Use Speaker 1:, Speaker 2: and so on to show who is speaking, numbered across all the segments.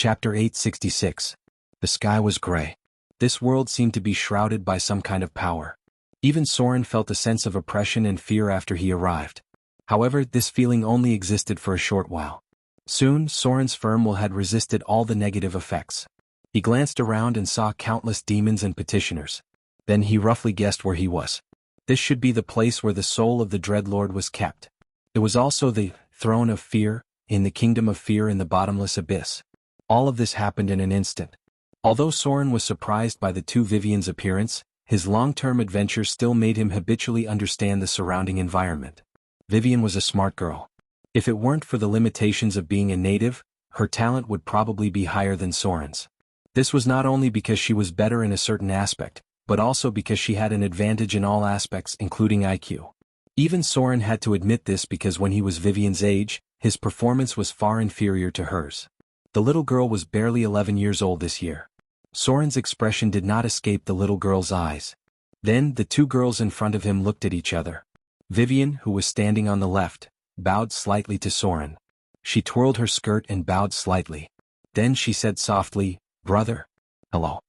Speaker 1: Chapter 866. The sky was gray. This world seemed to be shrouded by some kind of power. Even Soren felt a sense of oppression and fear after he arrived. However, this feeling only existed for a short while. Soon, Soren's firm will had resisted all the negative effects. He glanced around and saw countless demons and petitioners. Then he roughly guessed where he was. This should be the place where the soul of the Dreadlord was kept. It was also the throne of fear, in the kingdom of fear in the bottomless abyss. All of this happened in an instant. Although Soren was surprised by the two Vivian's appearance, his long-term adventure still made him habitually understand the surrounding environment. Vivian was a smart girl. If it weren't for the limitations of being a native, her talent would probably be higher than Soren's. This was not only because she was better in a certain aspect, but also because she had an advantage in all aspects including IQ. Even Soren had to admit this because when he was Vivian's age, his performance was far inferior to hers. The little girl was barely 11 years old this year. Soren's expression did not escape the little girl's eyes. Then the two girls in front of him looked at each other. Vivian, who was standing on the left, bowed slightly to Soren. She twirled her skirt and bowed slightly. Then she said softly, "Brother." "Hello.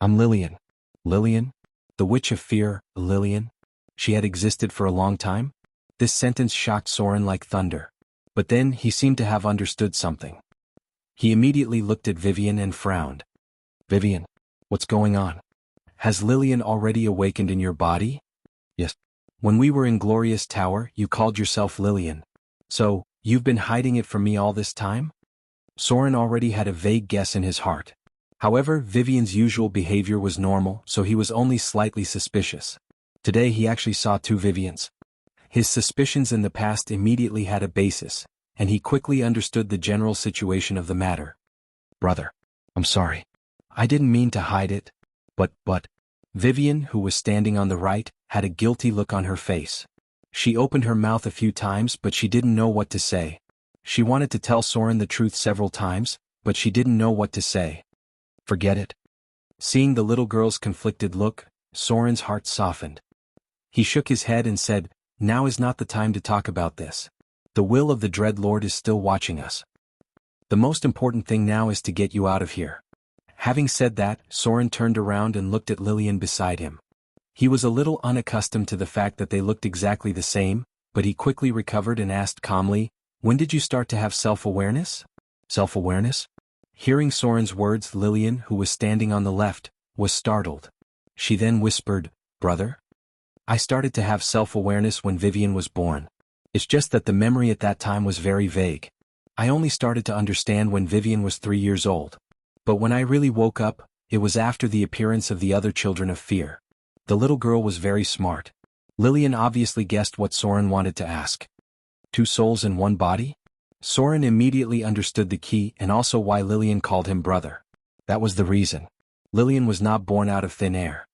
Speaker 1: I'm Lillian." Lillian? The Witch of Fear, Lillian? She had existed for a long time? This sentence shocked Soren like thunder. But then he seemed to have understood something. He immediately looked at Vivian and frowned. "Vivian, what's going on? Has Lillian already awakened in your body?" "Yes. When we were in Glorious Tower, you called yourself Lillian. So, you've been hiding it from me all this time?" Soren already had a vague guess in his heart. However, Vivian's usual behavior was normal, so he was only slightly suspicious. Today he actually saw two Vivians. His suspicions in the past immediately had a basis, and he quickly understood the general situation of the matter. "Brother, I'm sorry. I didn't mean to hide it. But. Vivian, who was standing on the right, had a guilty look on her face. She opened her mouth a few times but she didn't know what to say. She wanted to tell Soren the truth several times, but she didn't know what to say. "Forget it." Seeing the little girl's conflicted look, Soren's heart softened. He shook his head and said, "Now is not the time to talk about this. The will of the Dreadlord is still watching us. The most important thing now is to get you out of here." Having said that, Soren turned around and looked at Lillian beside him. He was a little unaccustomed to the fact that they looked exactly the same, but he quickly recovered and asked calmly, "When did you start to have self-awareness?" "Self-awareness?" Hearing Soren's words, Lillian, who was standing on the left, was startled. She then whispered, "Brother? I started to have self-awareness when Vivian was born. It's just that the memory at that time was very vague. I only started to understand when Vivian was 3 years old. But when I really woke up, it was after the appearance of the other children of fear." The little girl was very smart. Lillian obviously guessed what Soren wanted to ask. Two souls in one body? Soren immediately understood the key and also why Lillian called him brother. That was the reason. Lillian was not born out of thin air.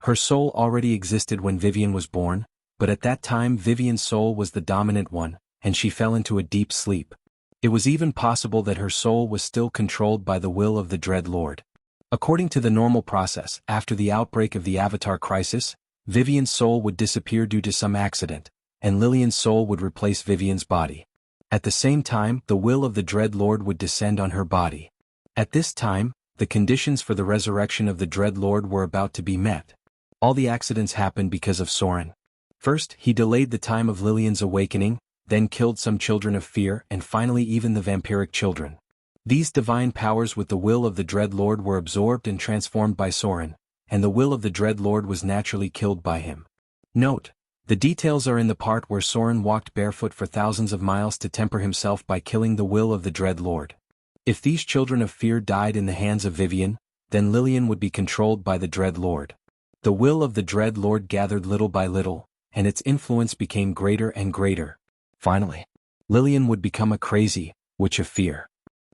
Speaker 1: Her soul already existed when Vivian was born, but at that time Vivian's soul was the dominant one, and she fell into a deep sleep. It was even possible that her soul was still controlled by the will of the Dreadlord. According to the normal process, after the outbreak of the Avatar crisis, Vivian's soul would disappear due to some accident, and Lillian's soul would replace Vivian's body. At the same time, the will of the Dreadlord would descend on her body. At this time, the conditions for the resurrection of the Dreadlord were about to be met. All the accidents happened because of Soren. First, he delayed the time of Lillian's awakening, then killed some children of fear and finally even the vampiric children. These divine powers with the will of the Dreadlord were absorbed and transformed by Soren, and the will of the Dreadlord was naturally killed by him. Note: the details are in the part where Soren walked barefoot for thousands of miles to temper himself by killing the will of the Dreadlord. If these children of fear died in the hands of Vivian, then Lillian would be controlled by the Dreadlord. The will of the Dreadlord gathered little by little, and its influence became greater and greater. Finally, Lillian would become a crazy Witch of Fear.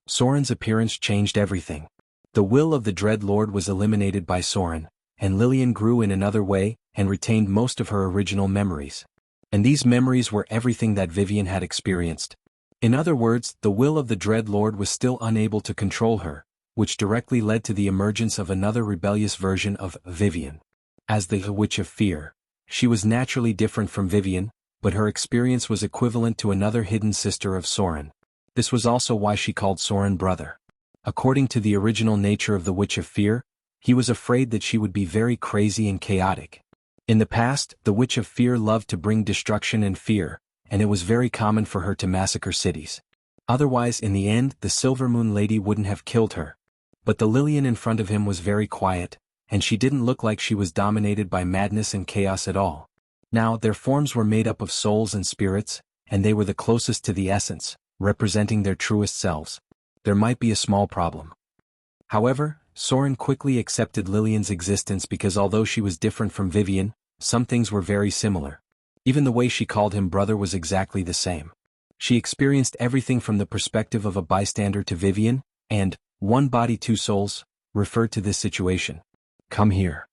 Speaker 1: Soren's appearance changed everything. The will of the Dreadlord was eliminated by Soren, and Lillian grew in another way and retained most of her original memories. And these memories were everything that Vivian had experienced. In other words, the will of the Dreadlord was still unable to control her, which directly led to the emergence of another rebellious version of Vivian. As the Witch of Fear, she was naturally different from Vivian, but her experience was equivalent to another hidden sister of Soren. This was also why she called Soren brother. According to the original nature of the Witch of Fear, he was afraid that she would be very crazy and chaotic. In the past, the Witch of Fear loved to bring destruction and fear, and it was very common for her to massacre cities. Otherwise, in the end, the Silver Moon Lady wouldn't have killed her. But the Lillian in front of him was very quiet, and she didn't look like she was dominated by madness and chaos at all. Now, their forms were made up of souls and spirits, and they were the closest to the essence, representing their truest selves. There might be a small problem. However, Soren quickly accepted Lillian's existence because although she was different from Vivian, some things were very similar. Even the way she called him brother was exactly the same. She experienced everything from the perspective of a bystander to Vivian, and, one body two souls, referred to this situation. Come here.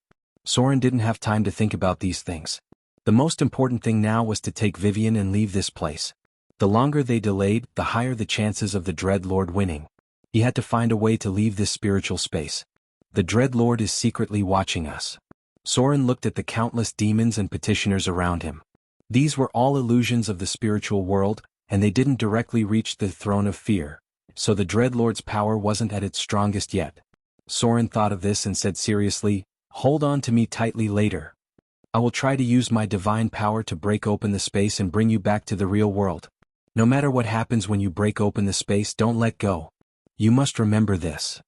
Speaker 1: Soren didn't have time to think about these things. The most important thing now was to take Vivian and leave this place. The longer they delayed, the higher the chances of the Dread Lord winning. He had to find a way to leave this spiritual space. The Dread Lord is secretly watching us. Soren looked at the countless demons and petitioners around him. These were all illusions of the spiritual world, and they didn't directly reach the throne of fear, so the Dread Lord's power wasn't at its strongest yet. Soren thought of this and said seriously, "Hold on to me tightly later. I will try to use my divine power to break open the space and bring you back to the real world. No matter what happens when you break open the space, don't let go. You must remember this.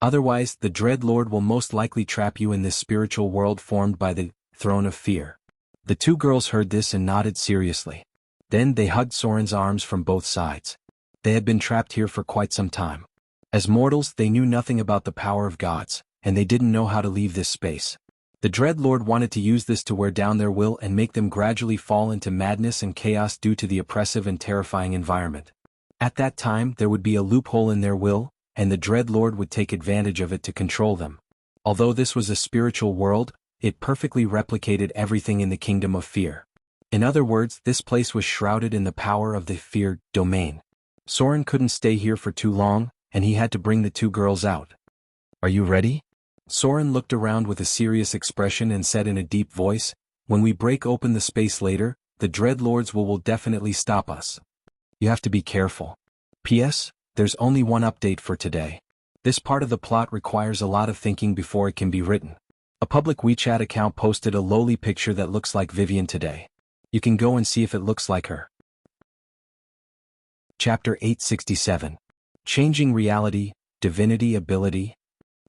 Speaker 1: Otherwise, the Dread Lord will most likely trap you in this spiritual world formed by the throne of fear." The two girls heard this and nodded seriously. Then they hugged Soren's arms from both sides. They had been trapped here for quite some time. As mortals, they knew nothing about the power of gods, and they didn't know how to leave this space. The Dread Lord wanted to use this to wear down their will and make them gradually fall into madness and chaos due to the oppressive and terrifying environment. At that time, there would be a loophole in their will, and the Dread Lord would take advantage of it to control them. Although this was a spiritual world, it perfectly replicated everything in the kingdom of fear. In other words, this place was shrouded in the power of the fear domain. Soren couldn't stay here for too long, and he had to bring the two girls out. "Are you ready?" Soren looked around with a serious expression and said in a deep voice, "When we break open the space later, the Dread Lords will definitely stop us. You have to be careful. P.S. There's only one update for today. This part of the plot requires a lot of thinking before it can be written. A public WeChat account posted a lowly picture that looks like Vivian today. You can go and see if it looks like her." Chapter 867. Changing Reality, Divinity Ability.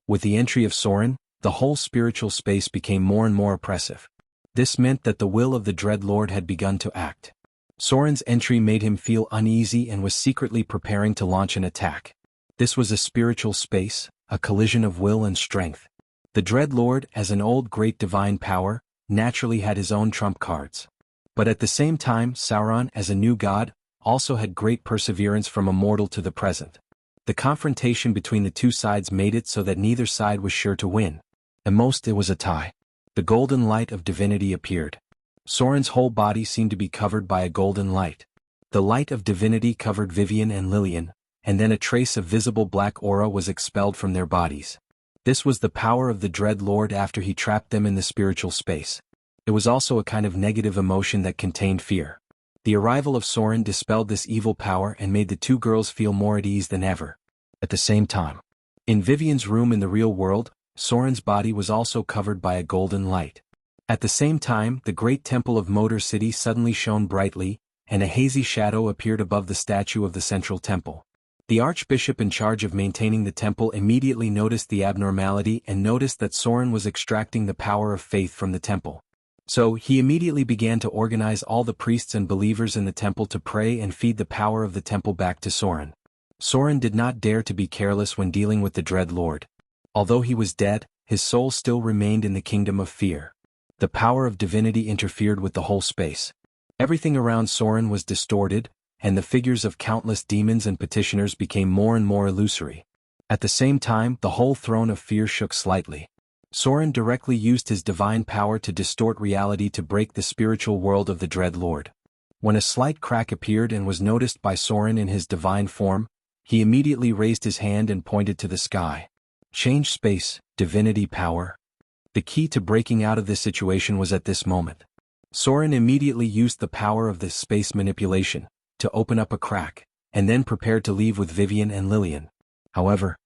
Speaker 1: With the entry of Soren, the whole spiritual space became more and more oppressive. This meant that the will of the Dread Lord had begun to act. Soren's entry made him feel uneasy and was secretly preparing to launch an attack. This was a spiritual space, a collision of will and strength. The Dread Lord, as an old great divine power, naturally had his own trump cards. But at the same time, Sauron, as a new god, also had great perseverance from a mortal to the present. The confrontation between the two sides made it so that neither side was sure to win. At most it was a tie. The golden light of divinity appeared. Soren's whole body seemed to be covered by a golden light. The light of divinity covered Vivian and Lillian, and then a trace of visible black aura was expelled from their bodies. This was the power of the Dread Lord after he trapped them in the spiritual space. It was also a kind of negative emotion that contained fear. The arrival of Soren dispelled this evil power and made the two girls feel more at ease than ever. At the same time, in Vivian's room in the real world, Soren's body was also covered by a golden light. At the same time, the great temple of Motor City suddenly shone brightly, and a hazy shadow appeared above the statue of the central temple. The archbishop in charge of maintaining the temple immediately noticed the abnormality and noticed that Soren was extracting the power of faith from the temple. So he immediately began to organize all the priests and believers in the temple to pray and feed the power of the temple back to Soren. Soren did not dare to be careless when dealing with the Dread Lord. Although he was dead, his soul still remained in the kingdom of fear. The power of divinity interfered with the whole space. Everything around Soren was distorted, and the figures of countless demons and petitioners became more and more illusory. At the same time, the whole throne of fear shook slightly. Soren directly used his divine power to distort reality to break the spiritual world of the Dread Lord. When a slight crack appeared and was noticed by Soren in his divine form, he immediately raised his hand and pointed to the sky. Change space, divinity power. The key to breaking out of this situation was at this moment. Soren immediately used the power of this space manipulation to open up a crack, and then prepared to leave with Vivian and Lillian. However,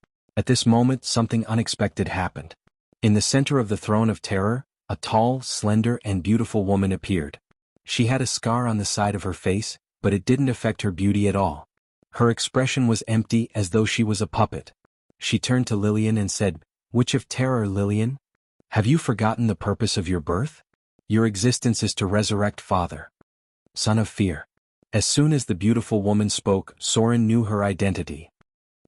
Speaker 1: At this moment, something unexpected happened. In the center of the throne of terror, a tall, slender, and beautiful woman appeared. She had a scar on the side of her face, but it didn't affect her beauty at all. Her expression was empty, as though she was a puppet. She turned to Lillian and said, "Witch of Terror, Lillian? Have you forgotten the purpose of your birth? Your existence is to resurrect Father, Son of Fear." As soon as the beautiful woman spoke, Soren knew her identity.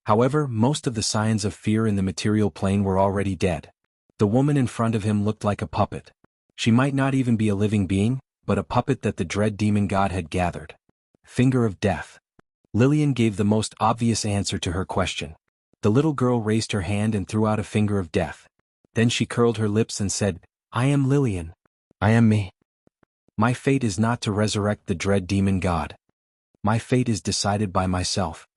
Speaker 1: However, most of the signs of fear in the material plane were already dead. The woman in front of him looked like a puppet. She might not even be a living being, but a puppet that the dread demon god had gathered. Finger of Death. Lillian gave the most obvious answer to her question. The little girl raised her hand and threw out a finger of death. Then she curled her lips and said, "I am Lillian. I am me. My fate is not to resurrect the dread demon god. My fate is decided by myself."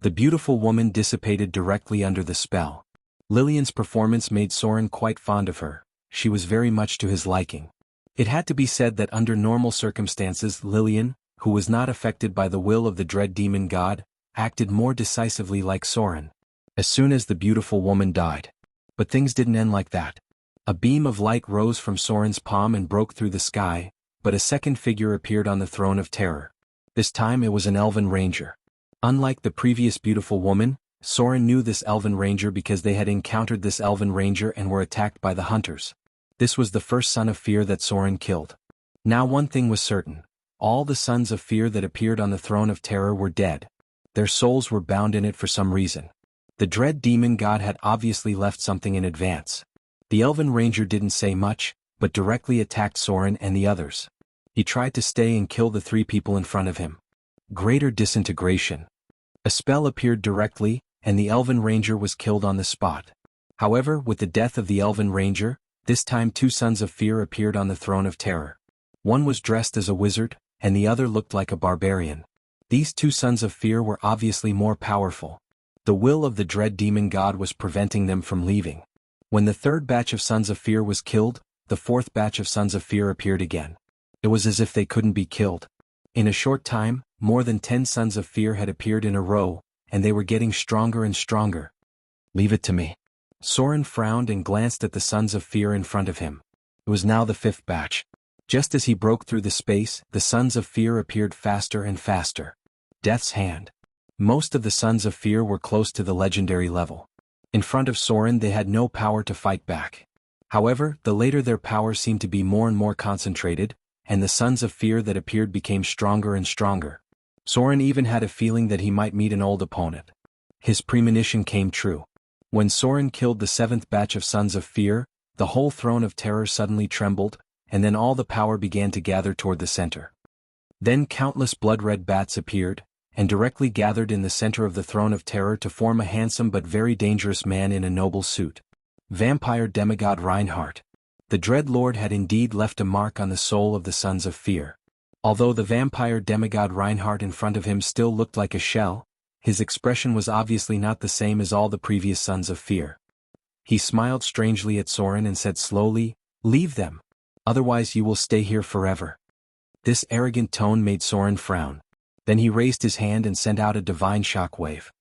Speaker 1: The beautiful woman dissipated directly under the spell. Lillian's performance made Soren quite fond of her. She was very much to his liking. It had to be said that under normal circumstances, Lillian, who was not affected by the will of the dread demon god, acted more decisively like Soren. As soon as the beautiful woman died. But things didn't end like that. A beam of light rose from Soren's palm and broke through the sky, but a second figure appeared on the throne of terror. This time it was an elven ranger. Unlike the previous beautiful woman, Soren knew this elven ranger because they had encountered this elven ranger and were attacked by the hunters. This was the first son of fear that Soren killed. Now one thing was certain. All the sons of fear that appeared on the throne of terror were dead. Their souls were bound in it for some reason. The dread demon god had obviously left something in advance. The elven ranger didn't say much, but directly attacked Soren and the others. He tried to stay and kill the 3 people in front of him. Greater disintegration. A spell appeared directly, and the elven ranger was killed on the spot. However, with the death of the elven ranger, this time 2 sons of fear appeared on the throne of terror. One was dressed as a wizard, and the other looked like a barbarian. These 2 sons of fear were obviously more powerful. The will of the dread demon god was preventing them from leaving. When the 3rd batch of sons of fear was killed, the 4th batch of sons of fear appeared again. It was as if they couldn't be killed. In a short time, more than 10 sons of fear had appeared in a row, and they were getting stronger and stronger. "Leave it to me." Soren frowned and glanced at the sons of fear in front of him. It was now the 5th batch. Just as he broke through the space, the sons of fear appeared faster and faster. Death's Hand. Most of the sons of fear were close to the legendary level. In front of Soren they had no power to fight back. However, the later their power seemed to be more and more concentrated, and the sons of fear that appeared became stronger and stronger. Soren even had a feeling that he might meet an old opponent. His premonition came true. When Soren killed the 7th batch of sons of fear, the whole throne of terror suddenly trembled, and then all the power began to gather toward the center. Then countless blood-red bats appeared, and directly gathered in the center of the throne of terror to form a handsome but very dangerous man in a noble suit. Vampire demigod Reinhardt. The Dread Lord had indeed left a mark on the soul of the sons of fear. Although the vampire demigod Reinhardt in front of him still looked like a shell, his expression was obviously not the same as all the previous sons of fear. He smiled strangely at Soren and said slowly, "Leave them. Otherwise you will stay here forever." This arrogant tone made Soren frown. Then he raised his hand and sent out a divine shockwave.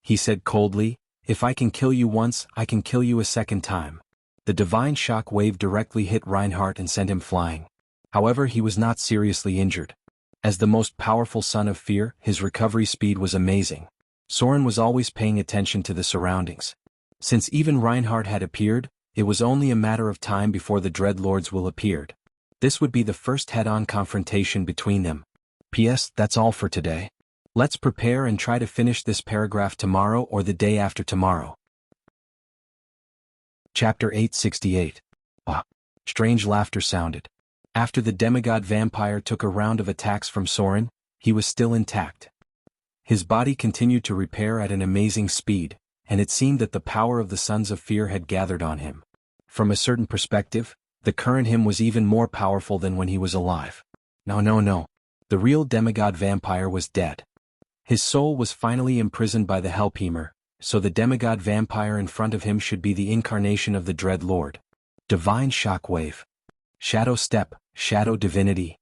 Speaker 1: He said coldly, "If I can kill you once, I can kill you a second time." The divine shockwave directly hit Reinhardt and sent him flying. However, he was not seriously injured. As the most powerful son of fear, his recovery speed was amazing. Soren was always paying attention to the surroundings. Since even Reinhardt had appeared, it was only a matter of time before the Dread Lords will appeared. This would be the first head-on confrontation between them. P.S. That's all for today. Let's prepare and try to finish this paragraph tomorrow or the day after tomorrow. Chapter 868. Strange laughter sounded. After the demigod vampire took a round of attacks from Soren, he was still intact. His body continued to repair at an amazing speed, and it seemed that the power of the Sons of Fear had gathered on him. From a certain perspective, the current him was even more powerful than when he was alive. No. The real demigod vampire was dead. His soul was finally imprisoned by the Hellpemer, so the demigod vampire in front of him should be the incarnation of the Dread Lord. Divine Shockwave. Shadow Step, Shadow Divinity.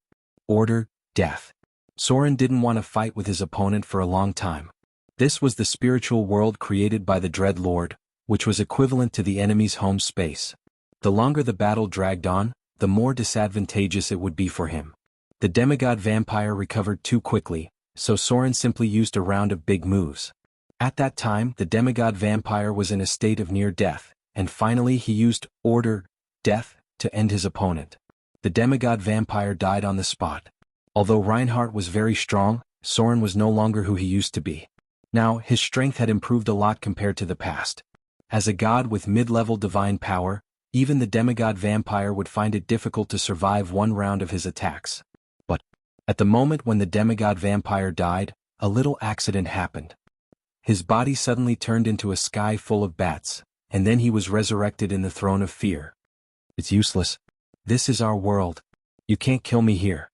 Speaker 1: Order, Death. Soren didn't want to fight with his opponent for a long time. This was the spiritual world created by the Dread Lord, which was equivalent to the enemy's home space. The longer the battle dragged on, the more disadvantageous it would be for him. The demigod vampire recovered too quickly, so Soren simply used a round of big moves. At that time, the demigod vampire was in a state of near death, and finally he used Order, Death, to end his opponent. The demigod vampire died on the spot. Although Reinhardt was very strong, Soren was no longer who he used to be. Now, his strength had improved a lot compared to the past. As a god with mid-level divine power, even the demigod vampire would find it difficult to survive one round of his attacks. But, at the moment when the demigod vampire died, a little accident happened. His body suddenly turned into a sky full of bats, and then he was resurrected in the throne of fear. It's useless. This is our world. You can't kill me here.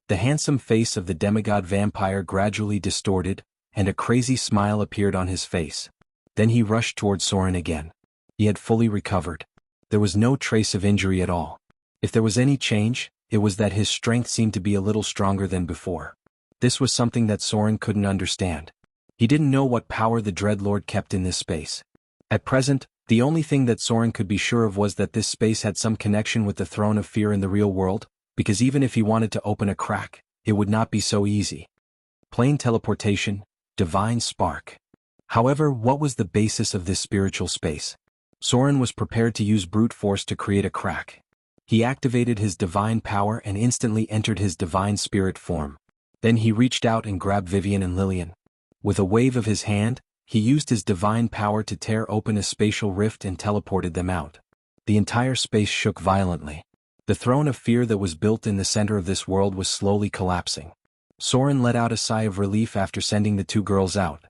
Speaker 1: The handsome face of the demigod vampire gradually distorted, and a crazy smile appeared on his face. Then he rushed toward Soren again. He had fully recovered. There was no trace of injury at all. If there was any change, it was that his strength seemed to be a little stronger than before. This was something that Soren couldn't understand. He didn't know what power the Dreadlord kept in this space. At present, the only thing that Soren could be sure of was that this space had some connection with the Throne of Fear in the real world, because even if he wanted to open a crack, it would not be so easy. Plain teleportation, divine spark. However, what was the basis of this spiritual space? Soren was prepared to use brute force to create a crack. He activated his divine power and instantly entered his divine spirit form. Then he reached out and grabbed Vivian and Lillian. With a wave of his hand, he used his divine power to tear open a spatial rift and teleported them out. The entire space shook violently. The throne of fear that was built in the center of this world was slowly collapsing. Soren let out a sigh of relief after sending the two girls out.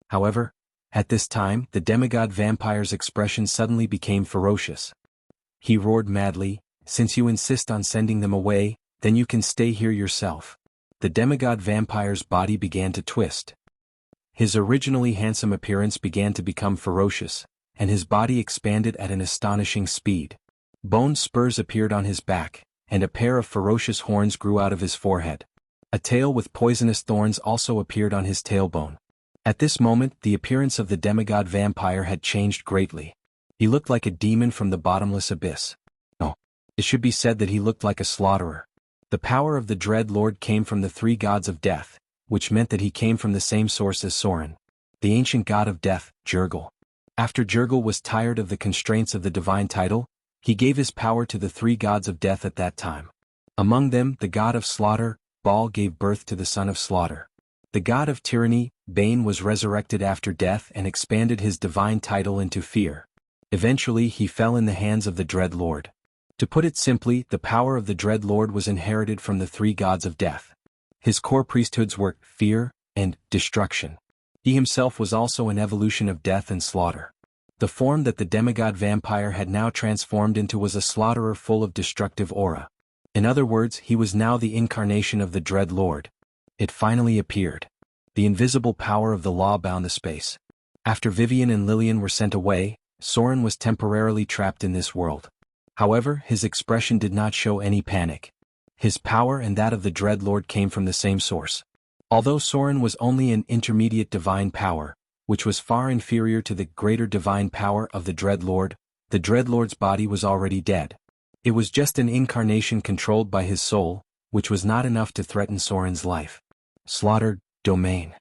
Speaker 1: However, at this time, the demigod vampire's expression suddenly became ferocious. He roared madly, "Since you insist on sending them away, then you can stay here yourself." The demigod vampire's body began to twist. His originally handsome appearance began to become ferocious, and his body expanded at an astonishing speed. Bone spurs appeared on his back, and a pair of ferocious horns grew out of his forehead. A tail with poisonous thorns also appeared on his tailbone. At this moment, the appearance of the demigod vampire had changed greatly. He looked like a demon from the bottomless abyss. No, it should be said that he looked like a slaughterer. The power of the Dread Lord came from the three gods of death, which meant that he came from the same source as Soren, the ancient god of death, Jurgil. After Jurgil was tired of the constraints of the divine title, he gave his power to the three gods of death at that time. Among them, the god of slaughter, Baal, gave birth to the son of slaughter. The god of tyranny, Bane, was resurrected after death and expanded his divine title into fear. Eventually he fell in the hands of the Dread Lord. To put it simply, the power of the Dread Lord was inherited from the three gods of death. His core priesthoods were fear and destruction. He himself was also an evolution of death and slaughter. The form that the demigod vampire had now transformed into was a slaughterer full of destructive aura. In other words, he was now the incarnation of the Dread Lord. It finally appeared. The invisible power of the law bound the space. After Vivian and Lillian were sent away, Soren was temporarily trapped in this world. However, his expression did not show any panic. His power and that of the Dread Lord came from the same source. Although Soren was only an intermediate divine power, which was far inferior to the greater divine power of the Dread Lord, the Dread Lord's body was already dead. It was just an incarnation controlled by his soul, which was not enough to threaten Soren's life. Slaughter domain.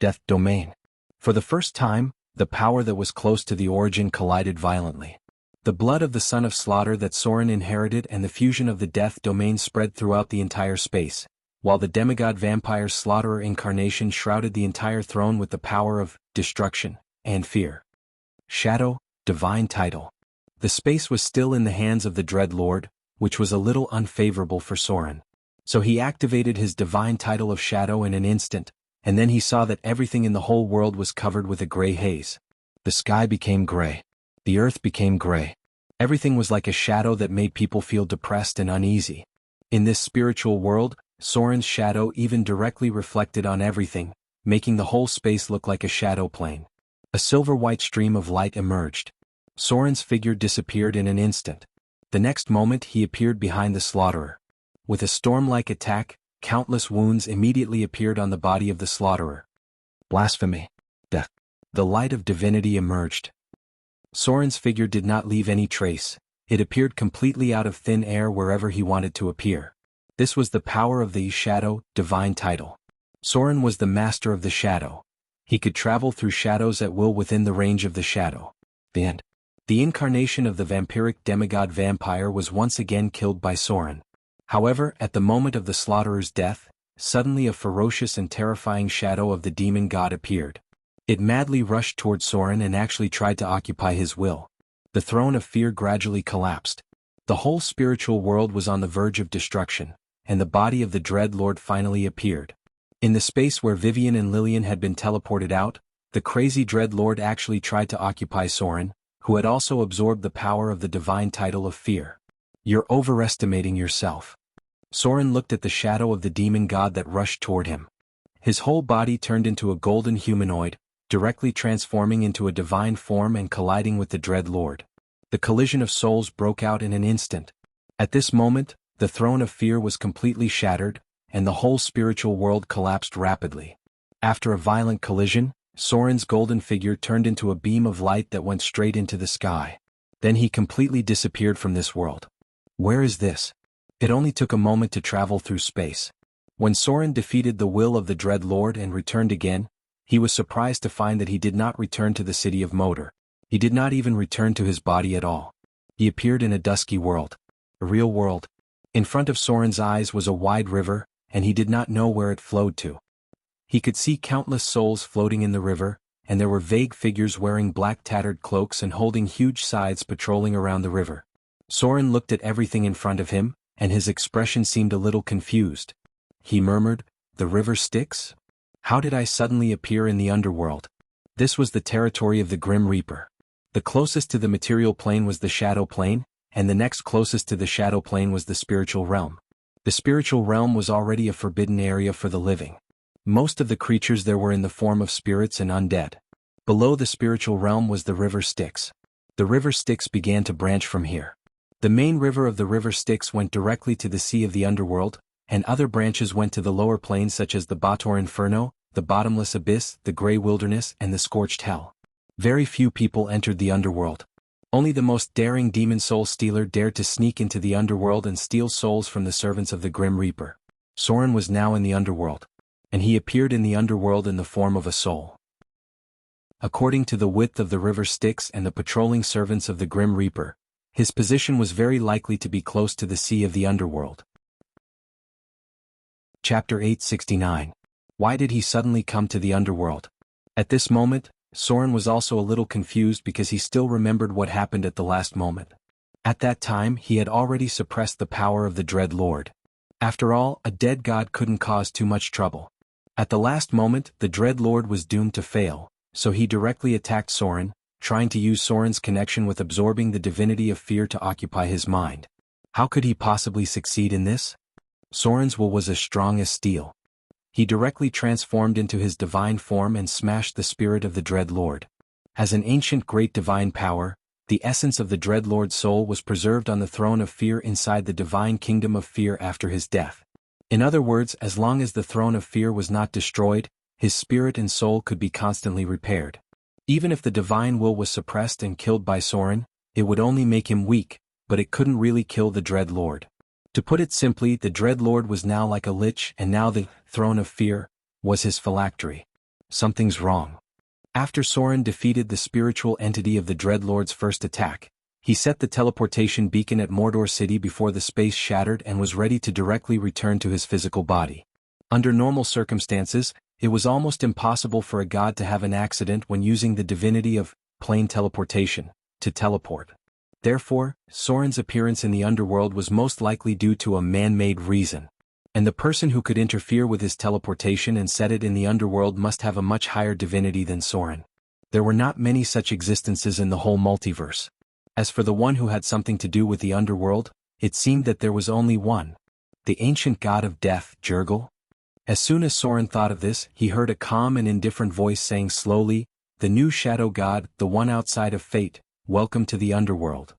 Speaker 1: Death domain. For the first time, the power that was close to the origin collided violently. The blood of the son of slaughter that Soren inherited and the fusion of the death domain spread throughout the entire space, while the demigod vampire's slaughterer incarnation shrouded the entire throne with the power of destruction and fear. Shadow, divine title. The space was still in the hands of the Dread Lord, which was a little unfavorable for Soren. So he activated his divine title of Shadow in an instant, and then he saw that everything in the whole world was covered with a gray haze. The sky became gray. The earth became gray. Everything was like a shadow that made people feel depressed and uneasy. In this spiritual world, Soren's shadow even directly reflected on everything, making the whole space look like a shadow plane. A silver-white stream of light emerged. Soren's figure disappeared in an instant. The next moment he appeared behind the slaughterer. With a storm-like attack, countless wounds immediately appeared on the body of the slaughterer. Blasphemy. Death. The light of divinity emerged. Soren's figure did not leave any trace. It appeared completely out of thin air wherever he wanted to appear. This was the power of the shadow, divine title. Soren was the master of the shadow. He could travel through shadows at will within the range of the shadow. The end. The incarnation of the vampiric demigod vampire was once again killed by Soren. However, at the moment of the slaughterer's death, suddenly a ferocious and terrifying shadow of the demon god appeared. It madly rushed toward Soren and actually tried to occupy his will. The throne of fear gradually collapsed. The whole spiritual world was on the verge of destruction, and the body of the Dread Lord finally appeared. In the space where Vivian and Lillian had been teleported out, the crazy Dread Lord actually tried to occupy Soren, who had also absorbed the power of the divine title of fear. You're overestimating yourself. Soren looked at the shadow of the demon god that rushed toward him. His whole body turned into a golden humanoid, directly transforming into a divine form and colliding with the Dread Lord. The collision of souls broke out in an instant. At this moment, the throne of fear was completely shattered, and the whole spiritual world collapsed rapidly. After a violent collision, Soren's golden figure turned into a beam of light that went straight into the sky. Then he completely disappeared from this world. Where is this? It only took a moment to travel through space. When Soren defeated the will of the Dread Lord and returned again, he was surprised to find that he did not return to the city of Moder. He did not even return to his body at all. He appeared in a dusky world. A real world. In front of Soren's eyes was a wide river, and he did not know where it flowed to. He could see countless souls floating in the river, and there were vague figures wearing black tattered cloaks and holding huge scythes patrolling around the river. Soren looked at everything in front of him, and his expression seemed a little confused. He murmured, "The river Styx? How did I suddenly appear in the underworld?" This was the territory of the Grim Reaper. The closest to the material plane was the Shadow Plane, and the next closest to the Shadow Plane was the spiritual realm. The spiritual realm was already a forbidden area for the living. Most of the creatures there were in the form of spirits and undead. Below the spiritual realm was the river Styx. The river Styx began to branch from here. The main river of the river Styx went directly to the sea of the underworld, and other branches went to the lower plains such as the Bator Inferno, the Bottomless Abyss, the Grey Wilderness, and the Scorched Hell. Very few people entered the underworld. Only the most daring demon soul stealer dared to sneak into the underworld and steal souls from the servants of the Grim Reaper. Soren was now in the underworld, and he appeared in the underworld in the form of a soul. According to the width of the river Styx and the patrolling servants of the Grim Reaper, his position was very likely to be close to the sea of the underworld. Chapter 869. Why did he suddenly come to the underworld? At this moment, Soren was also a little confused because he still remembered what happened at the last moment. At that time he had already suppressed the power of the Dread Lord. After all, a dead god couldn't cause too much trouble. At the last moment, the Dread Lord was doomed to fail, so he directly attacked Soren, trying to use Soren's connection with absorbing the divinity of fear to occupy his mind. How could he possibly succeed in this? Soren's will was as strong as steel. He directly transformed into his divine form and smashed the spirit of the Dread Lord. As an ancient great divine power, the essence of the Dread Lord's soul was preserved on the throne of fear inside the divine kingdom of fear after his death. In other words, as long as the throne of fear was not destroyed, his spirit and soul could be constantly repaired. Even if the divine will was suppressed and killed by Soren, it would only make him weak, but it couldn't really kill the Dread Lord. To put it simply, the Dread Lord was now like a lich, and now the throne of fear was his phylactery. Something's wrong. After Soren defeated the spiritual entity of the Dread Lord's first attack, he set the teleportation beacon at Mordor City before the space shattered and was ready to directly return to his physical body. Under normal circumstances, it was almost impossible for a god to have an accident when using the divinity of plane teleportation to teleport. Therefore, Soren's appearance in the underworld was most likely due to a man-made reason. And the person who could interfere with his teleportation and set it in the underworld must have a much higher divinity than Soren. There were not many such existences in the whole multiverse. As for the one who had something to do with the underworld, it seemed that there was only one. The ancient god of death, Jurgel. As soon as Soren thought of this, he heard a calm and indifferent voice saying slowly, "The new shadow god, the one outside of fate, welcome to the underworld.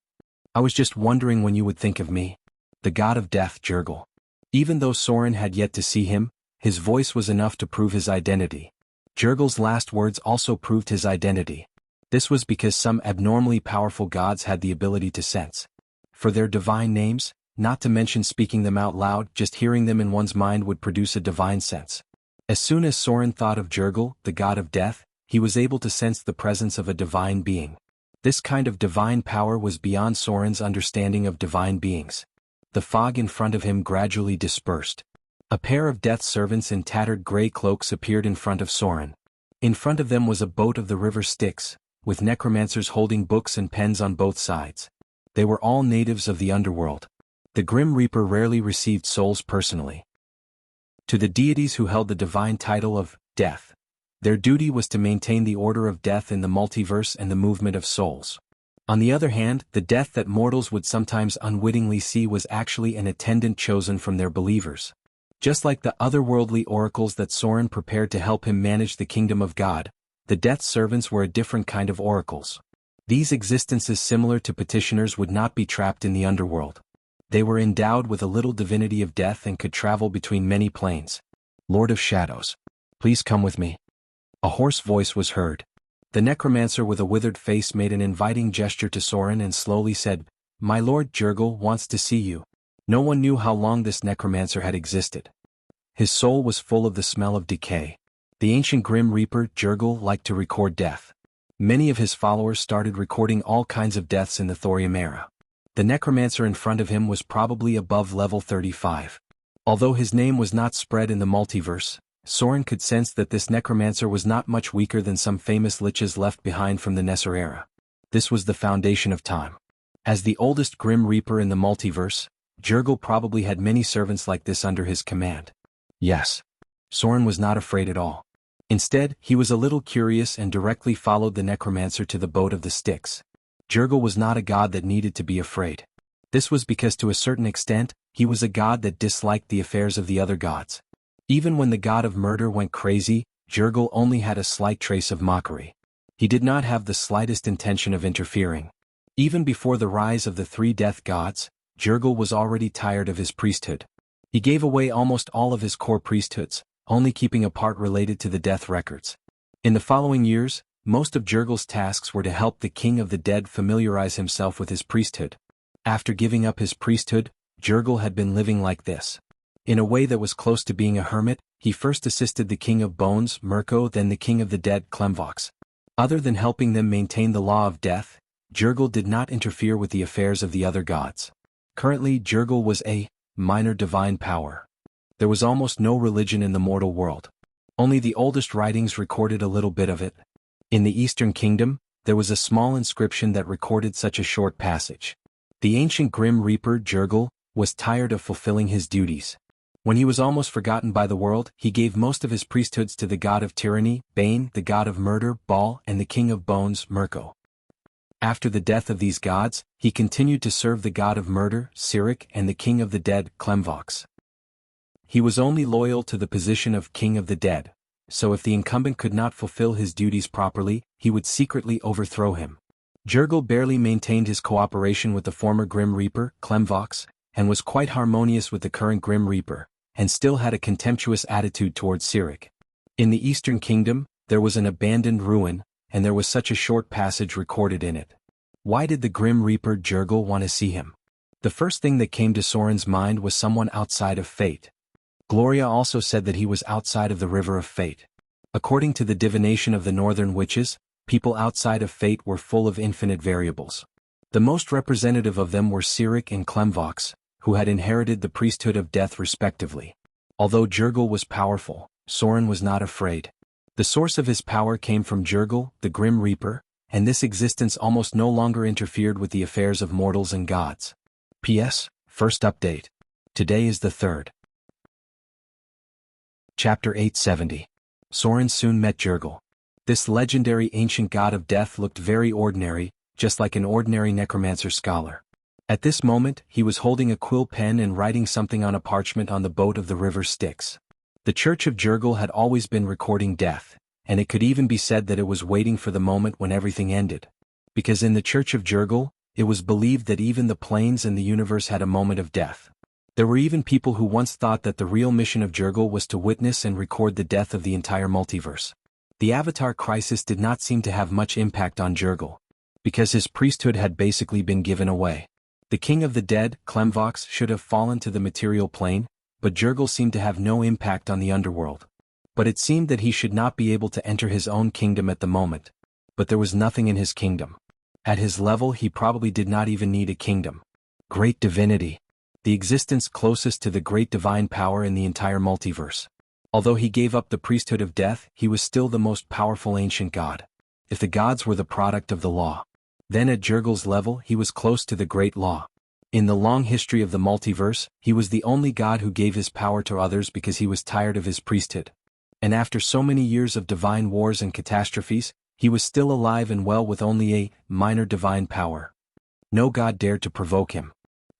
Speaker 1: I was just wondering when you would think of me." The god of death, Jurgel. Even though Soren had yet to see him, his voice was enough to prove his identity. Jurgel's last words also proved his identity. This was because some abnormally powerful gods had the ability to sense. For their divine names, not to mention speaking them out loud, just hearing them in one's mind would produce a divine sense. As soon as Soren thought of Jurgel, the god of death, he was able to sense the presence of a divine being. This kind of divine power was beyond Soren's understanding of divine beings. The fog in front of him gradually dispersed. A pair of death servants in tattered gray cloaks appeared in front of Soren. In front of them was a boat of the river Styx, with necromancers holding books and pens on both sides. They were all natives of the underworld. The Grim Reaper rarely received souls personally. To the deities who held the divine title of Death, their duty was to maintain the order of death in the multiverse and the movement of souls. On the other hand, the death that mortals would sometimes unwittingly see was actually an attendant chosen from their believers. Just like the otherworldly oracles that Soren prepared to help him manage the kingdom of God, the death servants were a different kind of oracles. These existences similar to petitioners would not be trapped in the underworld. They were endowed with a little divinity of death and could travel between many planes. Lord of Shadows, please come with me. A hoarse voice was heard. The necromancer with a withered face made an inviting gesture to Soren and slowly said, "My lord Jurgel wants to see you." No one knew how long this necromancer had existed. His soul was full of the smell of decay. The ancient Grim Reaper, Jurgel, liked to record death. Many of his followers started recording all kinds of deaths in the Thorium era. The necromancer in front of him was probably above level 35. Although his name was not spread in the multiverse, Soren could sense that this necromancer was not much weaker than some famous liches left behind from the Nesser era. This was the foundation of time. As the oldest Grim Reaper in the multiverse, Jurgel probably had many servants like this under his command. Yes. Soren was not afraid at all. Instead, he was a little curious and directly followed the necromancer to the boat of the Styx. Jurgel was not a god that needed to be afraid. This was because to a certain extent, he was a god that disliked the affairs of the other gods. Even when the god of murder went crazy, Jurgel only had a slight trace of mockery. He did not have the slightest intention of interfering. Even before the rise of the three death gods, Jurgel was already tired of his priesthood. He gave away almost all of his core priesthoods, only keeping a part related to the death records. In the following years, most of Jurgel's tasks were to help the king of the dead familiarize himself with his priesthood. After giving up his priesthood, Jurgel had been living like this. In a way that was close to being a hermit, he first assisted the king of bones, Mirko, then the king of the dead, Klemvox. Other than helping them maintain the law of death, Jurgel did not interfere with the affairs of the other gods. Currently, Jurgel was a minor divine power. There was almost no religion in the mortal world. Only the oldest writings recorded a little bit of it. In the Eastern Kingdom, there was a small inscription that recorded such a short passage. The ancient Grim Reaper, Jurgel, was tired of fulfilling his duties. When he was almost forgotten by the world, he gave most of his priesthoods to the god of tyranny, Bane, the god of murder, Baal, and the king of bones, Mirko. After the death of these gods, he continued to serve the god of murder, Cyric, and the king of the dead, Klemvox. He was only loyal to the position of king of the dead, so if the incumbent could not fulfill his duties properly, he would secretly overthrow him. Jurgel barely maintained his cooperation with the former Grim Reaper, Klemvox, and was quite harmonious with the current Grim Reaper, and still had a contemptuous attitude towards Cyric. In the Eastern Kingdom, there was an abandoned ruin, and there was such a short passage recorded in it. Why did the Grim Reaper Jurgel want to see him? The first thing that came to Soren's mind was someone outside of fate. Gloria also said that he was outside of the river of fate. According to the divination of the northern witches, people outside of fate were full of infinite variables. The most representative of them were Cyric and Klemvox, who had inherited the priesthood of death respectively. Although Jurgel was powerful, Soren was not afraid. The source of his power came from Jurgel, the Grim Reaper, and this existence almost no longer interfered with the affairs of mortals and gods. P.S. First update. Today is the 3rd. Chapter 870. Soren soon met Jurgel. This legendary ancient god of death looked very ordinary, just like an ordinary necromancer scholar. At this moment, he was holding a quill pen and writing something on a parchment on the boat of the river Styx. The Church of Jurgel had always been recording death, and it could even be said that it was waiting for the moment when everything ended. Because in the Church of Jurgel, it was believed that even the planes and the universe had a moment of death. There were even people who once thought that the real mission of Jurgel was to witness and record the death of the entire multiverse. The Avatar crisis did not seem to have much impact on Jurgil, because his priesthood had basically been given away. The king of the dead, Clemvox, should have fallen to the material plane, but Jurgil seemed to have no impact on the underworld. But it seemed that he should not be able to enter his own kingdom at the moment. But there was nothing in his kingdom. At his level he probably did not even need a kingdom. Great divinity. The existence closest to the great divine power in the entire multiverse. Although he gave up the priesthood of death, he was still the most powerful ancient god. If the gods were the product of the law, then at Jurgil's level he was close to the great law. In the long history of the multiverse, he was the only god who gave his power to others because he was tired of his priesthood. And after so many years of divine wars and catastrophes, he was still alive and well with only a minor divine power. No god dared to provoke him.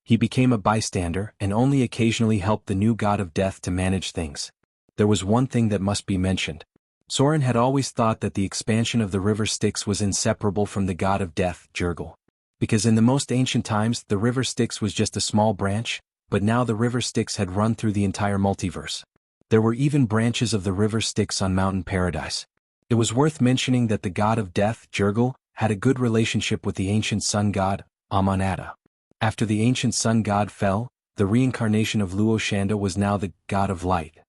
Speaker 1: He became a bystander and only occasionally helped the new god of death to manage things. There was one thing that must be mentioned. Soren had always thought that the expansion of the river Styx was inseparable from the god of death, Jurgil. Because in the most ancient times the river Styx was just a small branch, but now the river Styx had run through the entire multiverse. There were even branches of the river Styx on Mountain Paradise. It was worth mentioning that the god of death, Jurgil, had a good relationship with the ancient sun god, Amun-Ada. After the ancient sun god fell, the reincarnation of Luoshanda was now the god of light.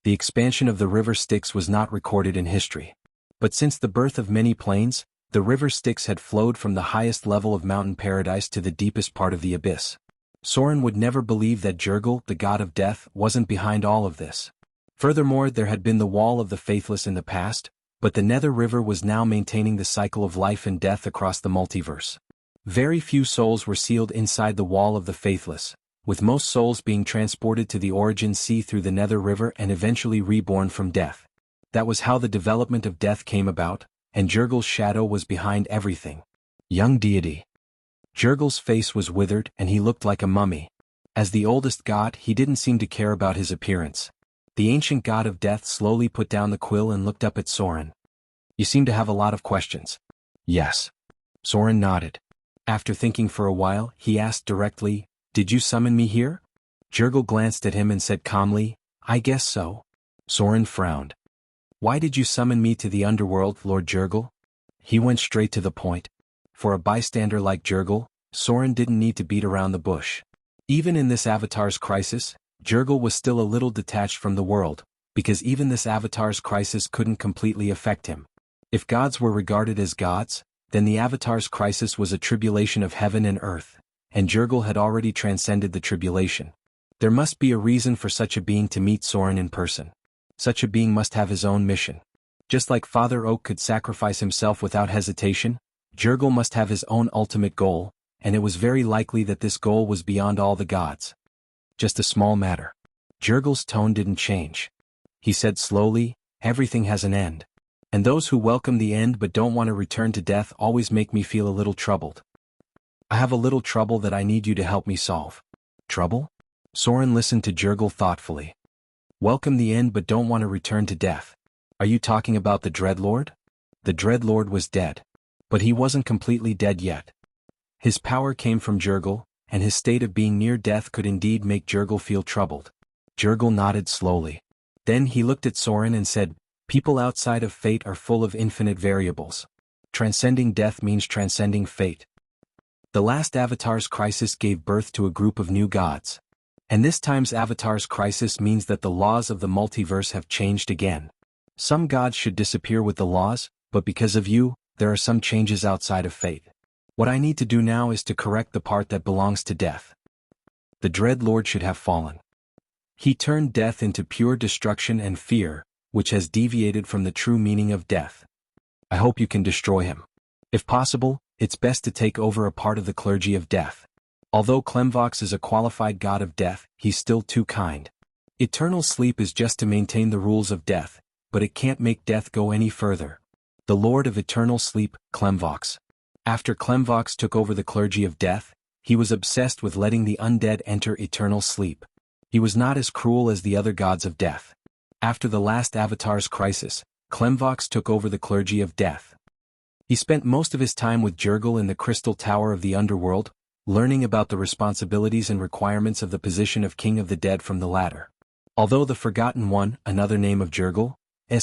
Speaker 1: The expansion of the river Styx was not recorded in history. But since the birth of many planes, the river Styx had flowed from the highest level of Mountain Paradise to the deepest part of the abyss. Soren would never believe that Jurgil, the god of death, wasn't behind all of this. Furthermore, there had been the Wall of the Faithless in the past, but the Nether River was now maintaining the cycle of life and death across the multiverse. Very few souls were sealed inside the Wall of the Faithless, with most souls being transported to the Origin Sea through the Nether River and eventually reborn from death. That was how the development of death came about, and Jurgil's shadow was behind everything. Young deity. Jurgil's face was withered and he looked like a mummy. As the oldest god, he didn't seem to care about his appearance. The ancient god of death slowly put down the quill and looked up at Soren. You seem to have a lot of questions. Yes. Soren nodded. After thinking for a while, he asked directly, "Did you summon me here?" Jurgil glanced at him and said calmly, "I guess so." Soren frowned. "Why did you summon me to the underworld, Lord Jurgil?" He went straight to the point. For a bystander like Jurgil, Soren didn't need to beat around the bush. Even in this avatar's crisis, Jurgil was still a little detached from the world, because even this avatar's crisis couldn't completely affect him. If gods were regarded as gods, then the avatar's crisis was a tribulation of heaven and earth, and Jurgil had already transcended the tribulation. There must be a reason for such a being to meet Soren in person. Such a being must have his own mission. Just like Father Oak could sacrifice himself without hesitation, Jurgil must have his own ultimate goal, and it was very likely that this goal was beyond all the gods. Just a small matter. Jurgil's tone didn't change. He said slowly, "Everything has an end. And those who welcome the end but don't want to return to death always make me feel a little troubled. I have a little trouble that I need you to help me solve." Trouble? Soren listened to Jurgil thoughtfully. Welcome the end but don't want to return to death. Are you talking about the Dreadlord? The Dreadlord was dead. But he wasn't completely dead yet. His power came from Jurgil, and his state of being near death could indeed make Jurgil feel troubled. Jurgil nodded slowly. Then he looked at Soren and said, "People outside of fate are full of infinite variables. Transcending death means transcending fate. The last Avatar's crisis gave birth to a group of new gods. And this time's Avatar's crisis means that the laws of the multiverse have changed again. Some gods should disappear with the laws, but because of you, there are some changes outside of fate. What I need to do now is to correct the part that belongs to death. The Dreadlord should have fallen. He turned death into pure destruction and fear, which has deviated from the true meaning of death. I hope you can destroy him. If possible, it's best to take over a part of the clergy of death. Although Clemvox is a qualified god of death, he's still too kind. Eternal sleep is just to maintain the rules of death, but it can't make death go any further. The Lord of Eternal Sleep, Clemvox. After Clemvox took over the clergy of death, he was obsessed with letting the undead enter eternal sleep. He was not as cruel as the other gods of death. After the last Avatar's crisis, Clemvox took over the clergy of death. He spent most of his time with Jurgil in the Crystal Tower of the Underworld, learning about the responsibilities and requirements of the position of King of the Dead from the latter. Although the Forgotten One, another name of Jurgil,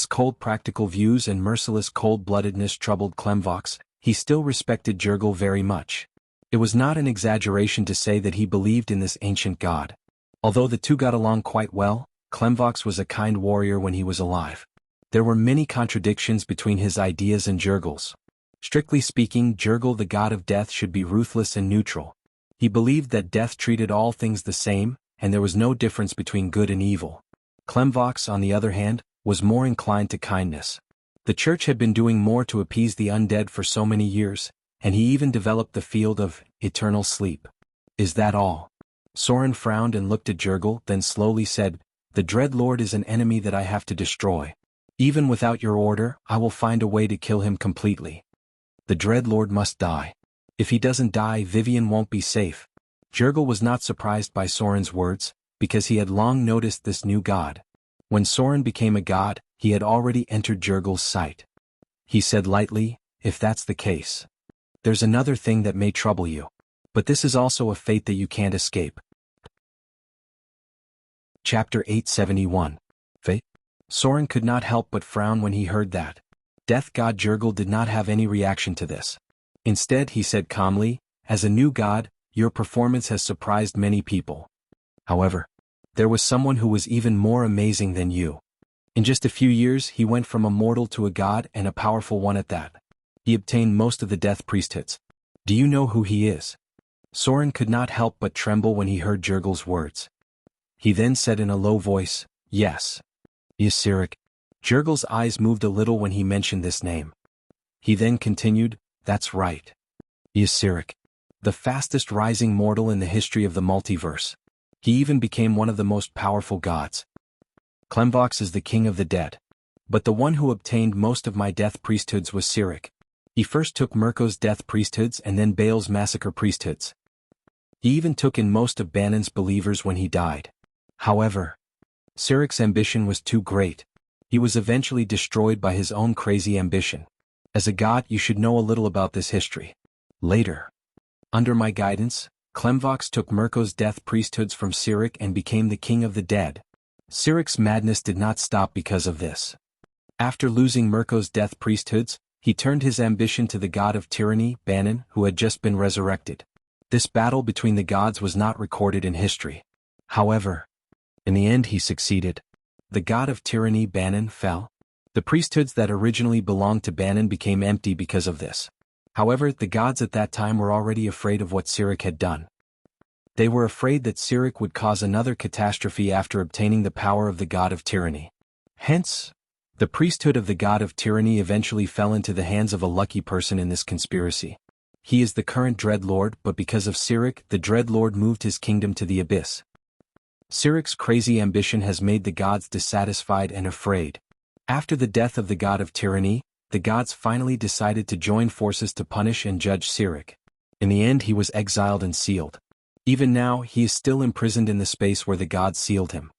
Speaker 1: cold practical views and merciless cold-bloodedness troubled Klemvox, he still respected Jurgil very much. It was not an exaggeration to say that he believed in this ancient god. Although the two got along quite well, Klemvox was a kind warrior when he was alive. There were many contradictions between his ideas and Jurgil's. Strictly speaking, Jurgil the god of death should be ruthless and neutral. He believed that death treated all things the same, and there was no difference between good and evil. Klemvox, on the other hand, was more inclined to kindness. The church had been doing more to appease the undead for so many years, and he even developed the field of eternal sleep. Is that all? Soren frowned and looked at Jurgil, then slowly said, "The Dread Lord is an enemy that I have to destroy. Even without your order, I will find a way to kill him completely. The Dread Lord must die. If he doesn't die, Vivian won't be safe." Jurgil was not surprised by Soren's words, because he had long noticed this new god. When Soren became a god, he had already entered Jurgil's sight. He said lightly, "If that's the case, there's another thing that may trouble you. But this is also a fate that you can't escape." Chapter 871. Fate? Soren could not help but frown when he heard that. Death god Jurgil did not have any reaction to this. Instead, he said calmly, "As a new god, your performance has surprised many people. However, there was someone who was even more amazing than you. In just a few years, he went from a mortal to a god, and a powerful one at that. He obtained most of the death priesthoods. Do you know who he is?" Soren could not help but tremble when he heard Jurgil's words. He then said in a low voice, "Yes. Ysiric." Jurgil's eyes moved a little when he mentioned this name. He then continued, "That's right. Ysiric. The fastest rising mortal in the history of the multiverse. He even became one of the most powerful gods. Klemvox is the king of the dead. But the one who obtained most of my death priesthoods was Cyric. He first took Mirko's death priesthoods and then Baal's massacre priesthoods. He even took in most of Banon's believers when he died. However, Cyric's ambition was too great. He was eventually destroyed by his own crazy ambition. As a god, you should know a little about this history. Later, under my guidance, Klemvox took Mirko's death priesthoods from Cyric and became the king of the dead. Cyric's madness did not stop because of this. After losing Mirko's death priesthoods, he turned his ambition to the god of tyranny, Banon, who had just been resurrected. This battle between the gods was not recorded in history. However, in the end he succeeded. The god of tyranny, Banon, fell. The priesthoods that originally belonged to Banon became empty because of this. However, the gods at that time were already afraid of what Cyric had done. They were afraid that Cyric would cause another catastrophe after obtaining the power of the god of tyranny. Hence, the priesthood of the god of tyranny eventually fell into the hands of a lucky person in this conspiracy. He is the current Dread Lord, but because of Cyric, the Dread Lord moved his kingdom to the abyss. Cyric's crazy ambition has made the gods dissatisfied and afraid. After the death of the god of tyranny, the gods finally decided to join forces to punish and judge Cyric. In the end, he was exiled and sealed. Even now, he is still imprisoned in the space where the gods sealed him.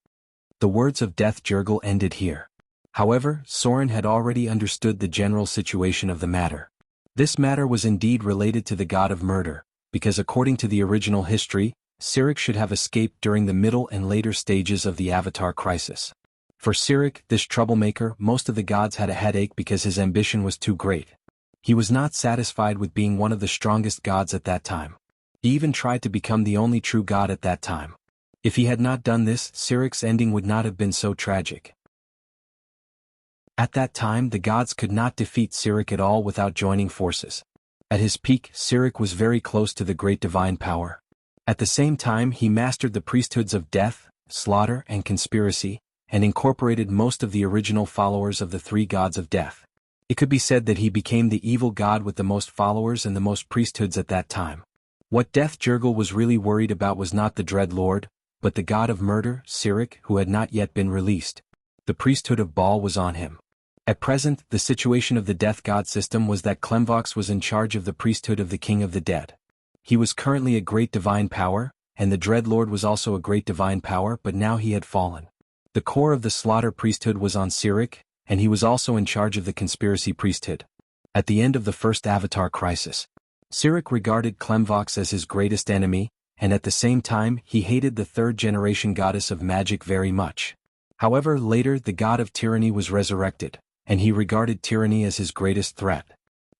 Speaker 1: The words of death Jurgil ended here. However, Soren had already understood the general situation of the matter. This matter was indeed related to the god of murder, because according to the original history, Cyric should have escaped during the middle and later stages of the Avatar crisis. For Cyric, this troublemaker, most of the gods had a headache because his ambition was too great. He was not satisfied with being one of the strongest gods at that time. He even tried to become the only true god at that time. If he had not done this, Cyric's ending would not have been so tragic. At that time, the gods could not defeat Cyric at all without joining forces. At his peak, Cyric was very close to the great divine power. At the same time, he mastered the priesthoods of death, slaughter, and conspiracy, and incorporated most of the original followers of the three gods of death. It could be said that he became the evil god with the most followers and the most priesthoods at that time. What Death Jurgil was really worried about was not the Dread Lord, but the god of murder, Cyric, who had not yet been released. The priesthood of Baal was on him. At present, the situation of the death god system was that Klemvox was in charge of the priesthood of the king of the dead. He was currently a great divine power, and the Dread Lord was also a great divine power, but now he had fallen. The core of the slaughter priesthood was on Cyric, and he was also in charge of the conspiracy priesthood. At the end of the first Avatar crisis, Cyric regarded Klemvox as his greatest enemy, and at the same time he hated the third-generation goddess of magic very much. However, later the god of tyranny was resurrected, and he regarded tyranny as his greatest threat.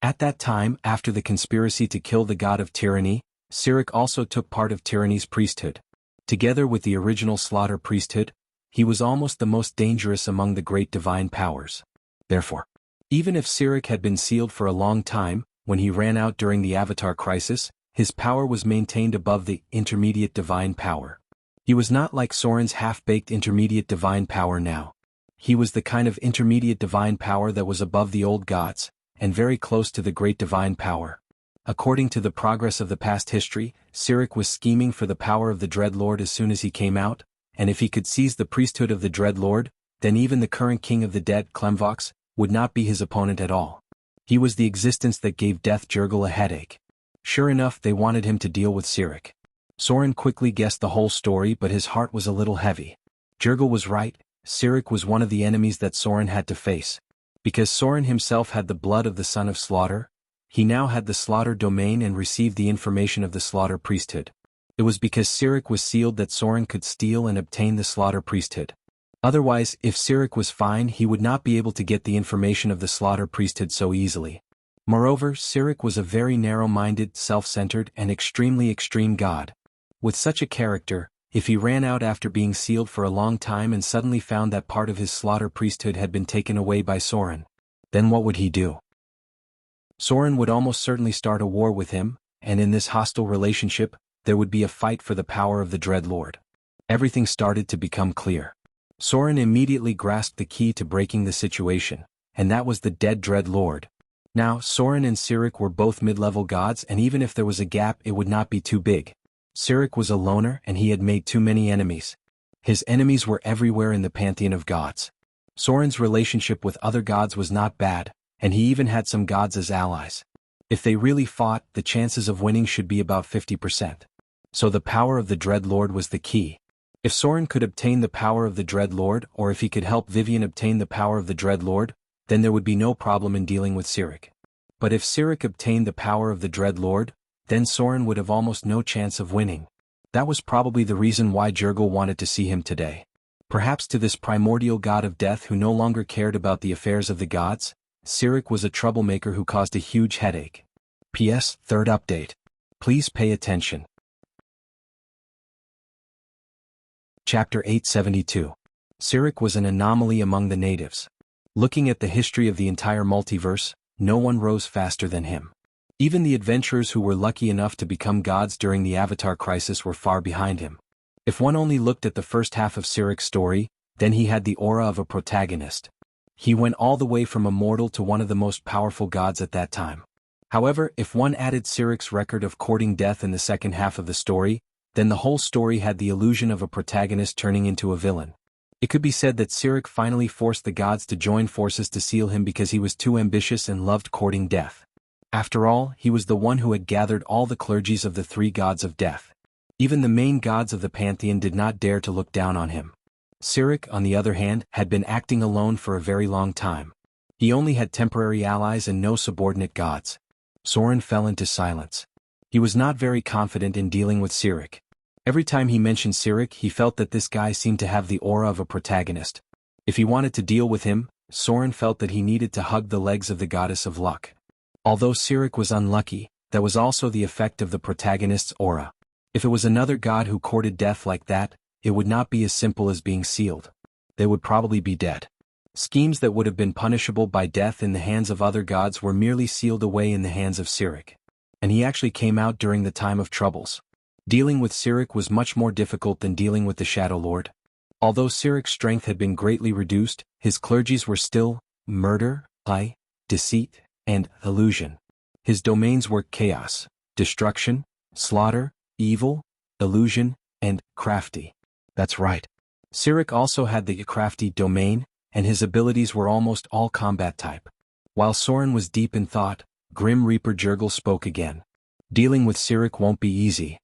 Speaker 1: At that time, after the conspiracy to kill the god of tyranny, Sirik also took part of tyranny's priesthood. Together with the original slaughter priesthood, he was almost the most dangerous among the great divine powers. Therefore, even if Sirik had been sealed for a long time, when he ran out during the Avatar crisis, his power was maintained above the intermediate divine power. He was not like Soren's half-baked intermediate divine power now. He was the kind of intermediate divine power that was above the old gods, and very close to the great divine power. According to the progress of the past history, Sirik was scheming for the power of the Dreadlord as soon as he came out, and if he could seize the priesthood of the Dreadlord, then even the current king of the dead, Clemvox, would not be his opponent at all. He was the existence that gave Death Jurgal a headache. Sure enough, they wanted him to deal with Sirik. Soren quickly guessed the whole story, but his heart was a little heavy. Jurgal was right, Sirik was one of the enemies that Soren had to face. Because Soren himself had the blood of the son of Slaughter, he now had the Slaughter domain and received the information of the Slaughter priesthood. It was because Sirik was sealed that Soren could steal and obtain the Slaughter priesthood. Otherwise, if Sirik was fine, he would not be able to get the information of the Slaughter priesthood so easily. Moreover, Sirik was a very narrow-minded, self-centered, and extremely extreme god. With such a character, if he ran out after being sealed for a long time and suddenly found that part of his Slaughter priesthood had been taken away by Soren, then what would he do? Soren would almost certainly start a war with him, and in this hostile relationship, there would be a fight for the power of the Dreadlord. Everything started to become clear. Soren immediately grasped the key to breaking the situation, and that was the dead Dreadlord. Now, Soren and Sirik were both mid-level gods, and even if there was a gap, it would not be too big. Sirik was a loner, and he had made too many enemies. His enemies were everywhere in the pantheon of gods. Soren's relationship with other gods was not bad, and he even had some gods as allies. If they really fought, the chances of winning should be about 50%. So the power of the Dreadlord was the key. If Soren could obtain the power of the Dreadlord, or if he could help Vivian obtain the power of the Dreadlord, then there would be no problem in dealing with Sirik. But if Sirik obtained the power of the Dreadlord, then Soren would have almost no chance of winning. That was probably the reason why Jurgal wanted to see him today. Perhaps to this primordial god of death who no longer cared about the affairs of the gods, Sirik was a troublemaker who caused a huge headache. P.S. Third update. Please pay attention. Chapter 872. Sirik was an anomaly among the natives. Looking at the history of the entire multiverse, no one rose faster than him. Even the adventurers who were lucky enough to become gods during the Avatar crisis were far behind him. If one only looked at the first half of Sirik's story, then he had the aura of a protagonist. He went all the way from a mortal to one of the most powerful gods at that time. However, if one added Sirik's record of courting death in the second half of the story, then the whole story had the illusion of a protagonist turning into a villain. It could be said that Sirik finally forced the gods to join forces to seal him because he was too ambitious and loved courting death. After all, he was the one who had gathered all the clergies of the three gods of death. Even the main gods of the pantheon did not dare to look down on him. Sirik, on the other hand, had been acting alone for a very long time. He only had temporary allies and no subordinate gods. Soren fell into silence. He was not very confident in dealing with Sirik. Every time he mentioned Sirik, he felt that this guy seemed to have the aura of a protagonist. If he wanted to deal with him, Soren felt that he needed to hug the legs of the goddess of luck. Although Sirik was unlucky, that was also the effect of the protagonist's aura. If it was another god who courted death like that, it would not be as simple as being sealed. They would probably be dead. Schemes that would have been punishable by death in the hands of other gods were merely sealed away in the hands of Sirik. And he actually came out during the time of troubles. Dealing with Sirik was much more difficult than dealing with the Shadow Lord. Although Sirik's strength had been greatly reduced, his clergies were still murder, lie, deceit, and illusion. His domains were chaos, destruction, slaughter, evil, illusion, and crafty. That's right. Sirik also had the crafty domain, and his abilities were almost all combat type. While Soren was deep in thought, Grim Reaper Jurgal spoke again. Dealing with Sirik won't be easy.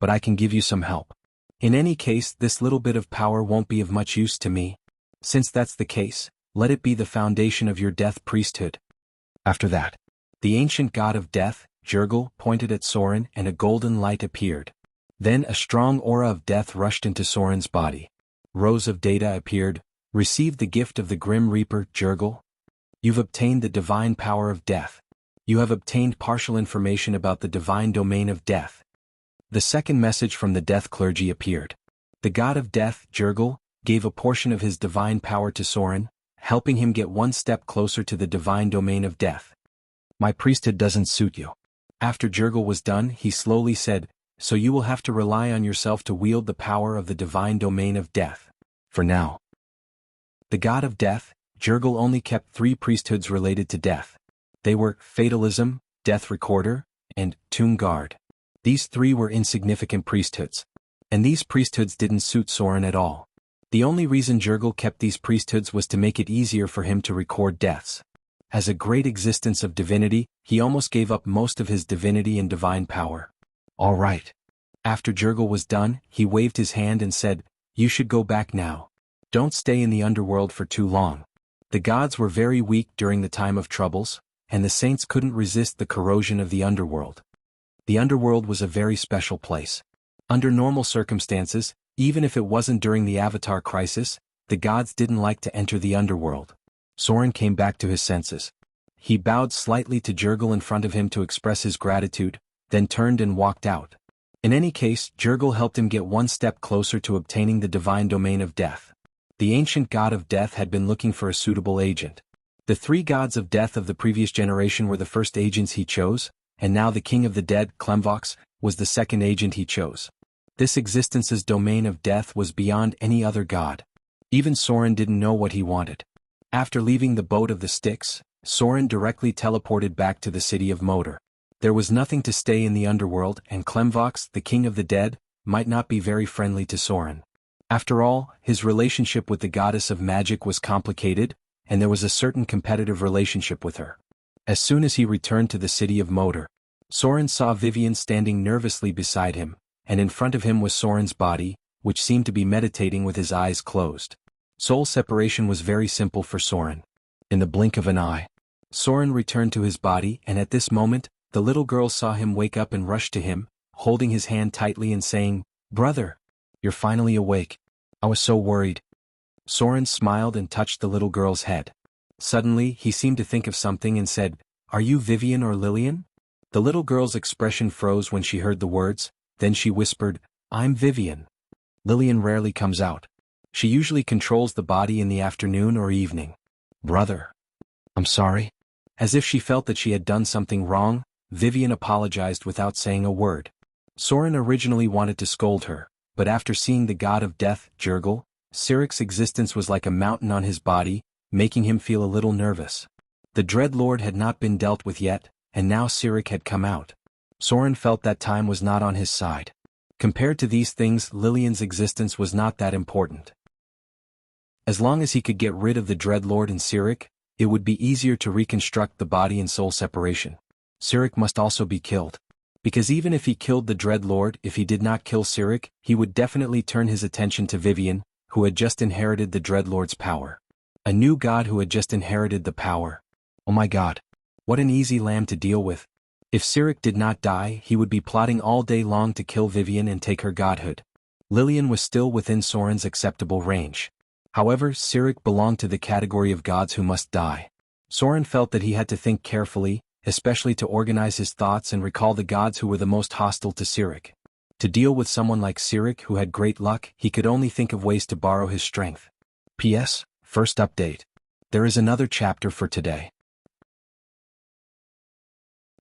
Speaker 1: But I can give you some help. In any case, this little bit of power won't be of much use to me. Since that's the case, let it be the foundation of your death priesthood. After that, the ancient god of death, Jurgal, pointed at Soren and a golden light appeared. Then a strong aura of death rushed into Soren's body. Rows of data appeared, Receive the gift of the Grim Reaper, Jurgel. You've obtained the divine power of death. You have obtained partial information about the divine domain of death. The second message from the death clergy appeared. The god of death, Jurgel, gave a portion of his divine power to Soren, helping him get one step closer to the divine domain of death. My priesthood doesn't suit you. After Jurgel was done, he slowly said, so you will have to rely on yourself to wield the power of the divine domain of death. For now. The god of death, Jurgel only kept 3 priesthoods related to death. They were Fatalism, Death Recorder, and Tomb Guard. These 3 were insignificant priesthoods. And these priesthoods didn't suit Soren at all. The only reason Jurgel kept these priesthoods was to make it easier for him to record deaths. As a great existence of divinity, he almost gave up most of his divinity and divine power. All right. After Jurgel was done, he waved his hand and said, you should go back now. Don't stay in the underworld for too long. The gods were very weak during the time of troubles, and the saints couldn't resist the corrosion of the underworld. The underworld was a very special place. Under normal circumstances, even if it wasn't during the Avatar crisis, the gods didn't like to enter the underworld. Soren came back to his senses. He bowed slightly to Jurgel in front of him to express his gratitude, then turned and walked out. In any case, Jurgel helped him get one step closer to obtaining the divine domain of death. The ancient god of death had been looking for a suitable agent. The 3 gods of death of the previous generation were the first agents he chose, and now the king of the dead, Klemvox, was the second agent he chose. This existence's domain of death was beyond any other god. Even Soren didn't know what he wanted. After leaving the boat of the Styx, Soren directly teleported back to the city of Moder. There was nothing to stay in the underworld, and Klemvox, the king of the dead, might not be very friendly to Soren. After all, his relationship with the goddess of magic was complicated, and there was a certain competitive relationship with her. As soon as he returned to the city of Moder, Soren saw Vivian standing nervously beside him, and in front of him was Soren's body, which seemed to be meditating with his eyes closed. Soul separation was very simple for Soren. In the blink of an eye, Soren returned to his body, and at this moment, the little girl saw him wake up and rushed to him, holding his hand tightly and saying, "Brother, you're finally awake. I was so worried." Soren smiled and touched the little girl's head. Suddenly, he seemed to think of something and said, "Are you Vivian or Lillian?" The little girl's expression froze when she heard the words, then she whispered, "I'm Vivian. Lillian rarely comes out. She usually controls the body in the afternoon or evening." "Brother. I'm sorry." As if she felt that she had done something wrong, Vivian apologized without saying a word. Soren originally wanted to scold her, but after seeing the god of death, Jurgel, Sirik's existence was like a mountain on his body, making him feel a little nervous. The Dread Lord had not been dealt with yet, and now Sirik had come out. Soren felt that time was not on his side. Compared to these things, Lillian's existence was not that important. As long as he could get rid of the Dread Lord and Sirik, it would be easier to reconstruct the body and soul separation. Sirik must also be killed. Because even if he killed the Dread Lord, if he did not kill Sirik, he would definitely turn his attention to Vivian, who had just inherited the Dread Lord's power. A new god who had just inherited the power. Oh my god. What an easy lamb to deal with. If Sirik did not die, he would be plotting all day long to kill Vivian and take her godhood. Lillian was still within Soren's acceptable range. However, Sirik belonged to the category of gods who must die. Soren felt that he had to think carefully, especially to organize his thoughts and recall the gods who were the most hostile to Sirik. To deal with someone like Sirik who had great luck, he could only think of ways to borrow his strength. P.S. First update. There is another chapter for today.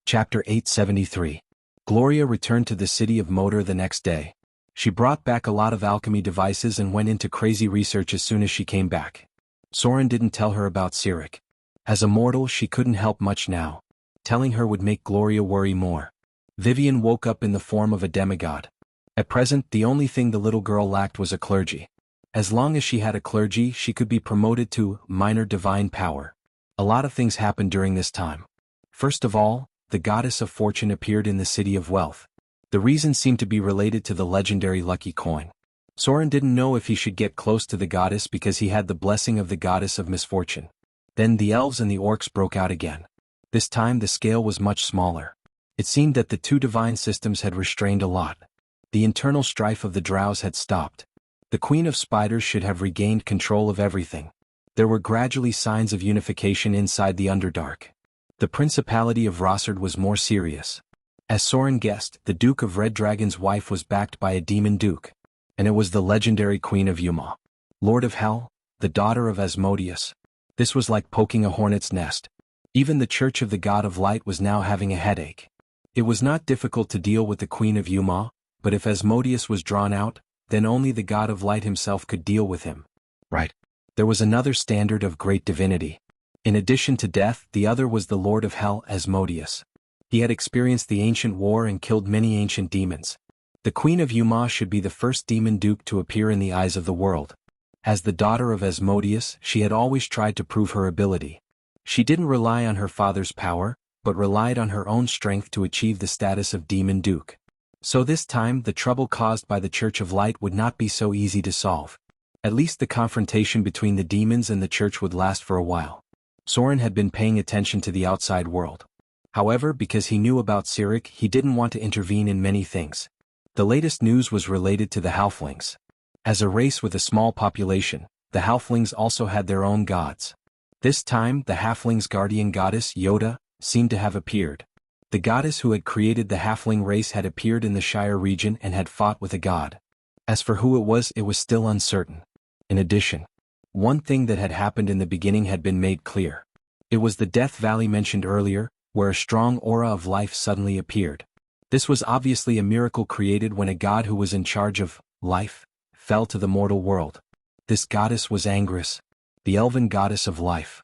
Speaker 1: Chapter 873. Gloria returned to the city of Moder the next day. She brought back a lot of alchemy devices and went into crazy research as soon as she came back. Soren didn't tell her about Sirik. As a mortal, she couldn't help much now. Telling her would make Gloria worry more. Vivian woke up in the form of a demigod. At present, the only thing the little girl lacked was a clergy. As long as she had a clergy, she could be promoted to minor divine power. A lot of things happened during this time. First of all, the goddess of fortune appeared in the city of wealth. The reason seemed to be related to the legendary lucky coin. Soren didn't know if he should get close to the goddess because he had the blessing of the goddess of misfortune. Then the elves and the orcs broke out again. This time the scale was much smaller. It seemed that the two divine systems had restrained a lot. The internal strife of the drows had stopped. The Queen of Spiders should have regained control of everything. There were gradually signs of unification inside the Underdark. The Principality of Rossard was more serious. As Soren guessed, the Duke of Red Dragon's wife was backed by a demon duke. And it was the legendary Queen of Yuma. Lord of Hell, the daughter of Asmodeus. This was like poking a hornet's nest. Even the Church of the God of Light was now having a headache. It was not difficult to deal with the Queen of Yuma, but if Asmodeus was drawn out, then only the God of Light himself could deal with him. Right. There was another standard of great divinity. In addition to death, the other was the Lord of Hell, Asmodeus. He had experienced the ancient war and killed many ancient demons. The Queen of Yuma should be the first demon duke to appear in the eyes of the world. As the daughter of Asmodeus, she had always tried to prove her ability. She didn't rely on her father's power, but relied on her own strength to achieve the status of demon duke. So this time the trouble caused by the Church of Light would not be so easy to solve. At least the confrontation between the demons and the church would last for a while. Soren had been paying attention to the outside world. However, because he knew about Cyric, he didn't want to intervene in many things. The latest news was related to the Halflings. As a race with a small population, the Halflings also had their own gods. This time, the Halflings' guardian goddess, Yoda, seemed to have appeared. The goddess who had created the Halfling race had appeared in the Shire region and had fought with a god. As for who it was still uncertain. In addition, one thing that had happened in the beginning had been made clear. It was the Death Valley mentioned earlier, where a strong aura of life suddenly appeared. This was obviously a miracle created when a god who was in charge of life fell to the mortal world. This goddess was Angrus, the elven goddess of life.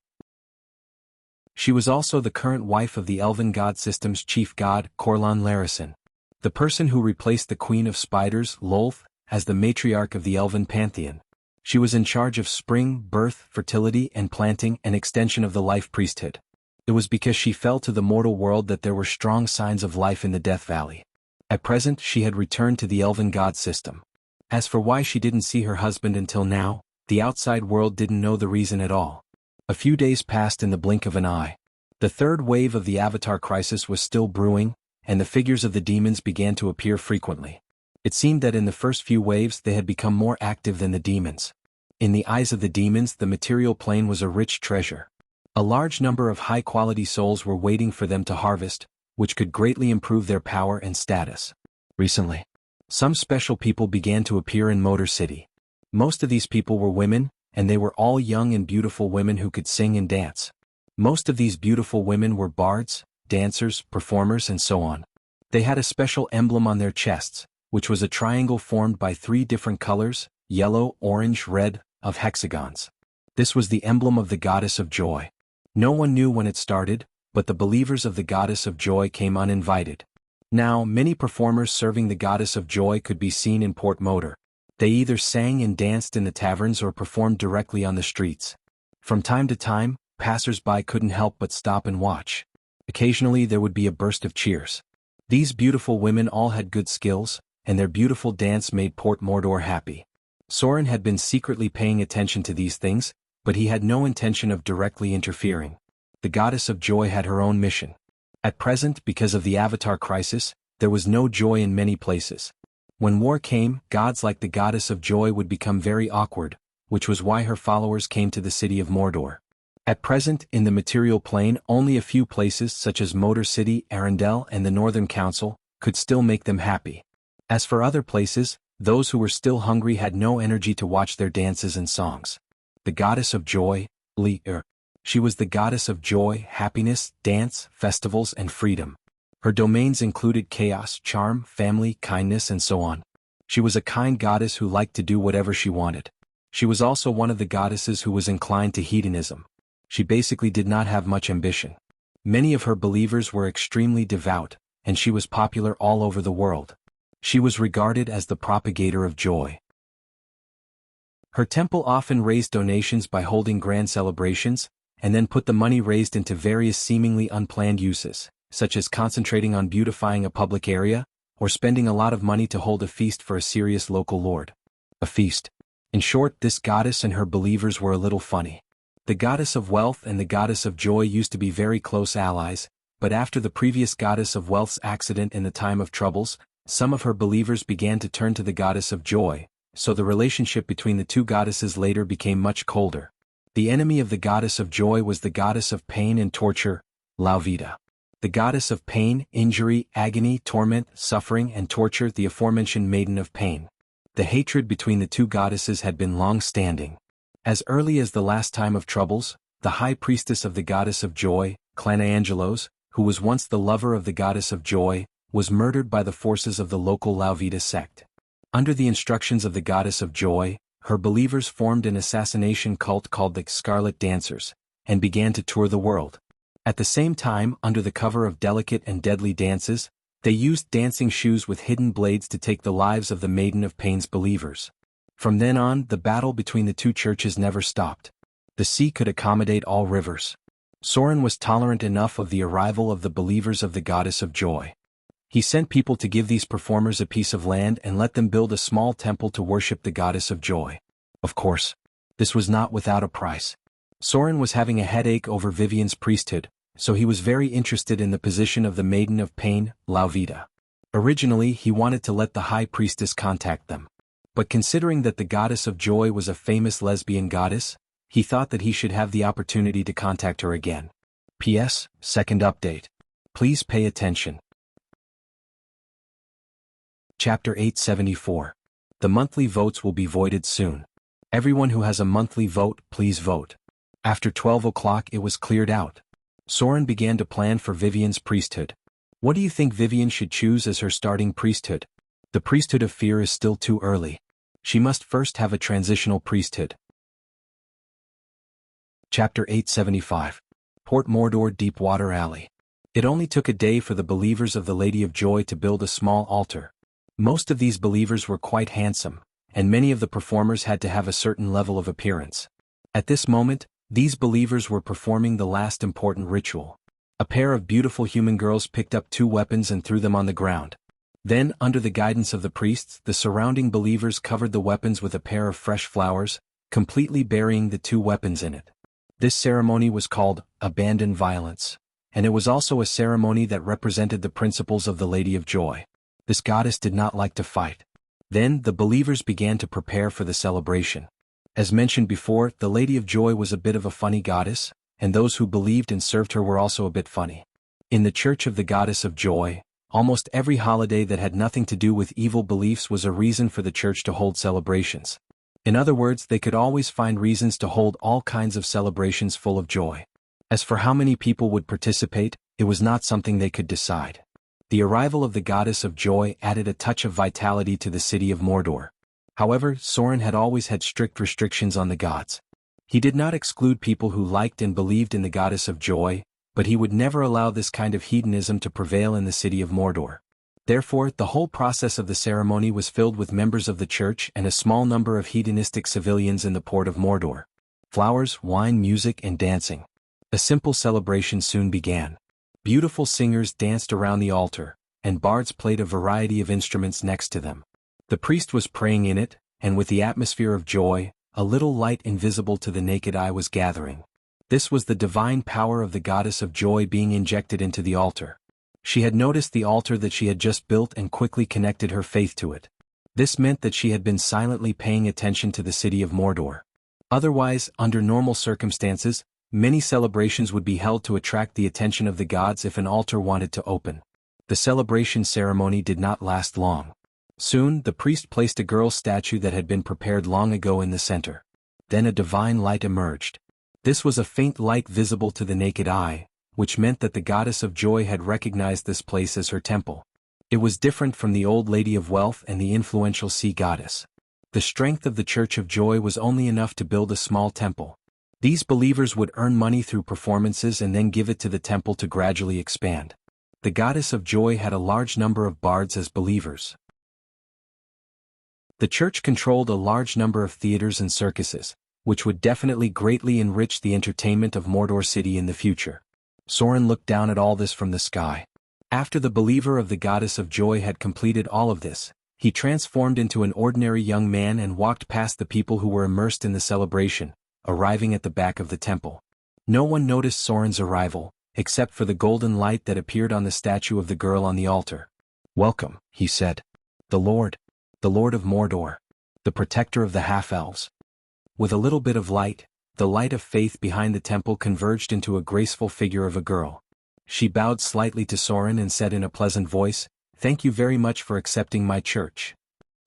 Speaker 1: She was also the current wife of the elven god system's chief god, Corlan Larison, the person who replaced the Queen of Spiders, Lolth, as the matriarch of the elven pantheon. She was in charge of spring, birth, fertility, and planting, an extension of the life priesthood. It was because she fell to the mortal world that there were strong signs of life in the Death Valley. At present, she had returned to the elven god system. As for why she didn't see her husband until now, the outside world didn't know the reason at all. A few days passed in the blink of an eye. The third wave of the Avatar crisis was still brewing, and the figures of the demons began to appear frequently. It seemed that in the first few waves they had become more active than the demons. In the eyes of the demons, the material plane was a rich treasure. A large number of high-quality souls were waiting for them to harvest, which could greatly improve their power and status. Recently, some special people began to appear in Motor City. Most of these people were women, and they were all young and beautiful women who could sing and dance. Most of these beautiful women were bards, dancers, performers, and so on. They had a special emblem on their chests, which was a triangle formed by 3 different colors, yellow, orange, red, of hexagons. This was the emblem of the Goddess of Joy. No one knew when it started, but the believers of the Goddess of Joy came uninvited. Now, many performers serving the Goddess of Joy could be seen in Port Motor. They either sang and danced in the taverns or performed directly on the streets. From time to time, passers-by couldn't help but stop and watch. Occasionally there would be a burst of cheers. These beautiful women all had good skills, and their beautiful dance made Port Mordor happy. Soren had been secretly paying attention to these things, but he had no intention of directly interfering. The Goddess of Joy had her own mission. At present, because of the Avatar crisis, there was no joy in many places. When war came, gods like the Goddess of Joy would become very awkward, which was why her followers came to the city of Mordor. At present, in the material plane, only a few places such as Motor City, Arendelle, and the Northern Council could still make them happy. As for other places, those who were still hungry had no energy to watch their dances and songs. The Goddess of Joy, she was the Goddess of Joy, happiness, dance, festivals, and freedom. Her domains included chaos, charm, family, kindness, and so on. She was a kind goddess who liked to do whatever she wanted. She was also one of the goddesses who was inclined to hedonism. She basically did not have much ambition. Many of her believers were extremely devout, and she was popular all over the world. She was regarded as the propagator of joy. Her temple often raised donations by holding grand celebrations, and then put the money raised into various seemingly unplanned uses, such as concentrating on beautifying a public area, or spending a lot of money to hold a feast for a serious local lord. A feast. In short, this goddess and her believers were a little funny. The Goddess of Wealth and the Goddess of Joy used to be very close allies, but after the previous Goddess of Wealth's accident in the time of troubles, some of her believers began to turn to the Goddess of Joy, so the relationship between the two goddesses later became much colder. The enemy of the goddess of joy was the goddess of pain and torture, Lauvita. The goddess of pain, injury, agony, torment, suffering, and torture, the aforementioned maiden of pain. The hatred between the two goddesses had been long-standing. As early as the last time of troubles, the high priestess of the goddess of joy, Clanaangelos, who was once the lover of the goddess of joy, was murdered by the forces of the local Lauvita sect. Under the instructions of the goddess of joy, her believers formed an assassination cult called the Scarlet Dancers, and began to tour the world. At the same time, under the cover of delicate and deadly dances, they used dancing shoes with hidden blades to take the lives of the Maiden of Pain's believers. From then on, the battle between the two churches never stopped. The sea could accommodate all rivers. Soren was tolerant enough of the arrival of the believers of the goddess of joy. He sent people to give these performers a piece of land and let them build a small temple to worship the goddess of joy. Of course, this was not without a price. Soren was having a headache over Vivian's priesthood, so he was very interested in the position of the Maiden of Pain, Lauvita. Originally, he wanted to let the high priestess contact them. But considering that the goddess of joy was a famous lesbian goddess, he thought that he should have the opportunity to contact her again. P.S. Second update. Please pay attention. Chapter 874. The monthly votes will be voided soon. Everyone who has a monthly vote, please vote. After 12 o'clock it was cleared out. Soren began to plan for Vivian's priesthood. What do you think Vivian should choose as her starting priesthood? The priesthood of fear is still too early. She must first have a transitional priesthood. Chapter 875. Port Mordor Deepwater Alley. It only took a day for the believers of the Lady of Joy to build a small altar. Most of these believers were quite handsome, and many of the performers had to have a certain level of appearance. At this moment, these believers were performing the last important ritual. A pair of beautiful human girls picked up 2 weapons and threw them on the ground. Then, under the guidance of the priests, the surrounding believers covered the weapons with a pair of fresh flowers, completely burying the 2 weapons in it. This ceremony was called abandon violence, and it was also a ceremony that represented the principles of the Lady of Joy. This goddess did not like to fight. Then, the believers began to prepare for the celebration. As mentioned before, the Lady of Joy was a bit of a funny goddess, and those who believed and served her were also a bit funny. In the Church of the Goddess of Joy, almost every holiday that had nothing to do with evil beliefs was a reason for the church to hold celebrations. In other words, they could always find reasons to hold all kinds of celebrations full of joy. As for how many people would participate, it was not something they could decide. The arrival of the Goddess of Joy added a touch of vitality to the city of Mordor. However, Soren had always had strict restrictions on the gods. He did not exclude people who liked and believed in the Goddess of Joy, but he would never allow this kind of hedonism to prevail in the city of Mordor. Therefore, the whole process of the ceremony was filled with members of the church and a small number of hedonistic civilians in the port of Mordor. Flowers, wine, music, and dancing. A simple celebration soon began. Beautiful singers danced around the altar, and bards played a variety of instruments next to them. The priest was praying in it, and with the atmosphere of joy, a little light invisible to the naked eye was gathering. This was the divine power of the Goddess of Joy being injected into the altar. She had noticed the altar that she had just built and quickly connected her faith to it. This meant that she had been silently paying attention to the city of Mordor. Otherwise, under normal circumstances, many celebrations would be held to attract the attention of the gods if an altar wanted to open. The celebration ceremony did not last long. Soon, the priest placed a girl's statue that had been prepared long ago in the center. Then a divine light emerged. This was a faint light visible to the naked eye, which meant that the Goddess of Joy had recognized this place as her temple. It was different from the Old Lady of Wealth and the influential Sea Goddess. The strength of the Church of Joy was only enough to build a small temple. These believers would earn money through performances and then give it to the temple to gradually expand. The Goddess of Joy had a large number of bards as believers. The church controlled a large number of theaters and circuses, which would definitely greatly enrich the entertainment of Mordor City in the future. Soren looked down at all this from the sky. After the believer of the Goddess of Joy had completed all of this, he transformed into an ordinary young man and walked past the people who were immersed in the celebration, arriving at the back of the temple. No one noticed Soren's arrival, except for the golden light that appeared on the statue of the girl on the altar. "Welcome," he said. The Lord of Mordor." the protector of the half-elves. With a little bit of light, the light of faith behind the temple converged into a graceful figure of a girl. She bowed slightly to Soren and said in a pleasant voice, "Thank you very much for accepting my church.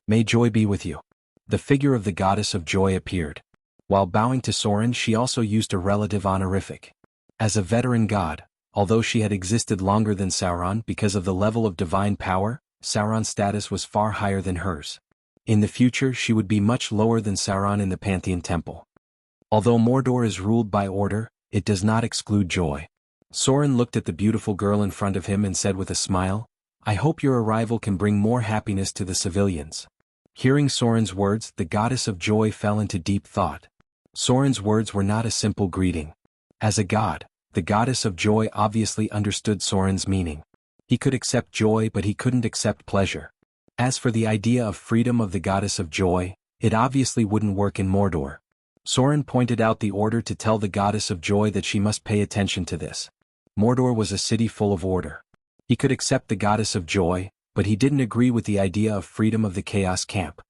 Speaker 1: May joy be with you." The figure of the goddess of joy appeared. While bowing to Soren, she also used a relative honorific. As a veteran god, although she had existed longer than Sauron because of the level of divine power, Sauron's status was far higher than hers. In the future she would be much lower than Sauron in the Pantheon Temple. Although Mordor is ruled by order, it does not exclude joy. Soren looked at the beautiful girl in front of him and said with a smile, "I hope your arrival can bring more happiness to the civilians." Hearing Soren's words, the goddess of joy fell into deep thought. Soren's words were not a simple greeting. As a god, the goddess of joy obviously understood Soren's meaning. He could accept joy, but he couldn't accept pleasure. As for the idea of freedom of the goddess of joy, it obviously wouldn't work in Mordor. Soren pointed out the order to tell the goddess of joy that she must pay attention to this. Mordor was a city full of order. He could accept the goddess of joy, but he didn't agree with the idea of freedom of the Chaos Camp.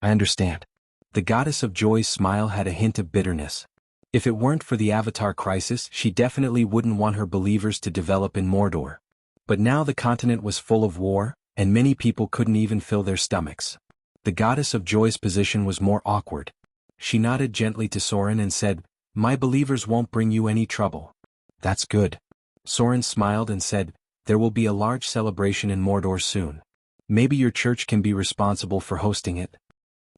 Speaker 1: "I understand." The goddess of joy's smile had a hint of bitterness. If it weren't for the Avatar crisis, she definitely wouldn't want her believers to develop in Mordor. But now the continent was full of war, and many people couldn't even fill their stomachs. The goddess of joy's position was more awkward. She nodded gently to Soren and said, "My believers won't bring you any trouble." "That's good." Soren smiled and said, "There will be a large celebration in Mordor soon. Maybe your church can be responsible for hosting it."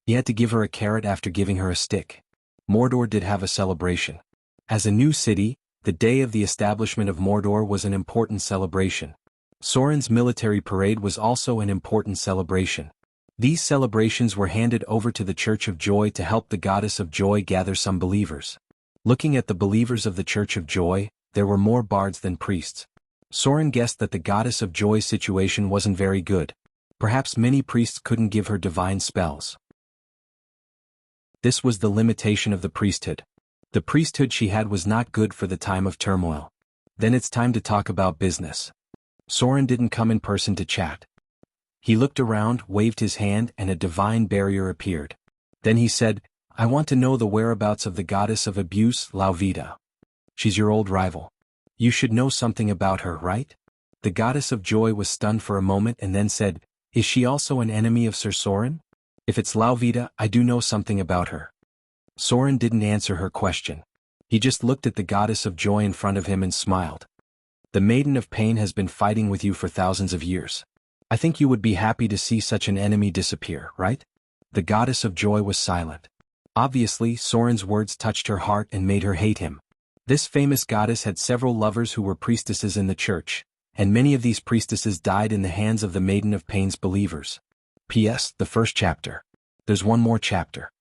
Speaker 1: He had to give her a carrot after giving her a stick. Mordor did have a celebration. As a new city, the day of the establishment of Mordor was an important celebration. Soren's military parade was also an important celebration. These celebrations were handed over to the Church of Joy to help the Goddess of Joy gather some believers. Looking at the believers of the Church of Joy, there were more bards than priests. Soren guessed that the Goddess of Joy's situation wasn't very good. Perhaps many priests couldn't give her divine spells. This was the limitation of the priesthood. The priesthood she had was not good for the time of turmoil. "Then it's time to talk about business." Soren didn't come in person to chat. He looked around, waved his hand, and a divine barrier appeared. Then he said, "I want to know the whereabouts of the goddess of abuse, Lauvita. She's your old rival. You should know something about her, right?" The goddess of joy was stunned for a moment and then said, "Is she also an enemy of Sir Soren? If it's Lauvita, I do know something about her." Soren didn't answer her question. He just looked at the goddess of joy in front of him and smiled. "The Maiden of Pain has been fighting with you for thousands of years. I think you would be happy to see such an enemy disappear, right?" The goddess of joy was silent. Obviously, Soren's words touched her heart and made her hate him. This famous goddess had several lovers who were priestesses in the church, and many of these priestesses died in the hands of the Maiden of Pain's believers. P.S. The first chapter. There's one more chapter.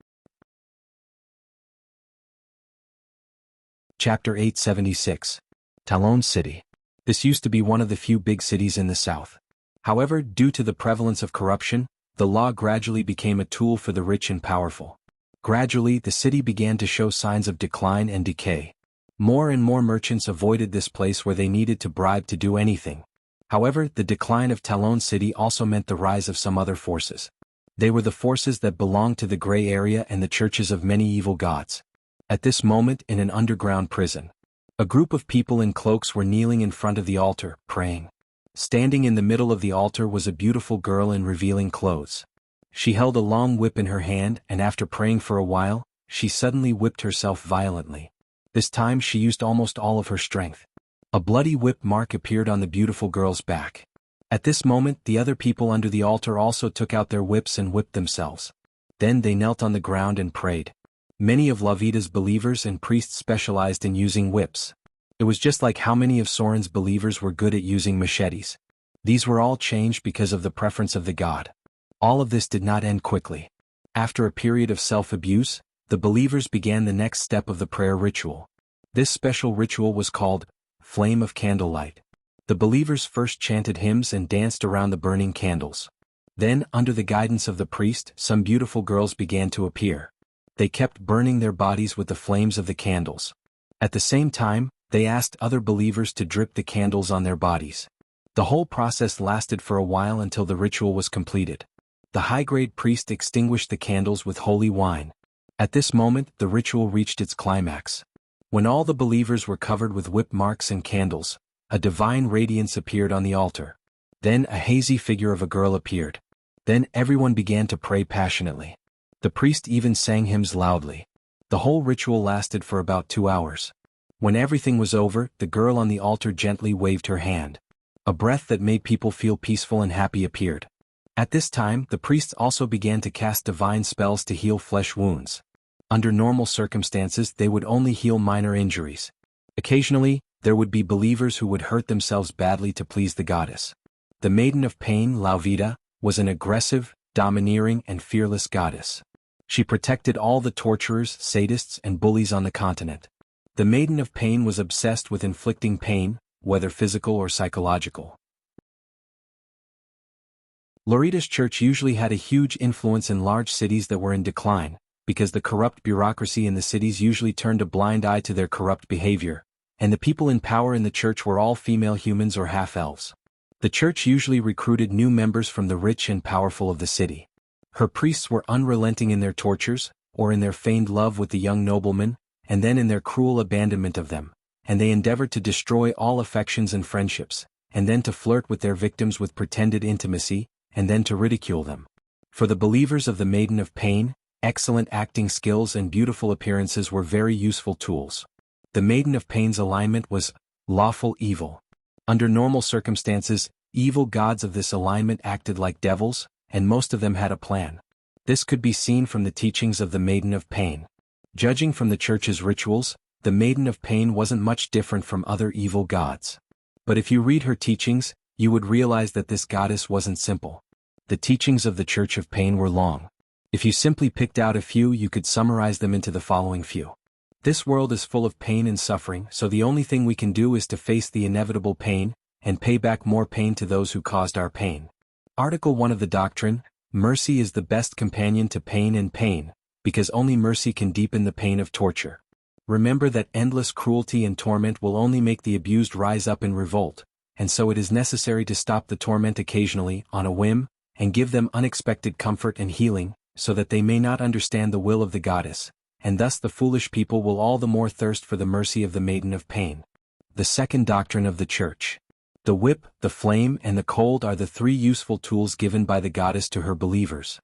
Speaker 1: Chapter 876. Talon City. This used to be one of the few big cities in the south. However, due to the prevalence of corruption, the law gradually became a tool for the rich and powerful. Gradually, the city began to show signs of decline and decay. More and more merchants avoided this place where they needed to bribe to do anything. However, the decline of Talon City also meant the rise of some other forces. They were the forces that belonged to the gray area and the churches of many evil gods. At this moment, in an underground prison, a group of people in cloaks were kneeling in front of the altar, praying. Standing in the middle of the altar was a beautiful girl in revealing clothes. She held a long whip in her hand, and after praying for a while, she suddenly whipped herself violently. This time she used almost all of her strength. A bloody whip mark appeared on the beautiful girl's back. At this moment, the other people under the altar also took out their whips and whipped themselves. Then they knelt on the ground and prayed. Many of Lauvita's believers and priests specialized in using whips. It was just like how many of Soren's believers were good at using machetes. These were all changed because of the preference of the god. All of this did not end quickly. After a period of self-abuse, the believers began the next step of the prayer ritual. This special ritual was called Flame of Candlelight. The believers first chanted hymns and danced around the burning candles. Then, under the guidance of the priest, some beautiful girls began to appear. They kept burning their bodies with the flames of the candles. At the same time, they asked other believers to drip the candles on their bodies. The whole process lasted for a while until the ritual was completed. the high-grade priest extinguished the candles with holy wine. At this moment, the ritual reached its climax. When all the believers were covered with whip marks and candles, a divine radiance appeared on the altar. Then a hazy figure of a girl appeared. Then everyone began to pray passionately. The priest even sang hymns loudly. The whole ritual lasted for about 2 hours. When everything was over, the girl on the altar gently waved her hand. A breath that made people feel peaceful and happy appeared. At this time, the priests also began to cast divine spells to heal flesh wounds. Under normal circumstances, they would only heal minor injuries. Occasionally, there would be believers who would hurt themselves badly to please the goddess. The Maiden of Pain, Lauvita, was an aggressive, domineering, and fearless goddess. She protected all the torturers, sadists, and bullies on the continent. The Maiden of Pain was obsessed with inflicting pain, whether physical or psychological. Laurita's church usually had a huge influence in large cities that were in decline, because the corrupt bureaucracy in the cities usually turned a blind eye to their corrupt behavior, and the people in power in the church were all female humans or half-elves. The church usually recruited new members from the rich and powerful of the city. Her priests were unrelenting in their tortures, or in their feigned love with the young noblemen, and then in their cruel abandonment of them, and they endeavored to destroy all affections and friendships, and then to flirt with their victims with pretended intimacy, and then to ridicule them. For the believers of the Maiden of Pain, excellent acting skills and beautiful appearances were very useful tools. The Maiden of Pain's alignment was lawful evil. Under normal circumstances, evil gods of this alignment acted like devils, and most of them had a plan. This could be seen from the teachings of the Maiden of Pain. Judging from the church's rituals, the Maiden of Pain wasn't much different from other evil gods. But if you read her teachings, you would realize that this goddess wasn't simple. The teachings of the Church of Pain were long. If you simply picked out a few, you could summarize them into the following few. This world is full of pain and suffering, so the only thing we can do is to face the inevitable pain, and pay back more pain to those who caused our pain. Article 1 of the doctrine, mercy is the best companion to pain, because only mercy can deepen the pain of torture. Remember that endless cruelty and torment will only make the abused rise up in revolt, and so it is necessary to stop the torment occasionally, on a whim, and give them unexpected comfort and healing, so that they may not understand the will of the goddess, and thus the foolish people will all the more thirst for the mercy of the Maiden of Pain. The second doctrine of the Church. The whip, the flame, and the cold are the 3 useful tools given by the goddess to her believers.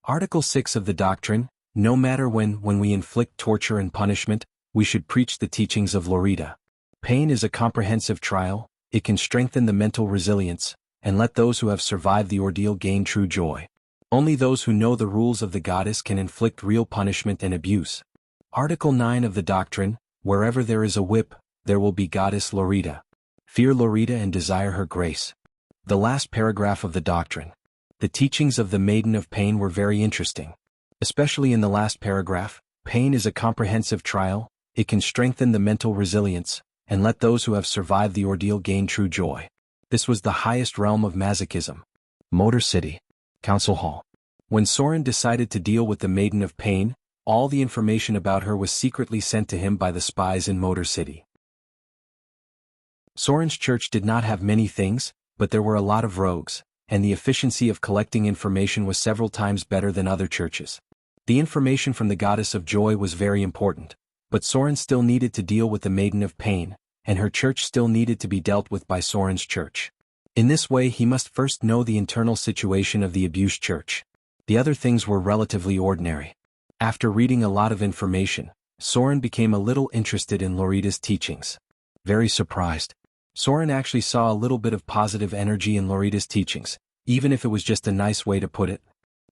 Speaker 1: Article 6 of the doctrine, no matter when we inflict torture and punishment, we should preach the teachings of Laurita. Pain is a comprehensive trial, it can strengthen the mental resilience, and let those who have survived the ordeal gain true joy. Only those who know the rules of the goddess can inflict real punishment and abuse. Article 9 of the doctrine, wherever there is a whip, there will be goddess Laurita. Fear Laurita and desire her grace. The last paragraph of the doctrine. The teachings of the Maiden of Pain were very interesting. Especially in the last paragraph, pain is a comprehensive trial, it can strengthen the mental resilience, and let those who have survived the ordeal gain true joy. This was the highest realm of masochism. Motor City. Council Hall. When Soren decided to deal with the Maiden of Pain, all the information about her was secretly sent to him by the spies in Motor City. Soren's church did not have many things, but there were a lot of rogues, and the efficiency of collecting information was several times better than other churches. The information from the Goddess of Joy was very important, but Soren still needed to deal with the Maiden of Pain, and her church still needed to be dealt with by Soren's church. In this way he must first know the internal situation of the abused church. The other things were relatively ordinary. After reading a lot of information, Soren became a little interested in Laurita's teachings. Very surprised. Soren actually saw a little bit of positive energy in Laurita's teachings, even if it was just a nice way to put it.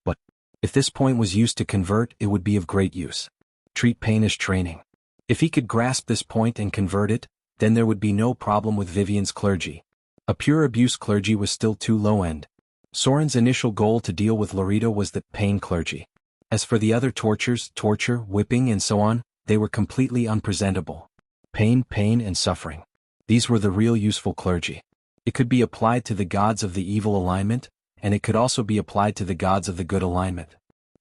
Speaker 1: But if this point was used to convert, it would be of great use. Treat pain as training. If he could grasp this point and convert it, then there would be no problem with Vivian's clergy. A pure abuse clergy was still too low-end. Soren's initial goal to deal with Laurita was the pain clergy. As for the other tortures, torture, whipping and so on, they were completely unpresentable. Pain, and suffering. These were the real useful clergy. It could be applied to the gods of the evil alignment, and it could also be applied to the gods of the good alignment.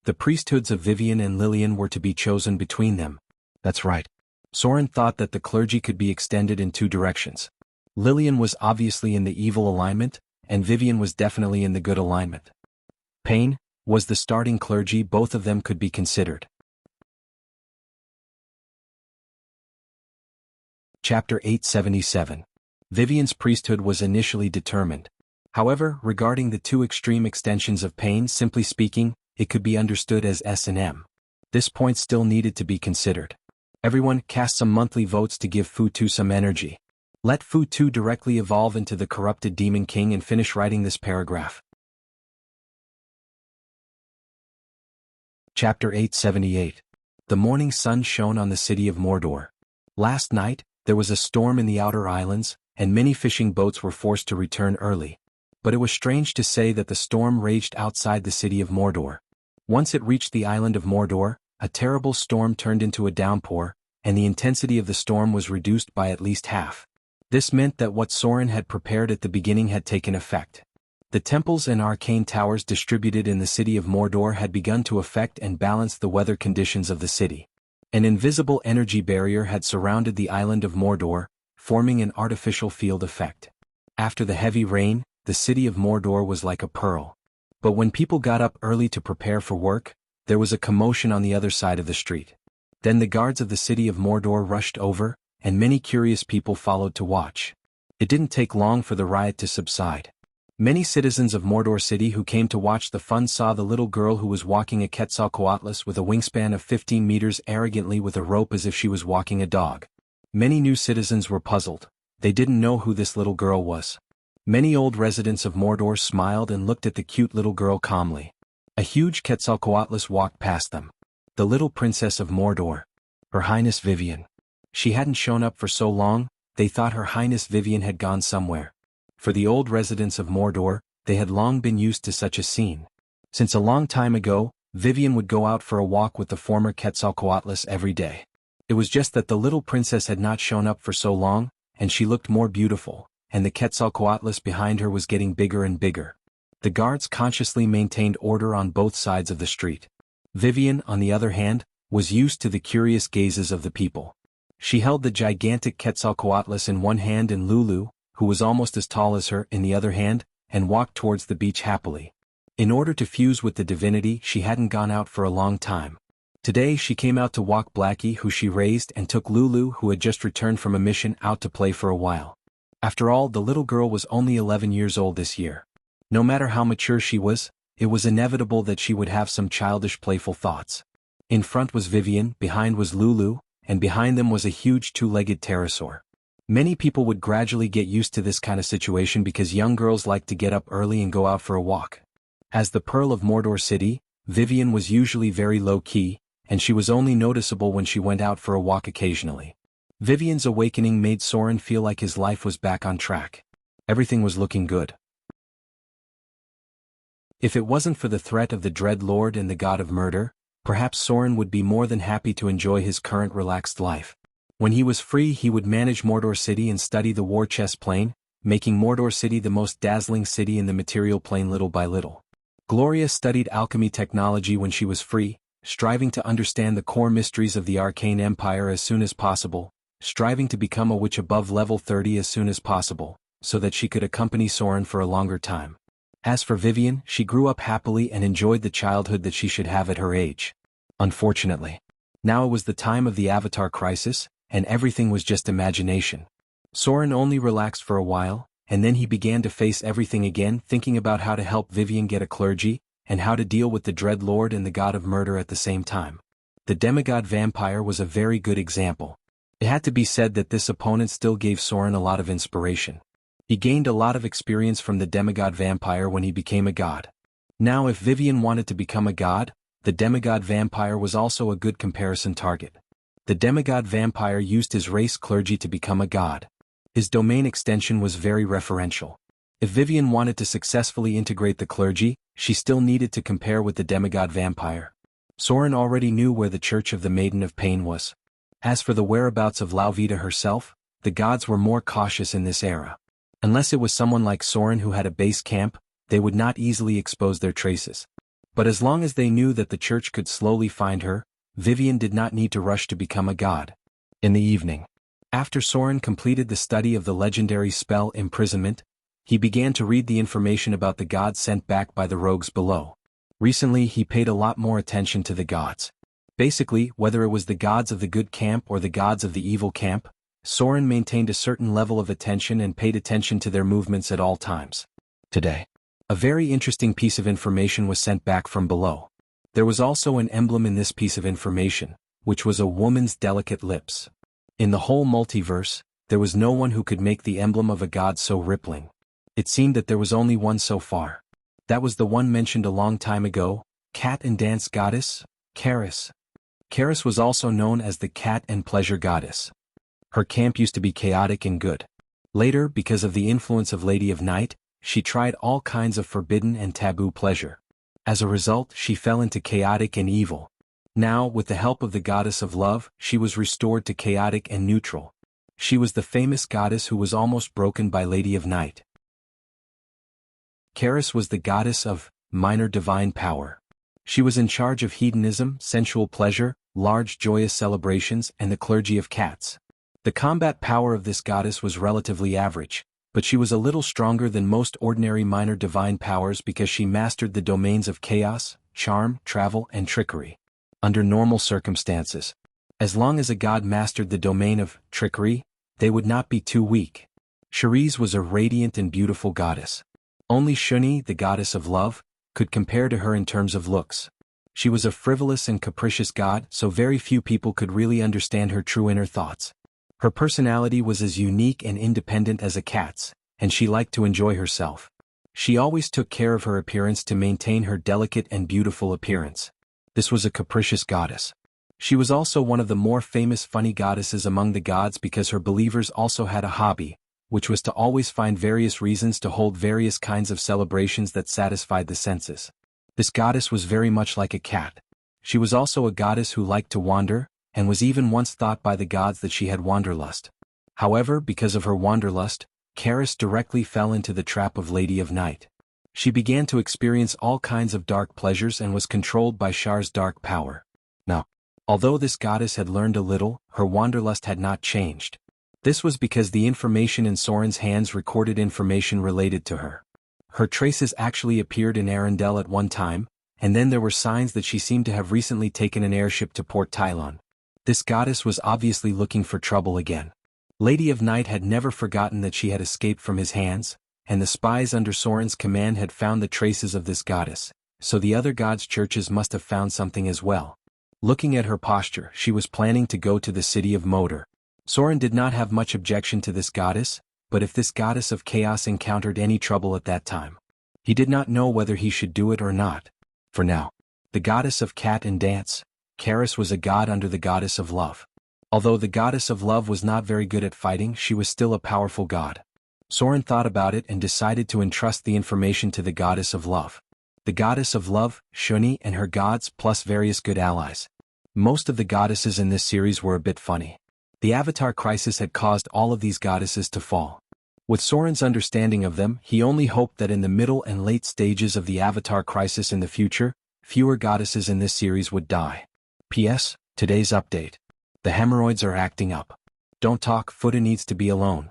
Speaker 1: The priesthoods of Vivian and Lillian were to be chosen between them. That's right. Soren thought that the clergy could be extended in 2 directions. Lillian was obviously in the evil alignment, and Vivian was definitely in the good alignment. Pain, Was the starting clergy. Both of them could be considered. Chapter 877. Vivian's priesthood was initially determined. However, regarding the two extreme extensions of pain, simply speaking, it could be understood as S&M. This point still needed to be considered. Everyone cast some monthly votes to give Fu Tu some energy. Let Fu Tu directly evolve into the corrupted Demon King and finish writing this paragraph. Chapter 878. The morning sun shone on the city of Mordor. Last night, there was a storm in the outer islands, and many fishing boats were forced to return early. But it was strange to say that the storm raged outside the city of Mordor. Once it reached the island of Mordor, a terrible storm turned into a downpour, and the intensity of the storm was reduced by at least half. This meant that what Sauron had prepared at the beginning had taken effect. The temples and arcane towers distributed in the city of Mordor had begun to affect and balance the weather conditions of the city. An invisible energy barrier had surrounded the island of Mordor, forming an artificial field effect. After the heavy rain, the city of Mordor was like a pearl. But when people got up early to prepare for work, there was a commotion on the other side of the street. Then the guards of the city of Mordor rushed over, and many curious people followed to watch. It didn't take long for the riot to subside. Many citizens of Mordor City who came to watch the fun saw the little girl who was walking a Quetzalcoatlus with a wingspan of 15 meters arrogantly with a rope as if she was walking a dog. Many new citizens were puzzled. They didn't know who this little girl was. Many old residents of Mordor smiled and looked at the cute little girl calmly. A huge Quetzalcoatlus walked past them. The little princess of Mordor. Her Highness Vivian. She hadn't shown up for so long, they thought Her Highness Vivian had gone somewhere. For the old residents of Mordor, they had long been used to such a scene. Since a long time ago, Vivian would go out for a walk with the former Quetzalcoatlus every day. It was just that the little princess had not shown up for so long, and she looked more beautiful, and the Quetzalcoatlus behind her was getting bigger and bigger. The guards consciously maintained order on both sides of the street. Vivian, on the other hand, was used to the curious gazes of the people. She held the gigantic Quetzalcoatlus in one hand and Lulu, who was almost as tall as her, in the other hand, and walked towards the beach happily. In order to fuse with the divinity, she hadn't gone out for a long time. Today she came out to walk Blackie, who she raised, and took Lulu, who had just returned from a mission, out to play for a while. After all, the little girl was only 11 years old this year. No matter how mature she was, it was inevitable that she would have some childish playful thoughts. In front was Vivian, behind was Lulu, and behind them was a huge two-legged pterosaur. Many people would gradually get used to this kind of situation because young girls like to get up early and go out for a walk. As the Pearl of Mordor City, Vivian was usually very low-key, and she was only noticeable when she went out for a walk occasionally. Vivian's awakening made Sauron feel like his life was back on track. Everything was looking good. If it wasn't for the threat of the Dread Lord and the God of Murder, perhaps Sauron would be more than happy to enjoy his current relaxed life. When he was free, he would manage Mordor City and study the war chess plane, making Mordor City the most dazzling city in the material plane little by little. Gloria studied alchemy technology when she was free, striving to understand the core mysteries of the arcane empire as soon as possible, striving to become a witch above level 30 as soon as possible, so that she could accompany Sauron for a longer time. As for Vivian, she grew up happily and enjoyed the childhood that she should have at her age. Unfortunately, now it was the time of the Avatar crisis, and everything was just imagination. Sauron only relaxed for a while, and then he began to face everything again, thinking about how to help Vivian get a clergy, and how to deal with the Dread Lord and the God of Murder at the same time. The demigod vampire was a very good example. It had to be said that this opponent still gave Sauron a lot of inspiration. He gained a lot of experience from the demigod vampire when he became a god. Now if Vivian wanted to become a god, the demigod vampire was also a good comparison target. The demigod vampire used his race clergy to become a god. His domain extension was very referential. If Vivian wanted to successfully integrate the clergy, she still needed to compare with the demigod vampire. Sauron already knew where the Church of the Maiden of Pain was. As for the whereabouts of Lauvita herself, the gods were more cautious in this era. Unless it was someone like Sauron who had a base camp, they would not easily expose their traces. But as long as they knew that the Church could slowly find her, Vivian did not need to rush to become a god. In the evening, after Sauron completed the study of the legendary spell Imprisonment, he began to read the information about the gods sent back by the rogues below. Recently he paid a lot more attention to the gods. Basically, whether it was the gods of the good camp or the gods of the evil camp, Soren maintained a certain level of attention and paid attention to their movements at all times. Today, a very interesting piece of information was sent back from below. There was also an emblem in this piece of information, which was a woman's delicate lips. In the whole multiverse, there was no one who could make the emblem of a god so rippling. It seemed that there was only one so far. That was the one mentioned a long time ago, cat and dance goddess, Charis. Charis was also known as the cat and pleasure goddess. Her camp used to be chaotic and good. Later, because of the influence of Lady of Night, she tried all kinds of forbidden and taboo pleasure. As a result, she fell into chaotic and evil. Now, with the help of the goddess of love, she was restored to chaotic and neutral. She was the famous goddess who was almost broken by Lady of Night. Charis was the goddess of minor divine power. She was in charge of hedonism, sensual pleasure, large joyous celebrations, and the clergy of cats. The combat power of this goddess was relatively average, but she was a little stronger than most ordinary minor divine powers because she mastered the domains of chaos, charm, travel, and trickery. Under normal circumstances, as long as a god mastered the domain of trickery, they would not be too weak. Charis was a radiant and beautiful goddess. Only Shuni, the goddess of love, could compare to her in terms of looks. She was a frivolous and capricious god, so very few people could really understand her true inner thoughts. Her personality was as unique and independent as a cat's, and she liked to enjoy herself. She always took care of her appearance to maintain her delicate and beautiful appearance. This was a capricious goddess. She was also one of the more famous funny goddesses among the gods because her believers also had a hobby, which was to always find various reasons to hold various kinds of celebrations that satisfied the senses. This goddess was very much like a cat. She was also a goddess who liked to wander, and was even once thought by the gods that she had wanderlust. However, because of her wanderlust, Charis directly fell into the trap of Lady of Night. She began to experience all kinds of dark pleasures and was controlled by Char's dark power. Now, although this goddess had learned a little, her wanderlust had not changed. This was because the information in Soren's hands recorded information related to her. Her traces actually appeared in Arendelle at one time, and then there were signs that she seemed to have recently taken an airship to Port Tylon. This goddess was obviously looking for trouble again. Lady of Night had never forgotten that she had escaped from his hands, and the spies under Soren's command had found the traces of this goddess, so the other gods' churches must have found something as well. Looking at her posture, she was planning to go to the city of Moder. Soren did not have much objection to this goddess, but if this goddess of chaos encountered any trouble at that time, he did not know whether he should do it or not. For now, the goddess of cat and dance, Charis was a god under the goddess of love. Although the goddess of love was not very good at fighting, she was still a powerful god. Soren thought about it and decided to entrust the information to the goddess of love. The goddess of love, Shuni, and her gods plus various good allies. Most of the goddesses in this series were a bit funny. The Avatar crisis had caused all of these goddesses to fall. With Soren's understanding of them, he only hoped that in the middle and late stages of the Avatar crisis in the future, fewer goddesses in this series would die. P.S. Today's update. The hemorrhoids are acting up. Don't talk, Fuda needs to be alone.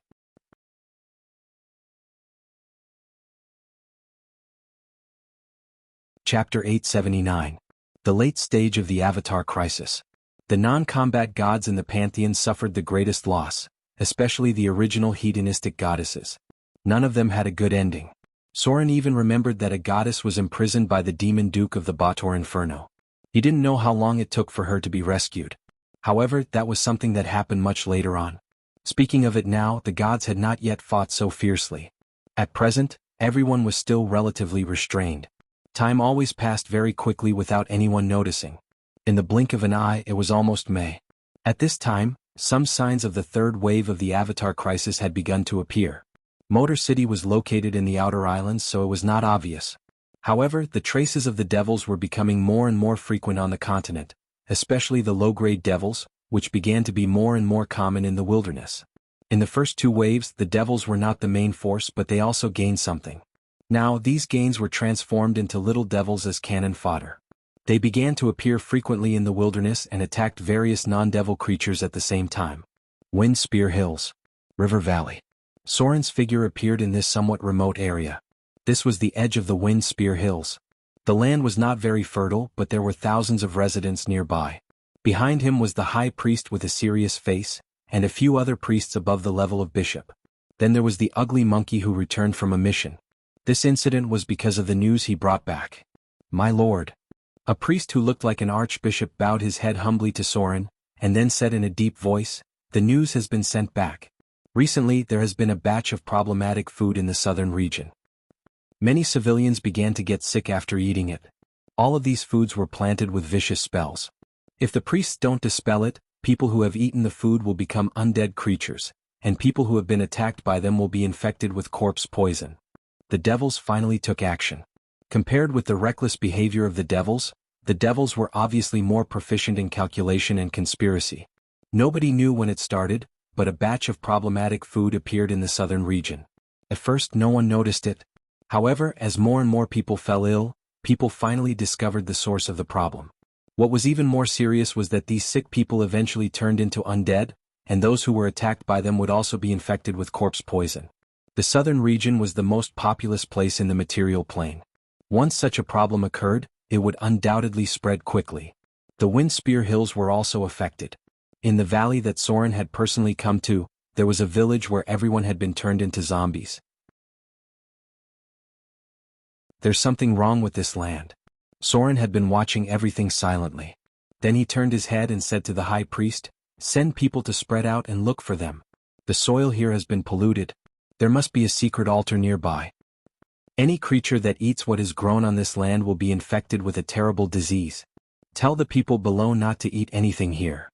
Speaker 1: Chapter 879. The late stage of the Avatar crisis. The non-combat gods in the pantheon suffered the greatest loss, especially the original hedonistic goddesses. None of them had a good ending. Soren even remembered that a goddess was imprisoned by the demon duke of the Bator Inferno. He didn't know how long it took for her to be rescued. However, that was something that happened much later on. Speaking of it now, the gods had not yet fought so fiercely. At present, everyone was still relatively restrained. Time always passed very quickly without anyone noticing. In the blink of an eye, it was almost May. At this time, some signs of the third wave of the Avatar crisis had begun to appear. Motor City was located in the outer islands, so it was not obvious. However, the traces of the devils were becoming more and more frequent on the continent, especially the low-grade devils, which began to be more and more common in the wilderness. In the first two waves, the devils were not the main force, but they also gained something. Now, these gains were transformed into little devils as cannon fodder. They began to appear frequently in the wilderness and attacked various non-devil creatures at the same time. Wind Spear Hills. River Valley. Soren's figure appeared in this somewhat remote area. This was the edge of the Wind Spear Hills. The land was not very fertile, but there were thousands of residents nearby. Behind him was the high priest with a serious face, and a few other priests above the level of bishop. Then there was the ugly monkey who returned from a mission. This incident was because of the news he brought back. "My lord." A priest who looked like an archbishop bowed his head humbly to Soren, and then said in a deep voice, "The news has been sent back. Recently there has been a batch of problematic food in the southern region. Many civilians began to get sick after eating it. All of these foods were planted with vicious spells. If the priests don't dispel it, people who have eaten the food will become undead creatures, and people who have been attacked by them will be infected with corpse poison." The devils finally took action. Compared with the reckless behavior of the devils were obviously more proficient in calculation and conspiracy. Nobody knew when it started, but a batch of problematic food appeared in the southern region. At first no one noticed it. However, as more and more people fell ill, people finally discovered the source of the problem. What was even more serious was that these sick people eventually turned into undead, and those who were attacked by them would also be infected with corpse poison. The southern region was the most populous place in the material plane. Once such a problem occurred, it would undoubtedly spread quickly. The Wind Spear Hills were also affected. In the valley that Soren had personally come to, there was a village where everyone had been turned into zombies. There's something wrong with this land. Soren had been watching everything silently. Then he turned his head and said to the high priest, "Send people to spread out and look for them. The soil here has been polluted. There must be a secret altar nearby. Any creature that eats what is grown on this land will be infected with a terrible disease. Tell the people below not to eat anything here,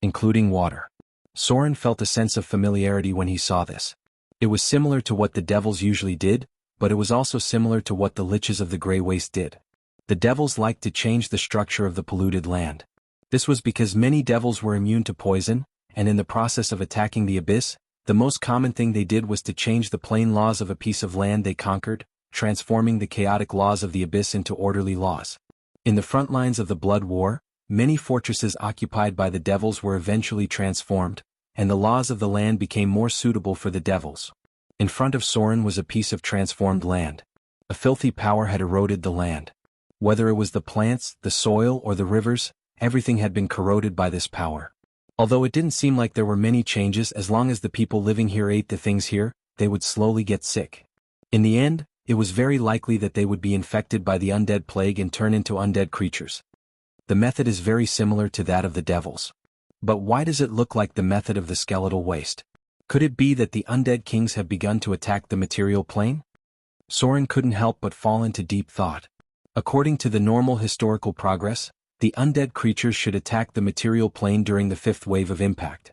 Speaker 1: including water." Soren felt a sense of familiarity when he saw this. It was similar to what the devils usually did, but it was also similar to what the liches of the Grey Waste did. The devils liked to change the structure of the polluted land. This was because many devils were immune to poison, and in the process of attacking the abyss, the most common thing they did was to change the plain laws of a piece of land they conquered, transforming the chaotic laws of the abyss into orderly laws. In the front lines of the Blood War, many fortresses occupied by the devils were eventually transformed, and the laws of the land became more suitable for the devils. In front of Soren was a piece of transformed land. A filthy power had eroded the land. Whether it was the plants, the soil, or the rivers, everything had been corroded by this power. Although it didn't seem like there were many changes, as long as the people living here ate the things here, they would slowly get sick. In the end, it was very likely that they would be infected by the undead plague and turn into undead creatures. The method is very similar to that of the devils. But why does it look like the method of the skeletal waste? Could it be that the undead kings have begun to attack the material plane? Soren couldn't help but fall into deep thought. According to the normal historical progress, the undead creatures should attack the material plane during the fifth wave of impact.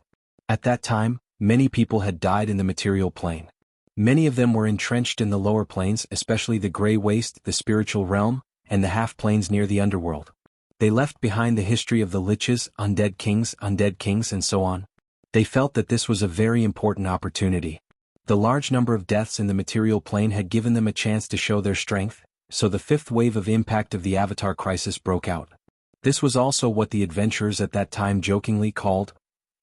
Speaker 1: At that time, many people had died in the material plane. Many of them were entrenched in the lower planes, especially the Grey Waste, the spiritual realm, and the half-planes near the underworld. They left behind the history of the liches, undead kings, and so on. They felt that this was a very important opportunity. The large number of deaths in the material plane had given them a chance to show their strength, so the fifth wave of impact of the Avatar crisis broke out. This was also what the adventurers at that time jokingly called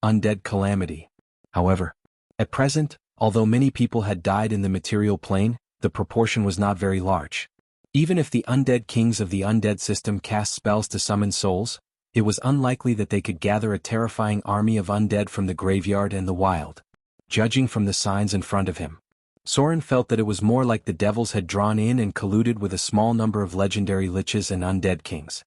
Speaker 1: undead calamity. However, at present, although many people had died in the material plane, the proportion was not very large. Even if the undead kings of the undead system cast spells to summon souls, it was unlikely that they could gather a terrifying army of undead from the graveyard and the wild. Judging from the signs in front of him, Soren felt that it was more like the devils had drawn in and colluded with a small number of legendary liches and undead kings.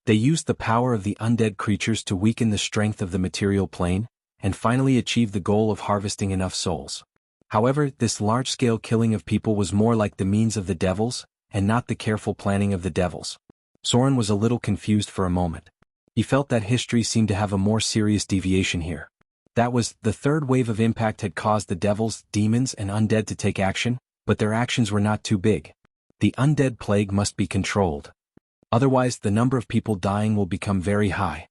Speaker 1: They used the power of the undead creatures to weaken the strength of the material plane, and finally achieve the goal of harvesting enough souls. However, this large-scale killing of people was more like the means of the devils, and not the careful planning of the devils. Soren was a little confused for a moment. He felt that history seemed to have a more serious deviation here. That was, the third wave of impact had caused the devils, demons, and undead to take action, but their actions were not too big. The undead plague must be controlled. Otherwise, the number of people dying will become very high.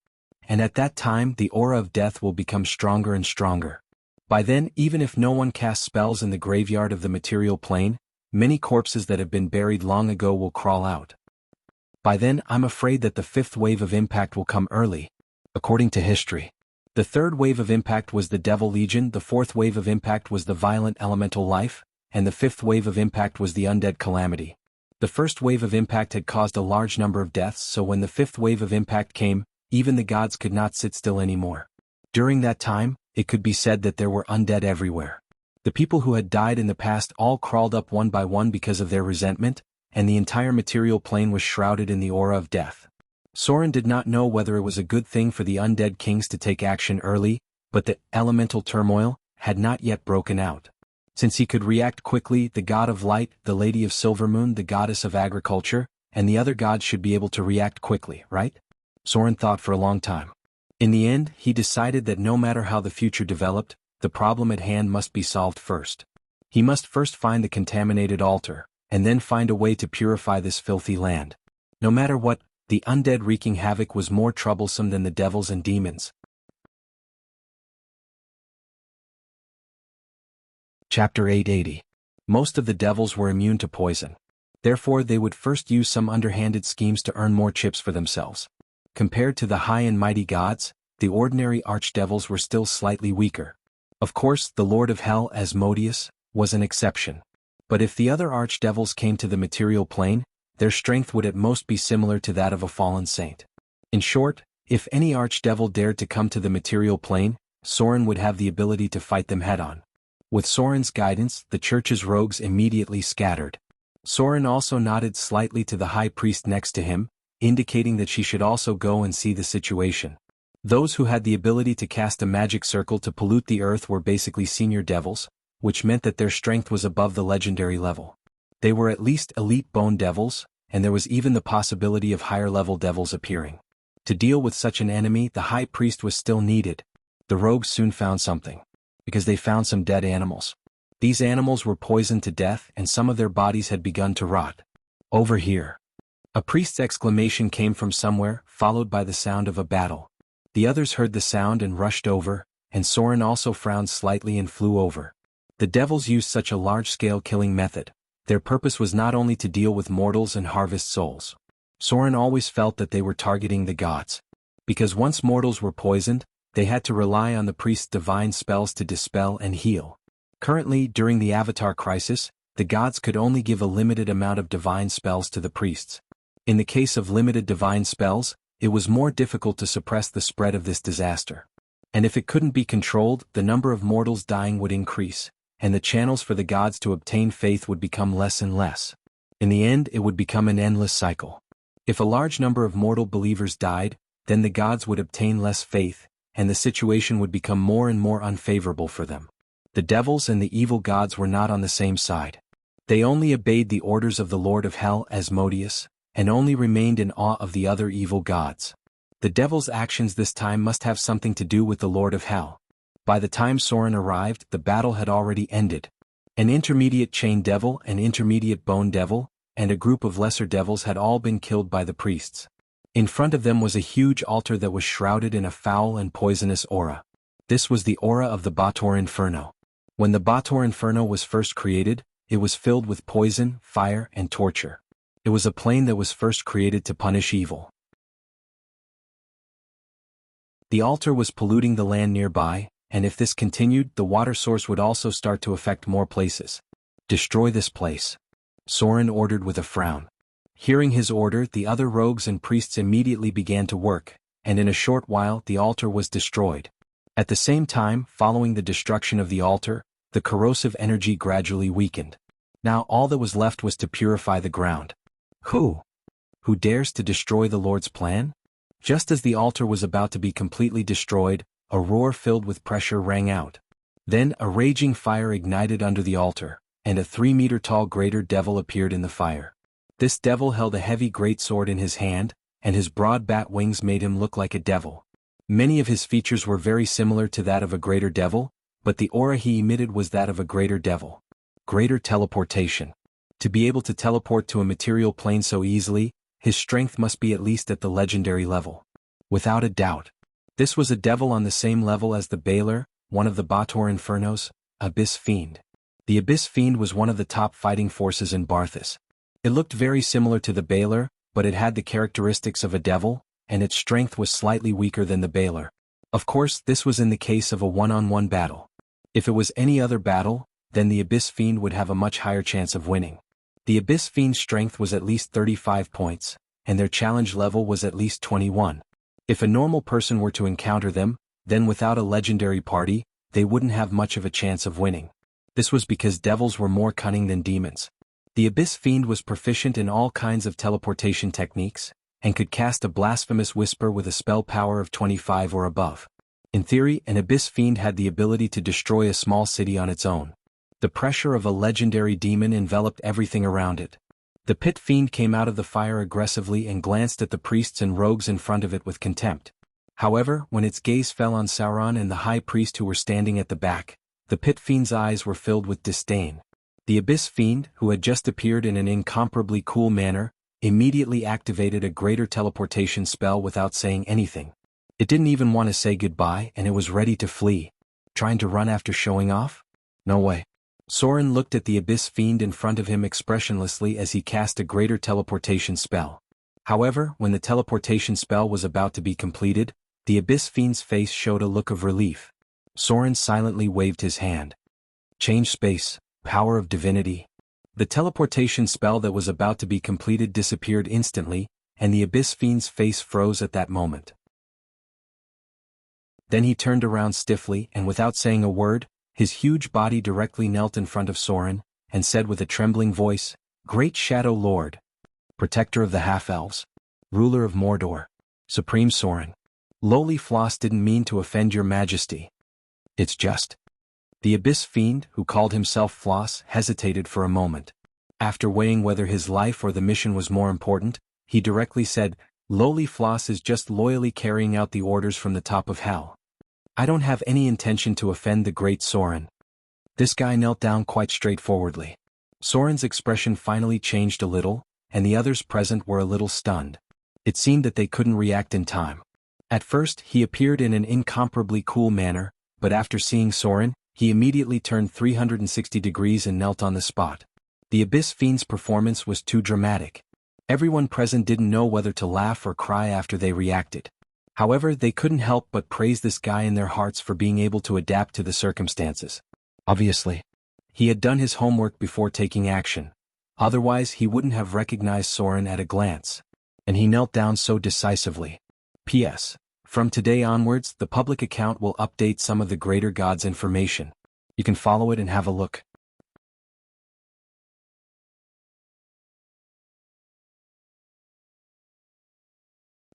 Speaker 1: And at that time, the aura of death will become stronger and stronger. By then, even if no one casts spells in the graveyard of the material plane, many corpses that have been buried long ago will crawl out. By then, I'm afraid that the fifth wave of impact will come early. According to history, the third wave of impact was the Devil Legion, the fourth wave of impact was the violent elemental life, and the fifth wave of impact was the undead calamity. The first wave of impact had caused a large number of deaths, so when the fifth wave of impact came, even the gods could not sit still anymore. During that time, it could be said that there were undead everywhere. The people who had died in the past all crawled up one by one because of their resentment, and the entire material plane was shrouded in the aura of death. Soren did not know whether it was a good thing for the undead kings to take action early, but the elemental turmoil had not yet broken out. Since he could react quickly, the god of light, the lady of Silvermoon, the goddess of agriculture, and the other gods should be able to react quickly, right? Soren thought for a long time. In the end, he decided that no matter how the future developed, the problem at hand must be solved first. He must first find the contaminated altar, and then find a way to purify this filthy land. No matter what, the undead wreaking havoc was more troublesome than the devils and demons. Chapter 880. Most of the devils were immune to poison. Therefore they would first use some underhanded schemes to earn more chips for themselves. Compared to the high and mighty gods, the ordinary archdevils were still slightly weaker. Of course, the Lord of Hell, Asmodeus, was an exception. But if the other archdevils came to the material plane, their strength would at most be similar to that of a fallen saint. In short, if any archdevil dared to come to the material plane, Soren would have the ability to fight them head-on. With Soren's guidance, the church's rogues immediately scattered. Soren also nodded slightly to the high priest next to him, indicating that she should also go and see the situation. Those who had the ability to cast a magic circle to pollute the earth were basically senior devils, which meant that their strength was above the legendary level. They were at least elite bone devils, and there was even the possibility of higher-level devils appearing. To deal with such an enemy, the high priest was still needed. The rogues soon found something. Because they found some dead animals. These animals were poisoned to death and some of their bodies had begun to rot. Over here. A priest's exclamation came from somewhere, followed by the sound of a battle. The others heard the sound and rushed over, and Soren also frowned slightly and flew over. The devils used such a large-scale killing method. Their purpose was not only to deal with mortals and harvest souls. Soren always felt that they were targeting the gods. Because once mortals were poisoned, they had to rely on the priest's divine spells to dispel and heal. Currently, during the Avatar crisis, the gods could only give a limited amount of divine spells to the priests. In the case of limited divine spells, it was more difficult to suppress the spread of this disaster. And if it couldn't be controlled, the number of mortals dying would increase, and the channels for the gods to obtain faith would become less and less. In the end, it would become an endless cycle. If a large number of mortal believers died, then the gods would obtain less faith, and the situation would become more and more unfavorable for them. The devils and the evil gods were not on the same side. They only obeyed the orders of the Lord of Hell, Asmodeus, and only remained in awe of the other evil gods. The devil's actions this time must have something to do with the Lord of Hell. By the time Soren arrived, the battle had already ended. An intermediate chain devil, an intermediate bone devil, and a group of lesser devils had all been killed by the priests. In front of them was a huge altar that was shrouded in a foul and poisonous aura. This was the aura of the Bator Inferno. When the Bator Inferno was first created, it was filled with poison, fire, and torture. It was a plane that was first created to punish evil. The altar was polluting the land nearby, and if this continued, the water source would also start to affect more places. Destroy this place, Soren ordered with a frown. Hearing his order, the other rogues and priests immediately began to work, and in a short while the altar was destroyed. At the same time, following the destruction of the altar, the corrosive energy gradually weakened. Now all that was left was to purify the ground. Who dares to destroy the Lord's plan? Just as the altar was about to be completely destroyed, a roar filled with pressure rang out. Then a raging fire ignited under the altar, and a 3-meter-tall greater devil appeared in the fire. This devil held a heavy greatsword in his hand, and his broad bat wings made him look like a devil. Many of his features were very similar to that of a greater devil, but the aura he emitted was that of a greater devil. Greater teleportation. To be able to teleport to a material plane so easily, his strength must be at least at the legendary level. Without a doubt. This was a devil on the same level as the Baylor, one of the Bator Infernos, Abyss Fiend. The Abyss Fiend was one of the top fighting forces in Barthas. It looked very similar to the Baylor, but it had the characteristics of a devil, and its strength was slightly weaker than the Baylor. Of course, this was in the case of a one-on-one battle. If it was any other battle, then the Abyss Fiend would have a much higher chance of winning. The Abyss Fiend's strength was at least 35 points, and their challenge level was at least 21. If a normal person were to encounter them, then without a legendary party, they wouldn't have much of a chance of winning. This was because devils were more cunning than demons. The Abyss Fiend was proficient in all kinds of teleportation techniques, and could cast a blasphemous whisper with a spell power of 25 or above. In theory, an Abyss Fiend had the ability to destroy a small city on its own. The pressure of a legendary demon enveloped everything around it. The Pit Fiend came out of the fire aggressively and glanced at the priests and rogues in front of it with contempt. However, when its gaze fell on Sauron and the High Priest who were standing at the back, the Pit Fiend's eyes were filled with disdain. The Abyss Fiend, who had just appeared in an incomparably cool manner, immediately activated a greater teleportation spell without saying anything. It didn't even want to say goodbye, and it was ready to flee. Trying to run after showing off? No way. Soren looked at the Abyss Fiend in front of him expressionlessly as he cast a greater teleportation spell. However, when the teleportation spell was about to be completed, the Abyss Fiend's face showed a look of relief. Soren silently waved his hand. Change space, power of divinity. The teleportation spell that was about to be completed disappeared instantly, and the Abyss Fiend's face froze at that moment. Then he turned around stiffly and without saying a word, his huge body directly knelt in front of Soren, and said with a trembling voice, "Great Shadow Lord, Protector of the Half-Elves, Ruler of Mordor, Supreme Soren, lowly Floss didn't mean to offend your majesty. It's just..." The Abyss Fiend, who called himself Floss, hesitated for a moment. After weighing whether his life or the mission was more important, he directly said, "Lowly Floss is just loyally carrying out the orders from the top of hell. I don't have any intention to offend the great Soren." This guy knelt down quite straightforwardly. Soren's expression finally changed a little, and the others present were a little stunned. It seemed that they couldn't react in time. At first, he appeared in an incomparably cool manner, but after seeing Soren, he immediately turned 360 degrees and knelt on the spot. The Abyss Fiend's performance was too dramatic. Everyone present didn't know whether to laugh or cry after they reacted. However, they couldn't help but praise this guy in their hearts for being able to adapt to the circumstances. Obviously, he had done his homework before taking action. Otherwise, he wouldn't have recognized Soren at a glance. And he knelt down so decisively. P.S. From today onwards, the public account will update some of the greater gods' information. You can follow it and have a look.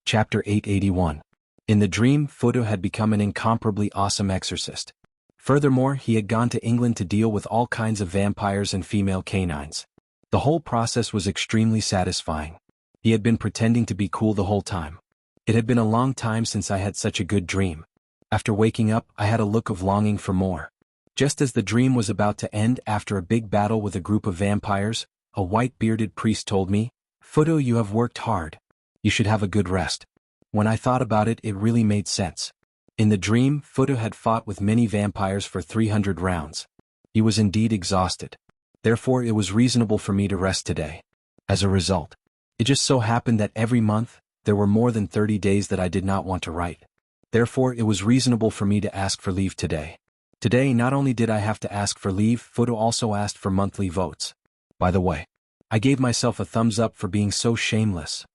Speaker 1: Chapter 881. In the dream, Frodo had become an incomparably awesome exorcist. Furthermore, he had gone to England to deal with all kinds of vampires and female canines. The whole process was extremely satisfying. He had been pretending to be cool the whole time. It had been a long time since I had such a good dream. After waking up, I had a look of longing for more. Just as the dream was about to end after a big battle with a group of vampires, a white-bearded priest told me, "Frodo, you have worked hard. You should have a good rest." When I thought about it, it really made sense. In the dream, Frodo had fought with many vampires for 300 rounds. He was indeed exhausted. Therefore, it was reasonable for me to rest today. As a result, it just so happened that every month, there were more than 30 days that I did not want to write. Therefore, it was reasonable for me to ask for leave today. Today, not only did I have to ask for leave, Frodo also asked for monthly votes. By the way, I gave myself a thumbs up for being so shameless.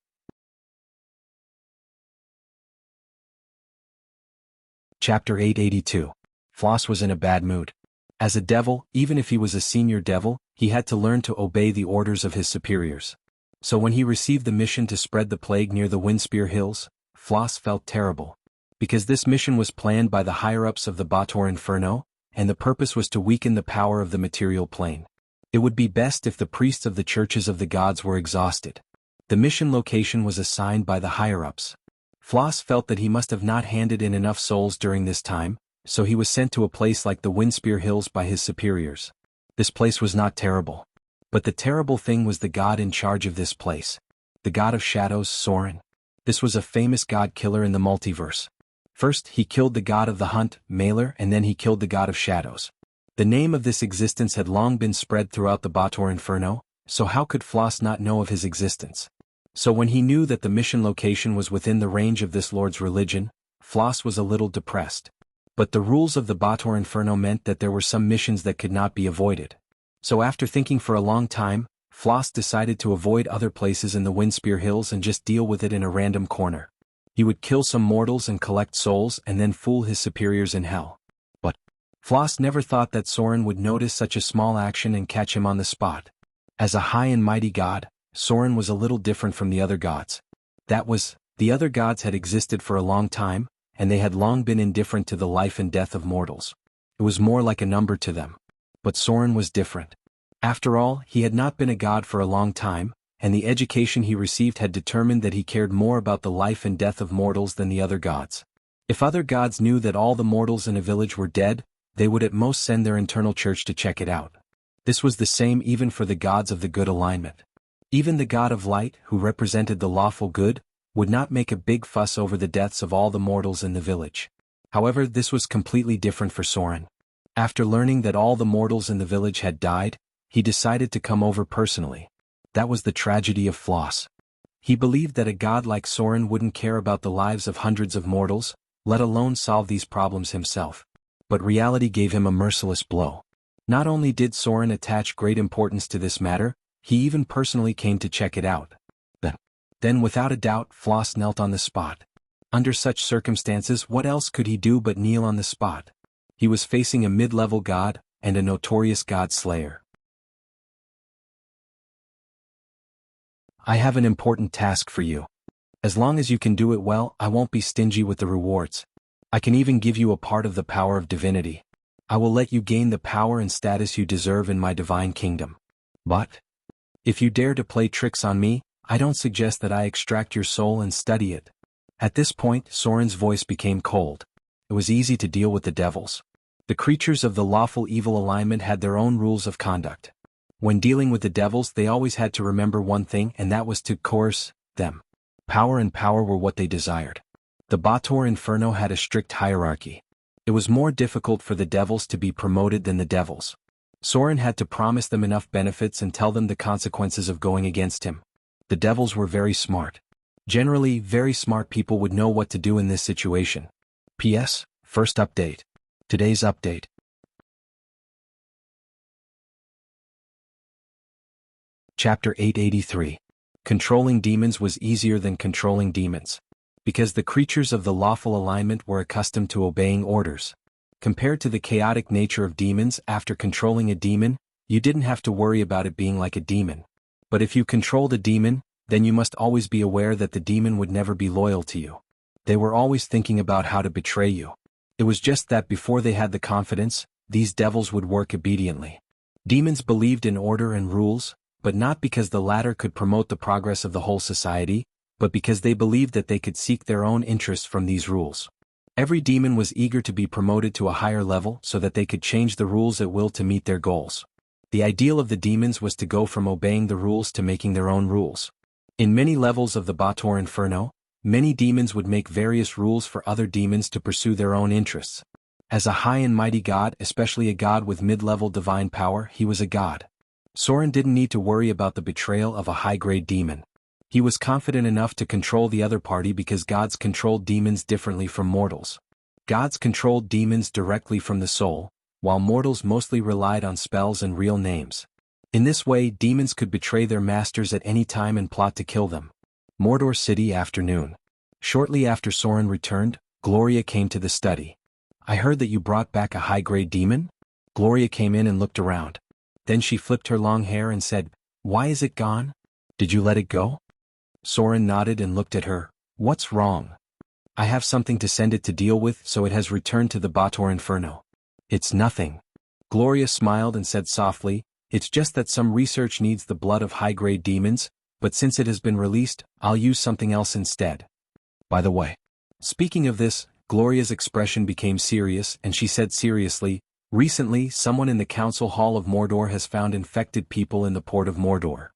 Speaker 1: Chapter 882. Floss was in a bad mood. As a devil, even if he was a senior devil, he had to learn to obey the orders of his superiors. So when he received the mission to spread the plague near the Windspear Hills, Floss felt terrible. Because this mission was planned by the higher-ups of the Bator Inferno, and the purpose was to weaken the power of the material plane. It would be best if the priests of the churches of the gods were exhausted. The mission location was assigned by the higher-ups. Floss felt that he must have not handed in enough souls during this time, so he was sent to a place like the Windspear Hills by his superiors. This place was not terrible. But the terrible thing was the god in charge of this place. The god of shadows, Soren. This was a famous god killer in the multiverse. First, he killed the god of the hunt, Malor, and then he killed the god of shadows. The name of this existence had long been spread throughout the Bator Inferno, so how could Floss not know of his existence? So when he knew that the mission location was within the range of this lord's religion, Floss was a little depressed. But the rules of the Bator Inferno meant that there were some missions that could not be avoided. So after thinking for a long time, Floss decided to avoid other places in the Windspear Hills and just deal with it in a random corner. He would kill some mortals and collect souls and then fool his superiors in hell. But Floss never thought that Soren would notice such a small action and catch him on the spot. As a high and mighty god, Soren was a little different from the other gods. The other gods had existed for a long time, and they had long been indifferent to the life and death of mortals. It was more like a number to them. But Soren was different. After all, he had not been a god for a long time, and the education he received had determined that he cared more about the life and death of mortals than the other gods. If other gods knew that all the mortals in a village were dead, they would at most send their internal church to check it out. This was the same even for the gods of the good alignment. Even the god of light, who represented the lawful good, would not make a big fuss over the deaths of all the mortals in the village. However, this was completely different for Soren. After learning that all the mortals in the village had died, he decided to come over personally. That was the tragedy of Floss. He believed that a god like Soren wouldn't care about the lives of hundreds of mortals, let alone solve these problems himself. But reality gave him a merciless blow. Not only did Soren attach great importance to this matter, he even personally came to check it out. Then without a doubt, Floss knelt on the spot. Under such circumstances, what else could he do but kneel on the spot? He was facing a mid-level god, and a notorious god slayer. I have an important task for you. As long as you can do it well, I won't be stingy with the rewards. I can even give you a part of the power of divinity. I will let you gain the power and status you deserve in my divine kingdom. But if you dare to play tricks on me, I don't suggest that I extract your soul and study it. At this point, Soren's voice became cold. It was easy to deal with the devils. The creatures of the lawful evil alignment had their own rules of conduct. When dealing with the devils, they always had to remember one thing, and that was to coerce them. Power and power were what they desired. The Bator Inferno had a strict hierarchy. It was more difficult for the devils to be promoted than the devils. Soren had to promise them enough benefits and tell them the consequences of going against him. The devils were very smart. Generally, very smart people would know what to do in this situation. P.S. First update. Today's update. Chapter 883. Controlling demons was easier than controlling demons. Because the creatures of the lawful alignment were accustomed to obeying orders. Compared to the chaotic nature of demons, after controlling a demon, you didn't have to worry about it being like a demon. But if you controlled a demon, then you must always be aware that the demon would never be loyal to you. They were always thinking about how to betray you. It was just that before they had the confidence, these devils would work obediently. Demons believed in order and rules, but not because the latter could promote the progress of the whole society, but because they believed that they could seek their own interests from these rules. Every demon was eager to be promoted to a higher level so that they could change the rules at will to meet their goals. The ideal of the demons was to go from obeying the rules to making their own rules. In many levels of the Bator Inferno, many demons would make various rules for other demons to pursue their own interests. As a high and mighty god, especially a god with mid-level divine power, he was a god. Soren didn't need to worry about the betrayal of a high-grade demon. He was confident enough to control the other party because gods controlled demons differently from mortals. Gods controlled demons directly from the soul, while mortals mostly relied on spells and real names. In this way, demons could betray their masters at any time and plot to kill them. Mordor City afternoon. Shortly after Soren returned, Gloria came to the study. I heard that you brought back a high-grade demon? Gloria came in and looked around. Then she flipped her long hair and said, "Why is it gone? Did you let it go?" Soren nodded and looked at her. "What's wrong?" "I have something to send it to deal with, so it has returned to the Bator Inferno." "It's nothing." Gloria smiled and said softly, "It's just that some research needs the blood of high-grade demons, but since it has been released, I'll use something else instead. By the way." Speaking of this, Gloria's expression became serious and she said seriously, "Recently, someone in the Council Hall of Mordor has found infected people in the port of Mordor.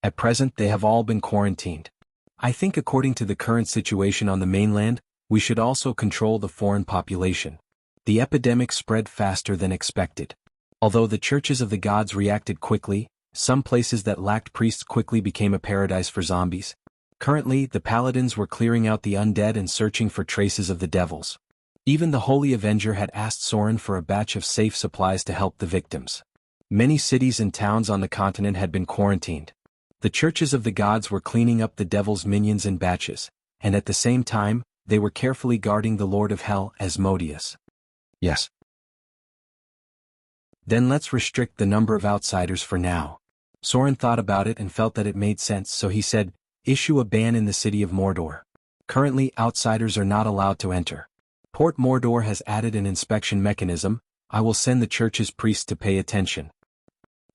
Speaker 1: At present they have all been quarantined. I think according to the current situation on the mainland, we should also control the foreign population. The epidemic spread faster than expected. Although the churches of the gods reacted quickly, some places that lacked priests quickly became a paradise for zombies. Currently, the paladins were clearing out the undead and searching for traces of the devils. Even the Holy Avenger had asked Soren for a batch of safe supplies to help the victims. Many cities and towns on the continent had been quarantined. The churches of the gods were cleaning up the devil's minions in batches, and at the same time, they were carefully guarding the Lord of Hell, Asmodeus. Yes. Then let's restrict the number of outsiders for now. Soren thought about it and felt that it made sense, so he said, issue a ban in the city of Mordor. Currently, outsiders are not allowed to enter. Port Mordor has added an inspection mechanism. I will send the church's priests to pay attention.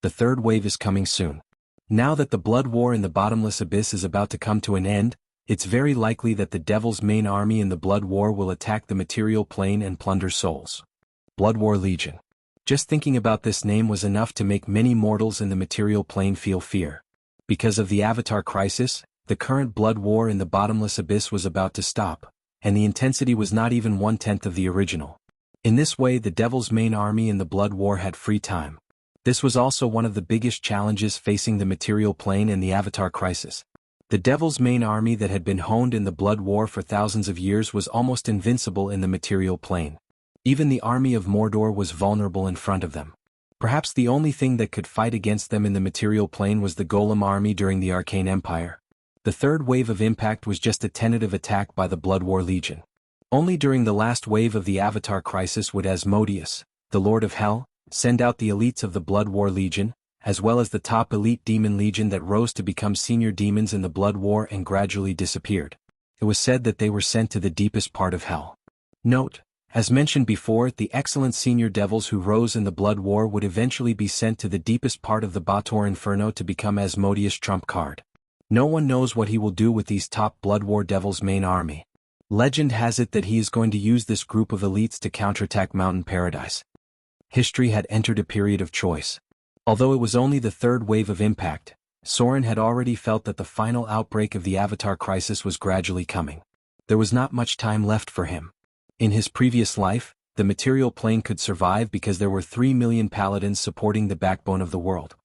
Speaker 1: The third wave is coming soon. Now that the blood war in the bottomless abyss is about to come to an end, it's very likely that the devil's main army in the blood war will attack the material plane and plunder souls. Blood War Legion. Just thinking about this name was enough to make many mortals in the material plane feel fear. Because of the Avatar crisis, the current blood war in the bottomless abyss was about to stop, and the intensity was not even 1/10 of the original. In this way, the devil's main army in the blood war had free time. This was also one of the biggest challenges facing the material plane in the Avatar crisis. The devil's main army that had been honed in the blood war for thousands of years was almost invincible in the material plane. Even the army of Mordor was vulnerable in front of them. Perhaps the only thing that could fight against them in the material plane was the Golem army during the Arcane Empire. The third wave of impact was just a tentative attack by the Blood War Legion. Only during the last wave of the Avatar crisis would Asmodeus, the Lord of Hell, send out the elites of the Blood War Legion, as well as the top elite demon legion that rose to become senior demons in the Blood War and gradually disappeared. It was said that they were sent to the deepest part of hell. Note, as mentioned before, the excellent senior devils who rose in the Blood War would eventually be sent to the deepest part of the Bator Inferno to become Asmodeus' trump card. No one knows what he will do with these top Blood War devils' main army. Legend has it that he is going to use this group of elites to counterattack Mountain Paradise. History had entered a period of choice. Although it was only the third wave of impact, Soren had already felt that the final outbreak of the Avatar crisis was gradually coming. There was not much time left for him. In his previous life, the material plane could survive because there were 3 million paladins supporting the backbone of the world.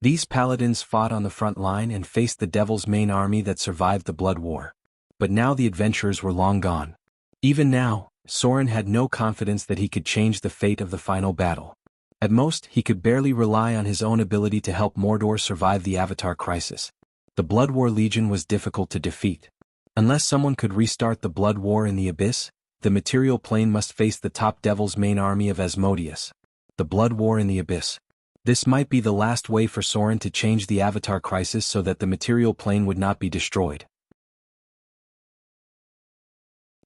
Speaker 1: These paladins fought on the front line and faced the devil's main army that survived the blood war. But now the adventurers were long gone. Even now, Soren had no confidence that he could change the fate of the final battle. At most, he could barely rely on his own ability to help Mordor survive the Avatar crisis. The Blood War Legion was difficult to defeat. Unless someone could restart the blood war in the abyss, the material plane must face the top devil's main army of Asmodeus. The blood war in the abyss. This might be the last way for Soren to change the Avatar crisis so that the material plane would not be destroyed.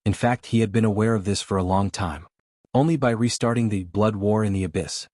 Speaker 1: In fact, he had been aware of this for a long time. Only by restarting the blood war in the abyss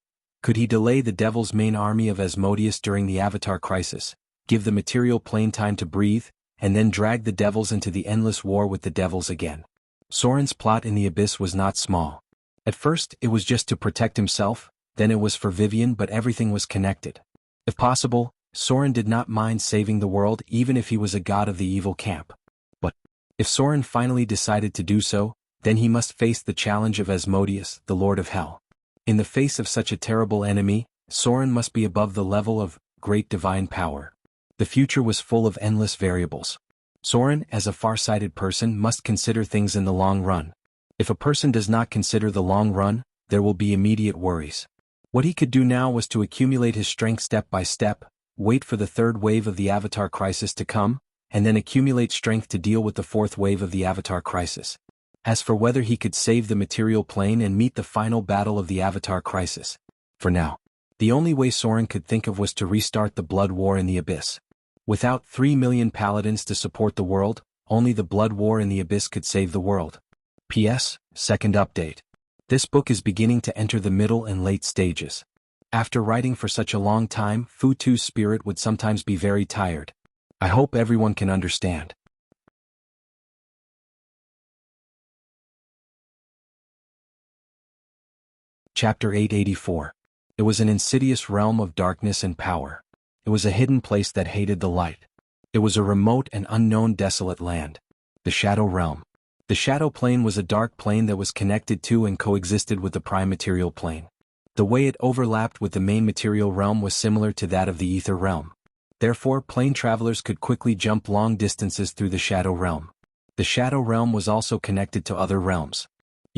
Speaker 1: could he delay the devil's main army of Asmodeus during the Avatar crisis, give the material plane time to breathe, and then drag the devils into the endless war with the devils again. Soren's plot in the abyss was not small. At first, it was just to protect himself, then it was for Vivian, but everything was connected. If possible, Soren did not mind saving the world even if he was a god of the evil camp. But if Soren finally decided to do so, then he must face the challenge of Asmodeus, the Lord of Hell. In the face of such a terrible enemy, Soren must be above the level of great divine power. The future was full of endless variables. Soren, as a far-sighted person, must consider things in the long run. If a person does not consider the long run, there will be immediate worries. What he could do now was to accumulate his strength step by step, wait for the third wave of the Avatar crisis to come, and then accumulate strength to deal with the fourth wave of the Avatar crisis. As for whether he could save the material plane and meet the final battle of the Avatar crisis, for now, the only way Soren could think of was to restart the blood war in the abyss. Without 3 million paladins to support the world, only the blood war in the abyss could save the world. P.S. Second update. This book is beginning to enter the middle and late stages. After writing for such a long time, Futu's spirit would sometimes be very tired. I hope everyone can understand. Chapter 884. It was an insidious realm of darkness and power. It was a hidden place that hated the light. It was a remote and unknown desolate land. The Shadow Realm. The Shadow Plane was a dark plane that was connected to and coexisted with the prime material plane. The way it overlapped with the main material realm was similar to that of the Ether Realm. Therefore, plane travelers could quickly jump long distances through the Shadow Realm. The Shadow Realm was also connected to other realms.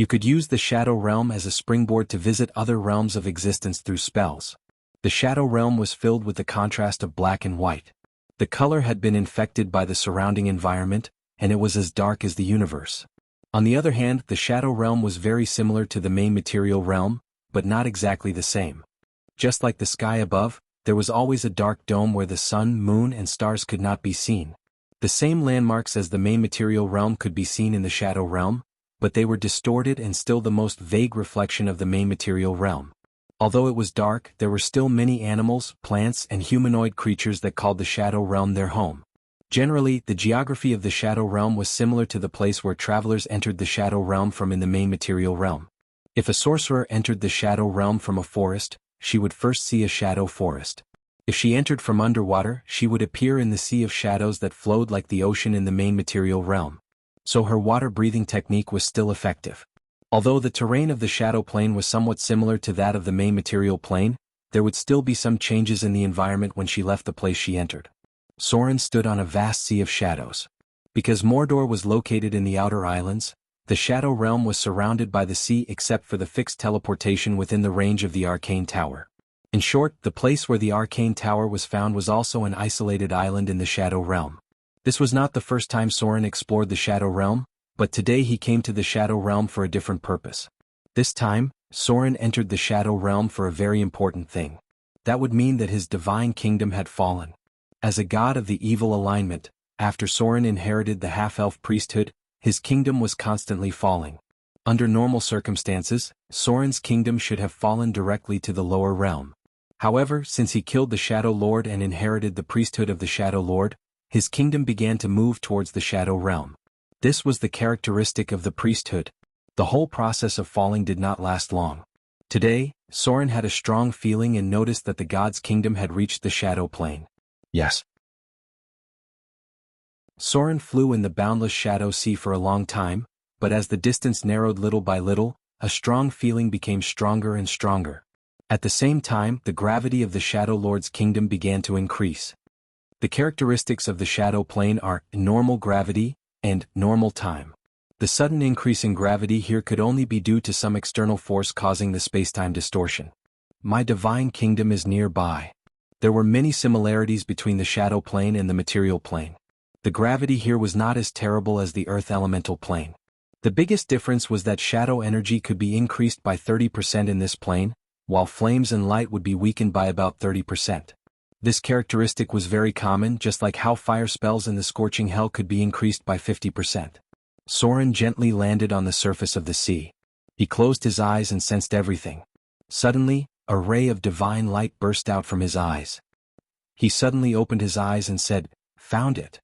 Speaker 1: You could use the Shadow Realm as a springboard to visit other realms of existence through spells. The Shadow Realm was filled with the contrast of black and white. The color had been infected by the surrounding environment, and it was as dark as the universe. On the other hand, the Shadow Realm was very similar to the main material realm, but not exactly the same. Just like the sky above, there was always a dark dome where the sun, moon, and stars could not be seen. The same landmarks as the main material realm could be seen in the Shadow Realm, but they were distorted and still the most vague reflection of the main material realm. Although it was dark, there were still many animals, plants, and humanoid creatures that called the Shadow Realm their home. Generally, the geography of the Shadow Realm was similar to the place where travelers entered the Shadow Realm from in the main material realm. If a sorcerer entered the Shadow Realm from a forest, she would first see a shadow forest. If she entered from underwater, she would appear in the sea of shadows that flowed like the ocean in the main material realm. So her water-breathing technique was still effective. Although the terrain of the Shadow Plane was somewhat similar to that of the main material plane, there would still be some changes in the environment when she left the place she entered. Soren stood on a vast sea of shadows. Because Mordor was located in the Outer Islands, the Shadow Realm was surrounded by the sea except for the fixed teleportation within the range of the Arcane Tower. In short, the place where the Arcane Tower was found was also an isolated island in the Shadow Realm. This was not the first time Soren explored the Shadow Realm, but today he came to the Shadow Realm for a different purpose. This time, Soren entered the Shadow Realm for a very important thing. That would mean that his divine kingdom had fallen. As a god of the evil alignment, after Soren inherited the half-elf priesthood, his kingdom was constantly falling. Under normal circumstances, Soren's kingdom should have fallen directly to the lower realm. However, since he killed the Shadow Lord and inherited the priesthood of the Shadow Lord, his kingdom began to move towards the Shadow Realm. This was the characteristic of the priesthood. The whole process of falling did not last long. Today, Soren had a strong feeling and noticed that the god's kingdom had reached the Shadow Plane. Yes. Soren flew in the boundless shadow sea for a long time, but as the distance narrowed little by little, a strong feeling became stronger and stronger. At the same time, the gravity of the Shadow Lord's kingdom began to increase. The characteristics of the Shadow Plane are normal gravity and normal time. The sudden increase in gravity here could only be due to some external force causing the spacetime distortion. My divine kingdom is nearby. There were many similarities between the Shadow Plane and the material plane. The gravity here was not as terrible as the Earth elemental plane. The biggest difference was that shadow energy could be increased by 30% in this plane, while flames and light would be weakened by about 30%. This characteristic was very common, just like how fire spells in the scorching hell could be increased by 50%. Soren gently landed on the surface of the sea. He closed his eyes and sensed everything. Suddenly, a ray of divine light burst out from his eyes. He suddenly opened his eyes and said, "Found it."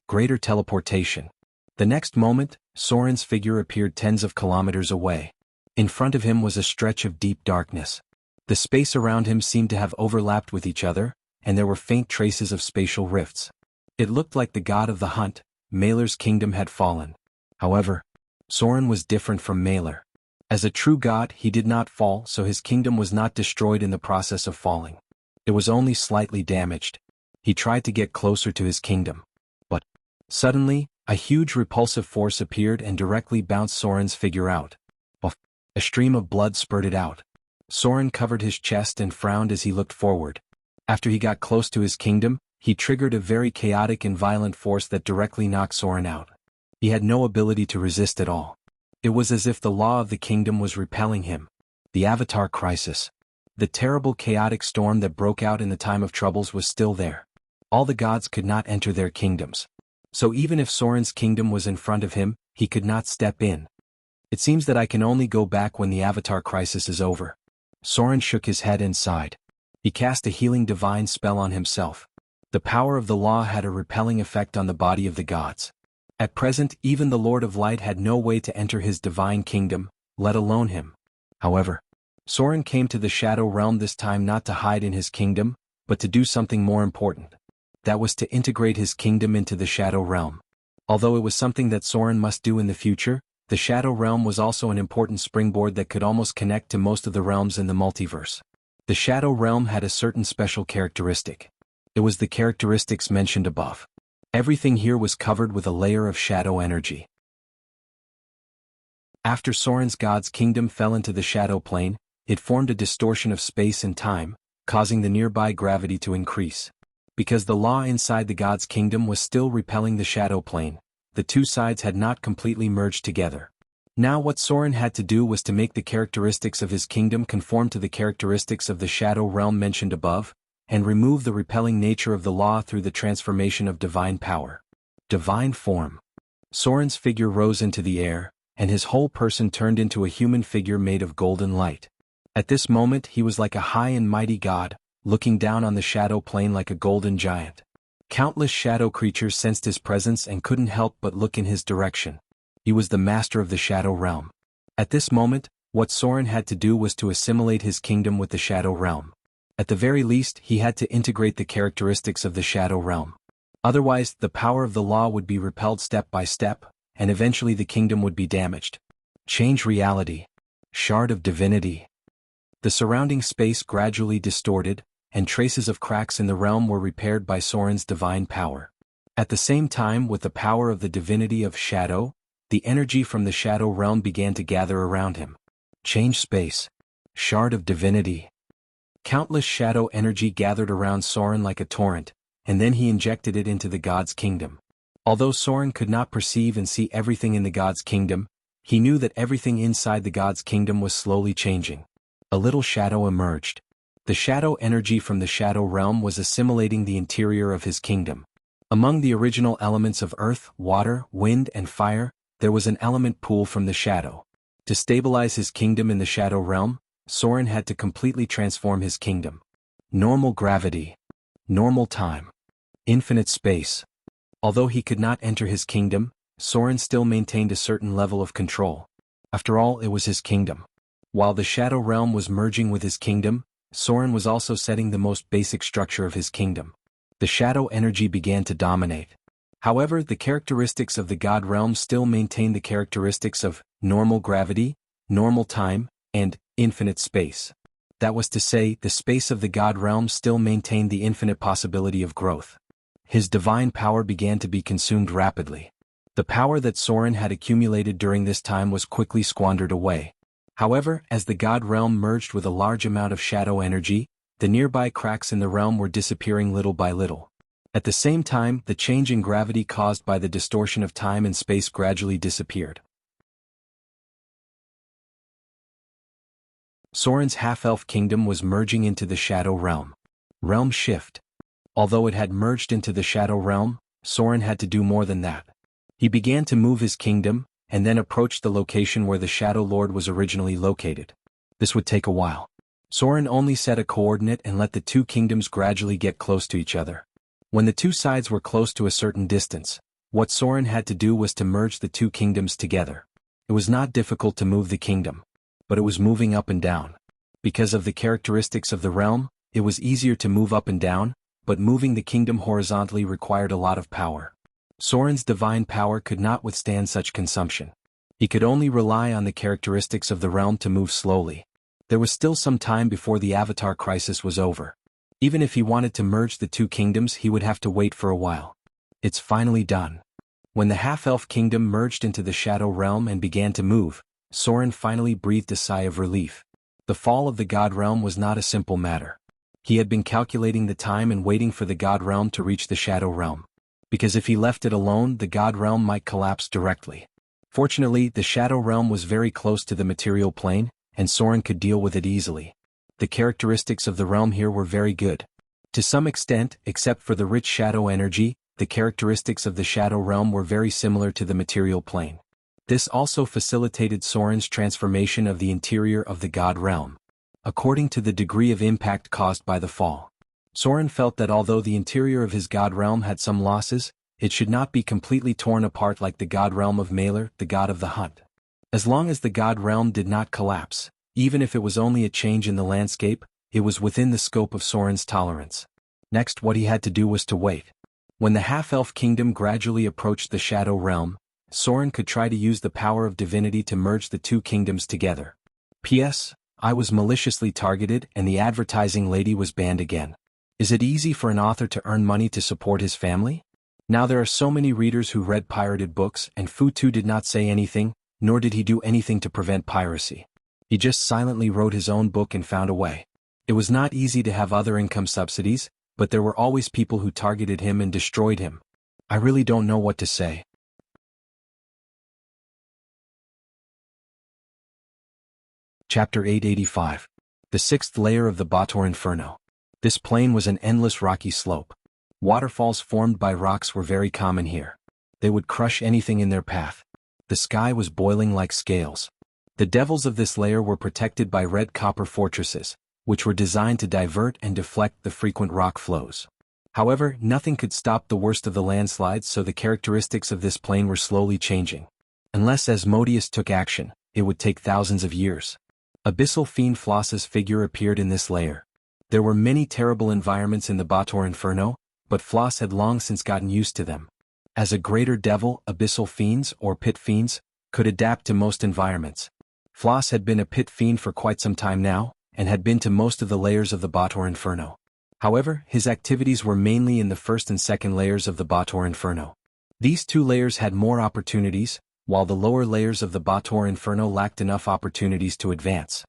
Speaker 1: Greater teleportation. The next moment, Soren's figure appeared tens of kilometers away. In front of him was a stretch of deep darkness. The space around him seemed to have overlapped with each other, and there were faint traces of spatial rifts. It looked like the god of the hunt, Maelor's kingdom had fallen. However, Soren was different from Maelor. As a true god, he did not fall, so his kingdom was not destroyed in the process of falling. It was only slightly damaged. He tried to get closer to his kingdom. But suddenly, a huge repulsive force appeared and directly bounced Soren's figure out. A stream of blood spurted out. Soren covered his chest and frowned as he looked forward. After he got close to his kingdom, he triggered a very chaotic and violent force that directly knocked Soren out. He had no ability to resist at all. It was as if the law of the kingdom was repelling him. The Avatar crisis. The terrible chaotic storm that broke out in the time of troubles was still there. All the gods could not enter their kingdoms. So even if Soren's kingdom was in front of him, he could not step in. It seems that I can only go back when the Avatar crisis is over. Soren shook his head and sighed. He cast a healing divine spell on himself. The power of the law had a repelling effect on the body of the gods. At present, even the Lord of Light had no way to enter his divine kingdom, let alone him. However, Soren came to the Shadow Realm this time not to hide in his kingdom, but to do something more important. That was to integrate his kingdom into the Shadow Realm. Although it was something that Soren must do in the future, the Shadow Realm was also an important springboard that could almost connect to most of the realms in the multiverse. The Shadow Realm had a certain special characteristic. It was the characteristics mentioned above. Everything here was covered with a layer of shadow energy. After Soren's god's kingdom fell into the shadow plane, it formed a distortion of space and time, causing the nearby gravity to increase. Because the law inside the god's kingdom was still repelling the shadow plane, the two sides had not completely merged together. Now what Soren had to do was to make the characteristics of his kingdom conform to the characteristics of the shadow realm mentioned above, and remove the repelling nature of the law through the transformation of divine power. Divine form. Soren's figure rose into the air, and his whole person turned into a human figure made of golden light. At this moment he was like a high and mighty god, looking down on the shadow plane like a golden giant. Countless shadow creatures sensed his presence and couldn't help but look in his direction. He was the master of the shadow realm. At this moment, what Soren had to do was to assimilate his kingdom with the shadow realm. At the very least, he had to integrate the characteristics of the shadow realm. Otherwise, the power of the law would be repelled step by step, and eventually the kingdom would be damaged. Change reality. Shard of divinity. The surrounding space gradually distorted, and traces of cracks in the realm were repaired by Soren's divine power. At the same time, with the power of the divinity of shadow, the energy from the shadow realm began to gather around him. Change space. Shard of divinity. Countless shadow energy gathered around Soren like a torrent, and then he injected it into the god's kingdom. Although Soren could not perceive and see everything in the god's kingdom, he knew that everything inside the god's kingdom was slowly changing. A little shadow emerged. The shadow energy from the shadow realm was assimilating the interior of his kingdom. Among the original elements of earth, water, wind, and fire, there was an element pool from the shadow. To stabilize his kingdom in the shadow realm, Soren had to completely transform his kingdom. Normal gravity. Normal time. Infinite space. Although he could not enter his kingdom, Soren still maintained a certain level of control. After all, it was his kingdom. While the shadow realm was merging with his kingdom, Soren was also setting the most basic structure of his kingdom. The shadow energy began to dominate. However, the characteristics of the god realm still maintained the characteristics of normal gravity, normal time, and infinite space. That was to say, the space of the god realm still maintained the infinite possibility of growth. His divine power began to be consumed rapidly. The power that Soren had accumulated during this time was quickly squandered away. However, as the god realm merged with a large amount of shadow energy, the nearby cracks in the realm were disappearing little by little. At the same time, the change in gravity caused by the distortion of time and space gradually disappeared. Soren's half-elf kingdom was merging into the shadow realm. Realm shift. Although it had merged into the shadow realm, Soren had to do more than that. He began to move his kingdom, and then approached the location where the Shadow Lord was originally located. This would take a while. Soren only set a coordinate and let the two kingdoms gradually get close to each other. When the two sides were close to a certain distance, what Soren had to do was to merge the two kingdoms together. It was not difficult to move the kingdom, but it was moving up and down. Because of the characteristics of the realm, it was easier to move up and down, but moving the kingdom horizontally required a lot of power. Soren's divine power could not withstand such consumption. He could only rely on the characteristics of the realm to move slowly. There was still some time before the Avatar crisis was over. Even if he wanted to merge the two kingdoms, he would have to wait for a while. It's finally done. When the half-elf kingdom merged into the shadow realm and began to move, Soren finally breathed a sigh of relief. The fall of the god realm was not a simple matter. He had been calculating the time and waiting for the god realm to reach the shadow realm. Because if he left it alone, the god realm might collapse directly. Fortunately, the shadow realm was very close to the material plane, and Soren could deal with it easily. The characteristics of the realm here were very good. To some extent, except for the rich shadow energy, the characteristics of the shadow realm were very similar to the material plane. This also facilitated Soren's transformation of the interior of the god realm. According to the degree of impact caused by the fall, Soren felt that although the interior of his god realm had some losses, it should not be completely torn apart like the god realm of Malur, the god of the hunt. As long as the god realm did not collapse, even if it was only a change in the landscape, it was within the scope of Soren's tolerance. Next, what he had to do was to wait. When the half-elf kingdom gradually approached the shadow realm, Soren could try to use the power of divinity to merge the two kingdoms together. P.S. I was maliciously targeted and the advertising lady was banned again. Is it easy for an author to earn money to support his family? Now there are so many readers who read pirated books and Futu did not say anything, nor did he do anything to prevent piracy. He just silently wrote his own book and found a way. It was not easy to have other income subsidies, but there were always people who targeted him and destroyed him. I really don't know what to say. Chapter 885. The sixth layer of the Bator Inferno. This plain was an endless rocky slope. Waterfalls formed by rocks were very common here. They would crush anything in their path. The sky was boiling like scales. The devils of this layer were protected by red copper fortresses, which were designed to divert and deflect the frequent rock flows. However, nothing could stop the worst of the landslides, so the characteristics of this plain were slowly changing. Unless Asmodeus took action, it would take thousands of years. Abyssal fiend Floss's figure appeared in this layer. There were many terrible environments in the Bator Inferno, but Floss had long since gotten used to them. As a greater devil, abyssal fiends, or pit fiends, could adapt to most environments. Floss had been a pit fiend for quite some time now, and had been to most of the layers of the Bator Inferno. However, his activities were mainly in the first and second layers of the Bator Inferno. These two layers had more opportunities, while the lower layers of the Bator Inferno lacked enough opportunities to advance.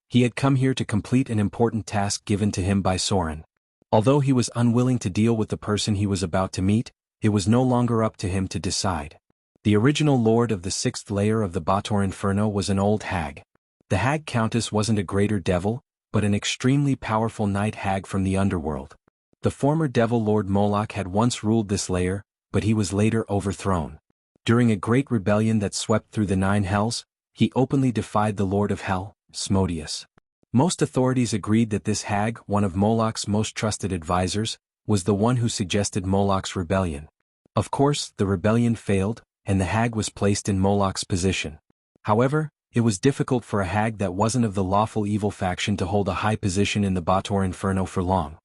Speaker 1: He had come here to complete an important task given to him by Soren. Although he was unwilling to deal with the person he was about to meet, it was no longer up to him to decide. The original lord of the sixth layer of the Bator Inferno was an old hag. The hag countess wasn't a greater devil, but an extremely powerful night hag from the underworld. The former devil lord Moloch had once ruled this layer, but he was later overthrown. During a great rebellion that swept through the 9 hells, he openly defied the lord of hell, Asmodeus. Most authorities agreed that this hag, one of Moloch's most trusted advisors, was the one who suggested Moloch's rebellion. Of course, the rebellion failed, and the hag was placed in Moloch's position. However, it was difficult for a hag that wasn't of the lawful evil faction to hold a high position in the Bator Inferno for long.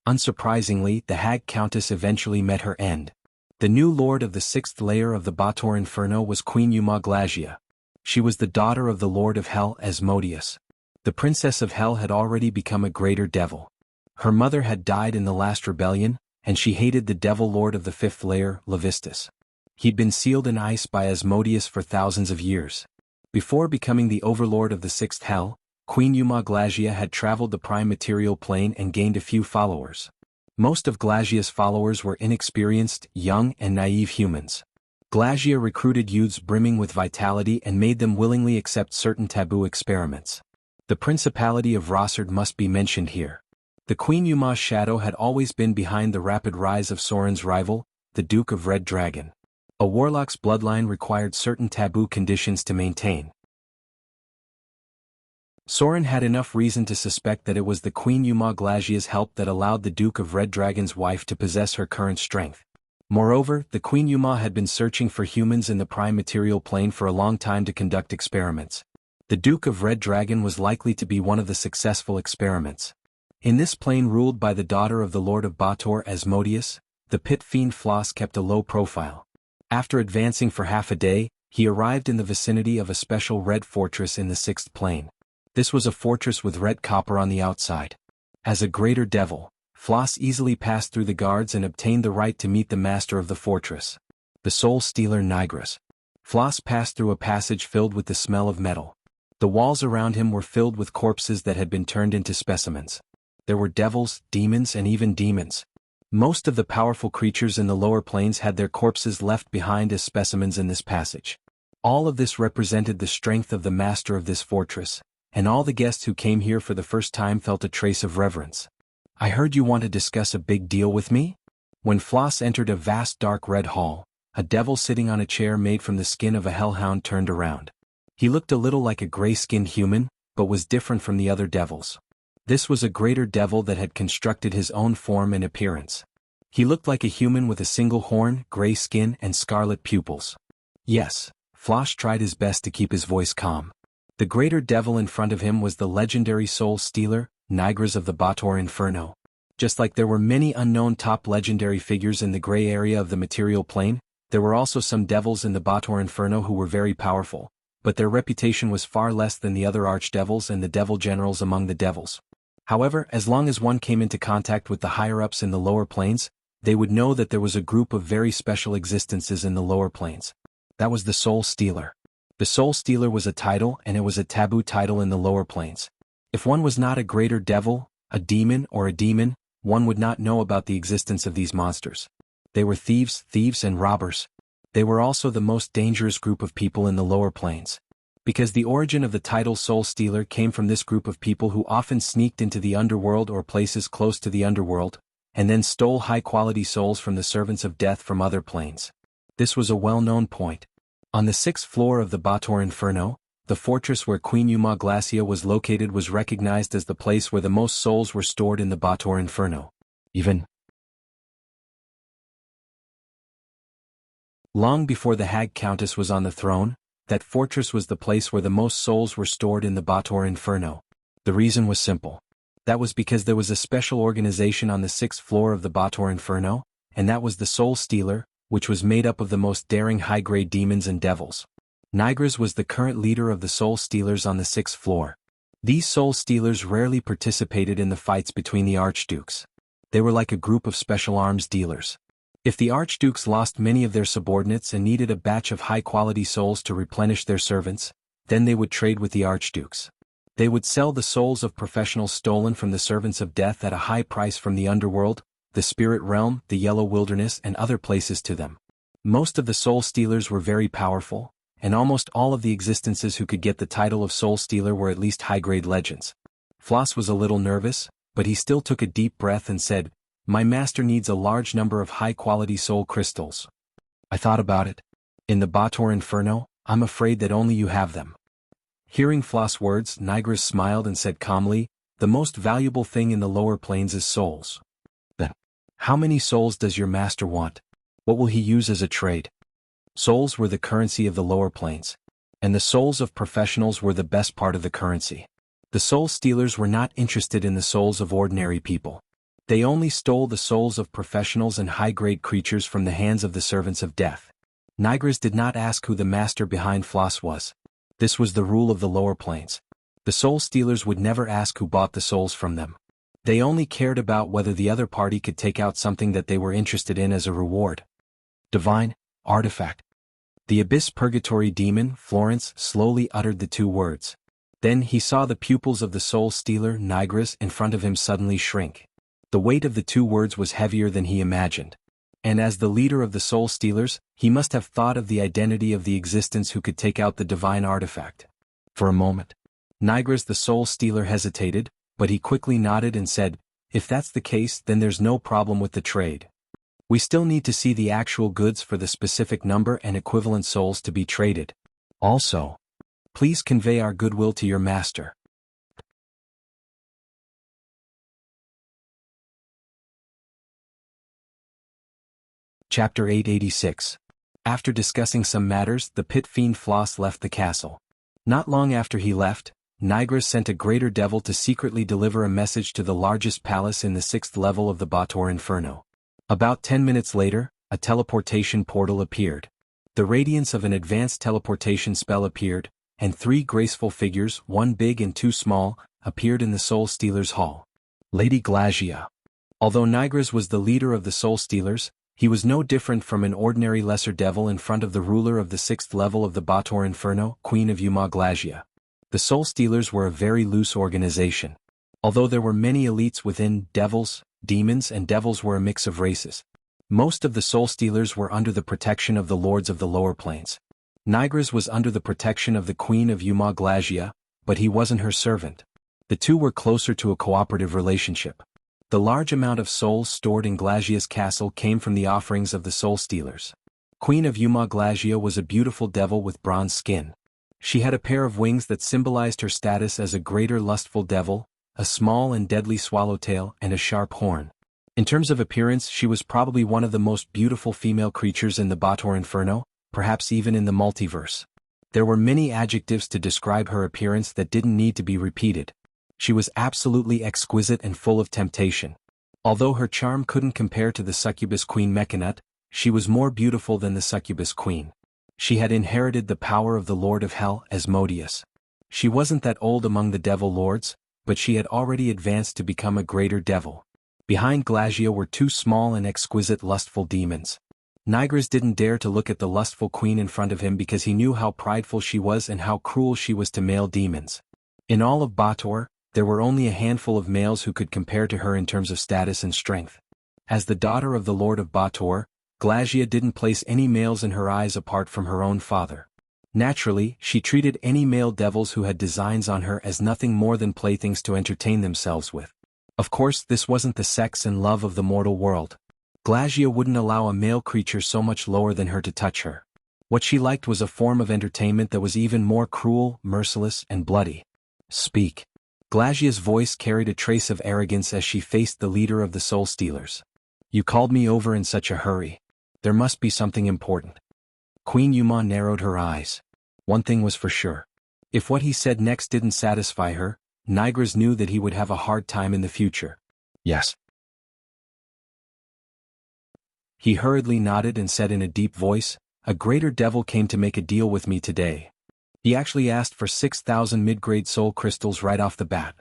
Speaker 1: Unsurprisingly, the hag countess eventually met her end. The new lord of the sixth layer of the Bator Inferno was Queen Eumaglasia. She was the daughter of the lord of hell, Asmodeus. The princess of hell had already become a greater devil. Her mother had died in the last rebellion, and she hated the devil lord of the fifth layer, Levistus. He'd been sealed in ice by Asmodeus for thousands of years. Before becoming the overlord of the sixth hell, Queen Eumaglasia had traveled the prime material plane and gained a few followers. Most of Glasia's followers were inexperienced, young, and naive humans. Glasia recruited youths brimming with vitality and made them willingly accept certain taboo experiments. The Principality of Rossard must be mentioned here. The Queen Euma's shadow had always been behind the rapid rise of Soren's rival, the Duke of Red Dragon. A warlock's bloodline required certain taboo conditions to maintain. Soren had enough reason to suspect that it was the Queen Eumaglasia's help that allowed the Duke of Red Dragon's wife to possess her current strength. Moreover, the Queen Euma had been searching for humans in the prime material plane for a long time to conduct experiments. The Duke of Red Dragon was likely to be one of the successful experiments. In this plane ruled by the daughter of the Lord of Bator, Asmodeus, the pit fiend Floss kept a low profile. After advancing for half a day, he arrived in the vicinity of a special red fortress in the sixth plane. This was a fortress with red copper on the outside. As a greater devil, Floss easily passed through the guards and obtained the right to meet the master of the fortress, the soul stealer Nigris. Floss passed through a passage filled with the smell of metal. The walls around him were filled with corpses that had been turned into specimens. There were devils, demons, and even demons. Most of the powerful creatures in the lower planes had their corpses left behind as specimens in this passage. All of this represented the strength of the master of this fortress, and all the guests who came here for the first time felt a trace of reverence. "I heard you want to discuss a big deal with me?" When Floss entered a vast dark red hall, a devil sitting on a chair made from the skin of a hellhound turned around. He looked a little like a gray-skinned human, but was different from the other devils. This was a greater devil that had constructed his own form and appearance. He looked like a human with a single horn, gray skin, and scarlet pupils. Yes, Floss tried his best to keep his voice calm. The greater devil in front of him was the legendary soul stealer, Nigris of the Bator Inferno. Just like there were many unknown top legendary figures in the gray area of the material plane, there were also some devils in the Bator Inferno who were very powerful, but their reputation was far less than the other archdevils and the devil generals among the devils. However, as long as one came into contact with the higher-ups in the lower planes, they would know that there was a group of very special existences in the lower planes. That was the Soul Stealer. The Soul Stealer was a title, and it was a taboo title in the lower planes. If one was not a greater devil, a demon, one would not know about the existence of these monsters. They were thieves and robbers. They were also the most dangerous group of people in the lower planes. Because the origin of the title Soul Stealer came from this group of people who often sneaked into the underworld or places close to the underworld, and then stole high-quality souls from the servants of death from other planes. This was a well-known point. On the 6th floor of the Bator Inferno, the fortress where Queen Yuma Glacia was located was recognized as the place where the most souls were stored in the Bator Inferno. Even long before the Hag Countess was on the throne, that fortress was the place where the most souls were stored in the Bator Inferno. The reason was simple. That was because there was a special organization on the 6th floor of the Bator Inferno, and that was the Soul Stealer, which was made up of the most daring high-grade demons and devils. Nigris was the current leader of the Soul Stealers on the 6th floor. These Soul Stealers rarely participated in the fights between the Archdukes. They were like a group of special arms dealers. If the Archdukes lost many of their subordinates and needed a batch of high-quality souls to replenish their servants, then they would trade with the Archdukes. They would sell the souls of professionals stolen from the servants of death at a high price from the underworld, the spirit realm, the Yellow Wilderness, and other places to them. Most of the Soul Stealers were very powerful, and almost all of the existences who could get the title of Soul Stealer were at least high-grade legends. Floss was a little nervous, but he still took a deep breath and said, "My master needs a large number of high-quality soul crystals." I thought about it. In the Bator Inferno, I'm afraid that only you have them. Hearing Floss' words, Nigris smiled and said calmly, "The most valuable thing in the lower planes is souls." Then, how many souls does your master want? What will he use as a trade? Souls were the currency of the lower planes. And the souls of professionals were the best part of the currency. The Soul Stealers were not interested in the souls of ordinary people. They only stole the souls of professionals and high-grade creatures from the hands of the servants of death. Nigris did not ask who the master behind Floss was. This was the rule of the lower planes. The Soul Stealers would never ask who bought the souls from them. They only cared about whether the other party could take out something that they were interested in as a reward. Divine artifact. The Abyss Purgatory demon, Florence, slowly uttered the two words. Then he saw the pupils of the Soul Stealer, Nigris, in front of him suddenly shrink. The weight of the two words was heavier than he imagined. And as the leader of the Soul Stealers, he must have thought of the identity of the existence who could take out the divine artifact. For a moment, Nigris the Soul Stealer hesitated, but he quickly nodded and said, "If that's the case, then there's no problem with the trade. We still need to see the actual goods for the specific number and equivalent souls to be traded. Also, please convey our goodwill to your master." Chapter 886. After discussing some matters, the pit fiend Floss left the castle. Not long after he left, Nigris sent a greater devil to secretly deliver a message to the largest palace in the 6th level of the Bator Inferno. About 10 minutes later, a teleportation portal appeared. The radiance of an advanced teleportation spell appeared, and 3 graceful figures, 1 big and 2 small, appeared in the Soul Stealers' hall. Lady Glacia. Although Nigris was the leader of the Soul Stealers, he was no different from an ordinary lesser devil in front of the ruler of the 6th level of the Bator Inferno, Queen of Yuma Glacia. The Soul Stealers were a very loose organization. Although there were many elites within, devils, demons and devils were a mix of races. Most of the Soul Stealers were under the protection of the lords of the lower planes. Nigris was under the protection of the Queen of Yuma Glacia, but he wasn't her servant. The two were closer to a cooperative relationship. The large amount of souls stored in Glacia's castle came from the offerings of the Soul Stealers. Queen of Yuma Glacia was a beautiful devil with bronze skin. She had a pair of wings that symbolized her status as a greater lustful devil, a small and deadly swallowtail, and a sharp horn. In terms of appearance, she was probably one of the most beautiful female creatures in the Bator Inferno, perhaps even in the multiverse. There were many adjectives to describe her appearance that didn't need to be repeated. She was absolutely exquisite and full of temptation. Although her charm couldn't compare to the succubus queen Mechanut, she was more beautiful than the succubus queen. She had inherited the power of the Lord of Hell, Asmodeus. She wasn't that old among the devil lords, but she had already advanced to become a greater devil. Behind Glacia were 2 small and exquisite lustful demons. Nigris didn't dare to look at the lustful queen in front of him because he knew how prideful she was and how cruel she was to male demons. In all of Bator, there were only a handful of males who could compare to her in terms of status and strength. As the daughter of the Lord of Bator, Glagia didn't place any males in her eyes apart from her own father. Naturally, she treated any male devils who had designs on her as nothing more than playthings to entertain themselves with. Of course, this wasn't the sex and love of the mortal world. Glagia wouldn't allow a male creature so much lower than her to touch her. What she liked was a form of entertainment that was even more cruel, merciless, and bloody. Speak. Glagia's voice carried a trace of arrogance as she faced the leader of the Soul Stealers. You called me over in such a hurry. There must be something important. Queen Yuma narrowed her eyes. One thing was for sure. If what he said next didn't satisfy her, Nigris knew that he would have a hard time in the future. Yes. He hurriedly nodded and said in a deep voice, a greater devil came to make a deal with me today. He actually asked for 6,000 mid-grade soul crystals right off the bat.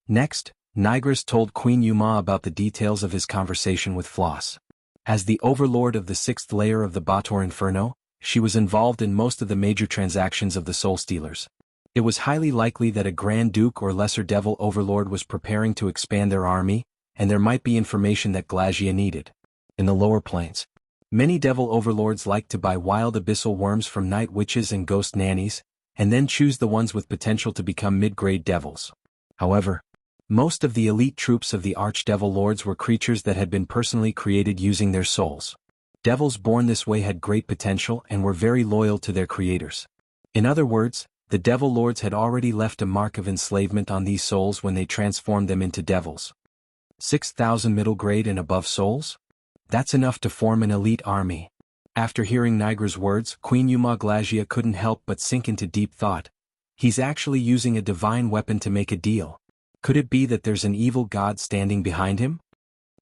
Speaker 1: Next, Nigris told Queen Yuma about the details of his conversation with Floss. As the overlord of the 6th layer of the Bator Inferno, she was involved in most of the major transactions of the Soul Stealers. It was highly likely that a Grand Duke or Lesser Devil Overlord was preparing to expand their army, and there might be information that Glagia needed. In the lower planes, many devil overlords like to buy wild abyssal worms from night witches and ghost nannies, and then choose the ones with potential to become mid-grade devils. However, most of the elite troops of the Archdevil Lords were creatures that had been personally created using their souls. Devils born this way had great potential and were very loyal to their creators. In other words, the Devil Lords had already left a mark of enslavement on these souls when they transformed them into devils. 6,000 middle grade and above souls? That's enough to form an elite army. After hearing Nigris' words, Queen Yuma Glagia couldn't help but sink into deep thought. He's actually using a divine weapon to make a deal. Could it be that there's an evil god standing behind him?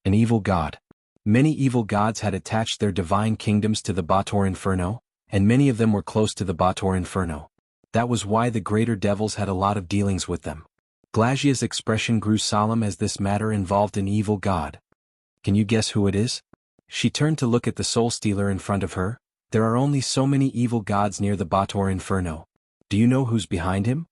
Speaker 1: An evil god. Many evil gods had attached their divine kingdoms to the Bator Inferno, and many of them were close to the Bator Inferno. That was why the greater devils had a lot of dealings with them. Glagia's expression grew solemn as this matter involved an evil god. Can you guess who it is? She turned to look at the Soul Stealer in front of her. There are only so many evil gods near the Bator Inferno. Do you know who's behind him?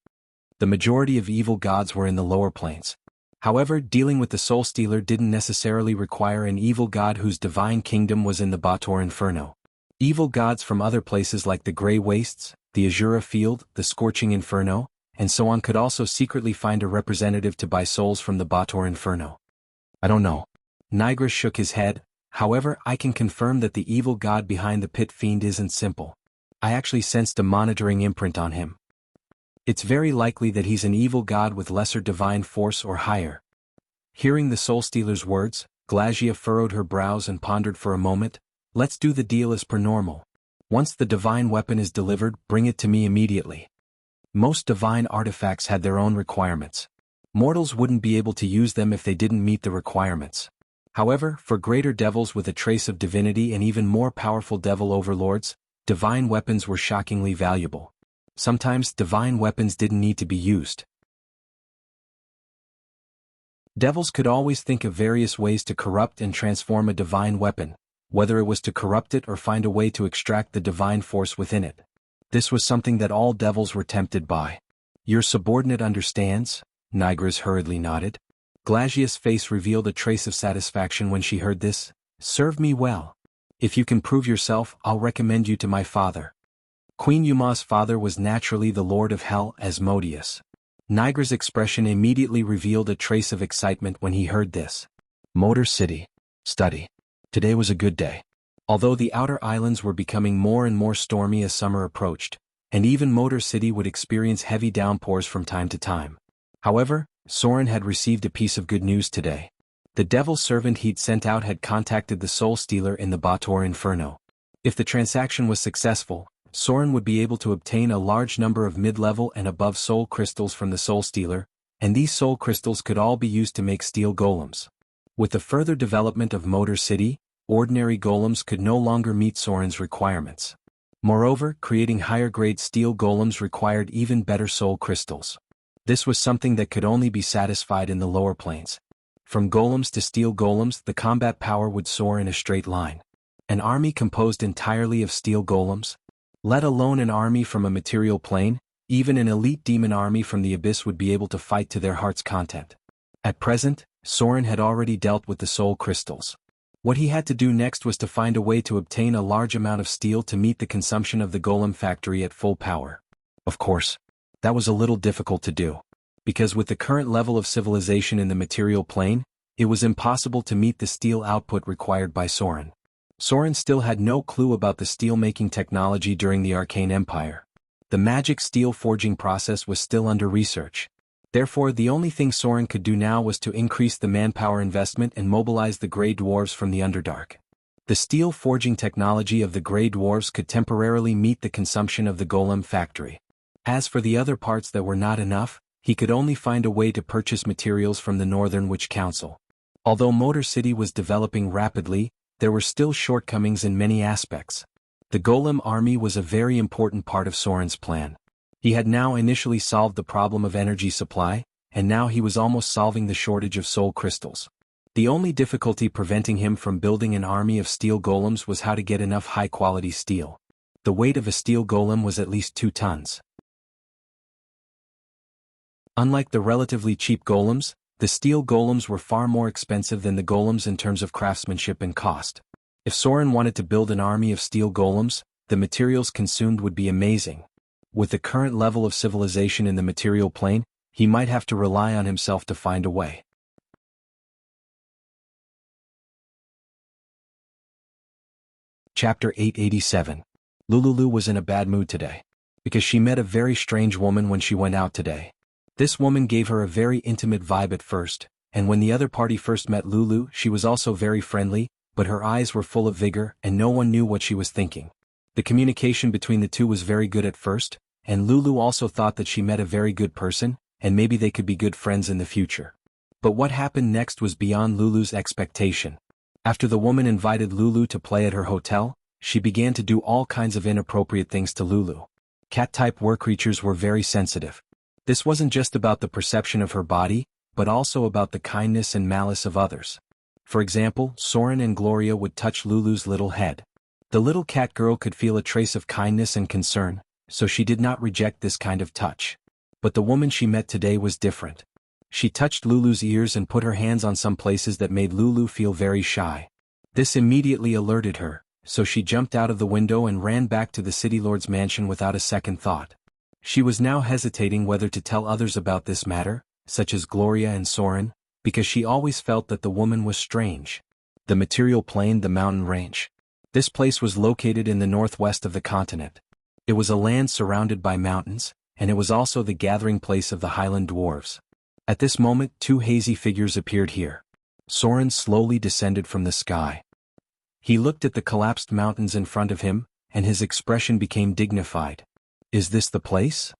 Speaker 1: The majority of evil gods were in the lower planes. However, dealing with the Soul Stealer didn't necessarily require an evil god whose divine kingdom was in the Bator Inferno. Evil gods from other places like the Grey Wastes, the Azura Field, the Scorching Inferno, and so on could also secretly find a representative to buy souls from the Bator Inferno. I don't know. Nigris shook his head. However, I can confirm that the evil god behind the pit fiend isn't simple. I actually sensed a monitoring imprint on him. It's very likely that he's an evil god with lesser divine force or higher. Hearing the Soul Stealer's words, Glagia furrowed her brows and pondered for a moment. Let's do the deal as per normal. Once the divine weapon is delivered, bring it to me immediately. Most divine artifacts had their own requirements. Mortals wouldn't be able to use them if they didn't meet the requirements. However, for greater devils with a trace of divinity and even more powerful devil overlords, divine weapons were shockingly valuable. Sometimes divine weapons didn't need to be used. Devils could always think of various ways to corrupt and transform a divine weapon, whether it was to corrupt it or find a way to extract the divine force within it. This was something that all devils were tempted by. Your subordinate understands? Nigris hurriedly nodded. Glagia's face revealed a trace of satisfaction when she heard this. Serve me well. If you can prove yourself, I'll recommend you to my father. Queen Yuma's father was naturally the Lord of Hell, Asmodeus. Nigris' expression immediately revealed a trace of excitement when he heard this. Motor City. Study. Today was a good day. Although the outer islands were becoming more and more stormy as summer approached, and even Motor City would experience heavy downpours from time to time. However, Soren had received a piece of good news today. The devil servant he'd sent out had contacted the Soul Stealer in the Bator Inferno. If the transaction was successful, Soren would be able to obtain a large number of mid-level and above soul crystals from the Soul Stealer, and these soul crystals could all be used to make steel golems. With the further development of Motor City, ordinary golems could no longer meet Soren's requirements. Moreover, creating higher-grade steel golems required even better soul crystals. This was something that could only be satisfied in the lower planes. From golems to steel golems, the combat power would soar in a straight line. An army composed entirely of steel golems? Let alone an army from a material plane, even an elite demon army from the abyss would be able to fight to their heart's content. At present, Soren had already dealt with the soul crystals. What he had to do next was to find a way to obtain a large amount of steel to meet the consumption of the golem factory at full power. Of course, that was a little difficult to do. Because with the current level of civilization in the material plane, it was impossible to meet the steel output required by Soren. Soren still had no clue about the steel-making technology during the Arcane Empire. The magic steel forging process was still under research. Therefore, the only thing Soren could do now was to increase the manpower investment and mobilize the Grey Dwarves from the Underdark. The steel forging technology of the Grey Dwarves could temporarily meet the consumption of the golem factory. As for the other parts that were not enough, he could only find a way to purchase materials from the Northern Witch Council. Although Motor City was developing rapidly, there were still shortcomings in many aspects. The golem army was a very important part of Soren's plan. He had now initially solved the problem of energy supply, and now he was almost solving the shortage of soul crystals. The only difficulty preventing him from building an army of steel golems was how to get enough high-quality steel. The weight of a steel golem was at least 2 tons. Unlike the relatively cheap golems, the steel golems were far more expensive than the golems in terms of craftsmanship and cost. If Soren wanted to build an army of steel golems, the materials consumed would be amazing. With the current level of civilization in the material plane, he might have to rely on himself to find a way. Chapter 887. Lululu was in a bad mood today, because she met a very strange woman when she went out today. This woman gave her a very intimate vibe at first, and when the other party first met Lulu, she was also very friendly, but her eyes were full of vigor and no one knew what she was thinking. The communication between the two was very good at first, and Lulu also thought that she met a very good person, and maybe they could be good friends in the future. But what happened next was beyond Lulu's expectation. After the woman invited Lulu to play at her hotel, she began to do all kinds of inappropriate things to Lulu. Cat-type war creatures were very sensitive. This wasn't just about the perception of her body, but also about the kindness and malice of others. For example, Soren and Gloria would touch Lulu's little head. The little cat girl could feel a trace of kindness and concern, so she did not reject this kind of touch. But the woman she met today was different. She touched Lulu's ears and put her hands on some places that made Lulu feel very shy. This immediately alerted her, so she jumped out of the window and ran back to the city lord's mansion without a second thought. She was now hesitating whether to tell others about this matter, such as Gloria and Soren, because she always felt that the woman was strange. The material plane, the mountain range. This place was located in the northwest of the continent. It was a land surrounded by mountains, and it was also the gathering place of the Highland Dwarves. At this moment, 2 hazy figures appeared here. Soren slowly descended from the sky. He looked at the collapsed mountains in front of him, and his expression became dignified. Is this the place?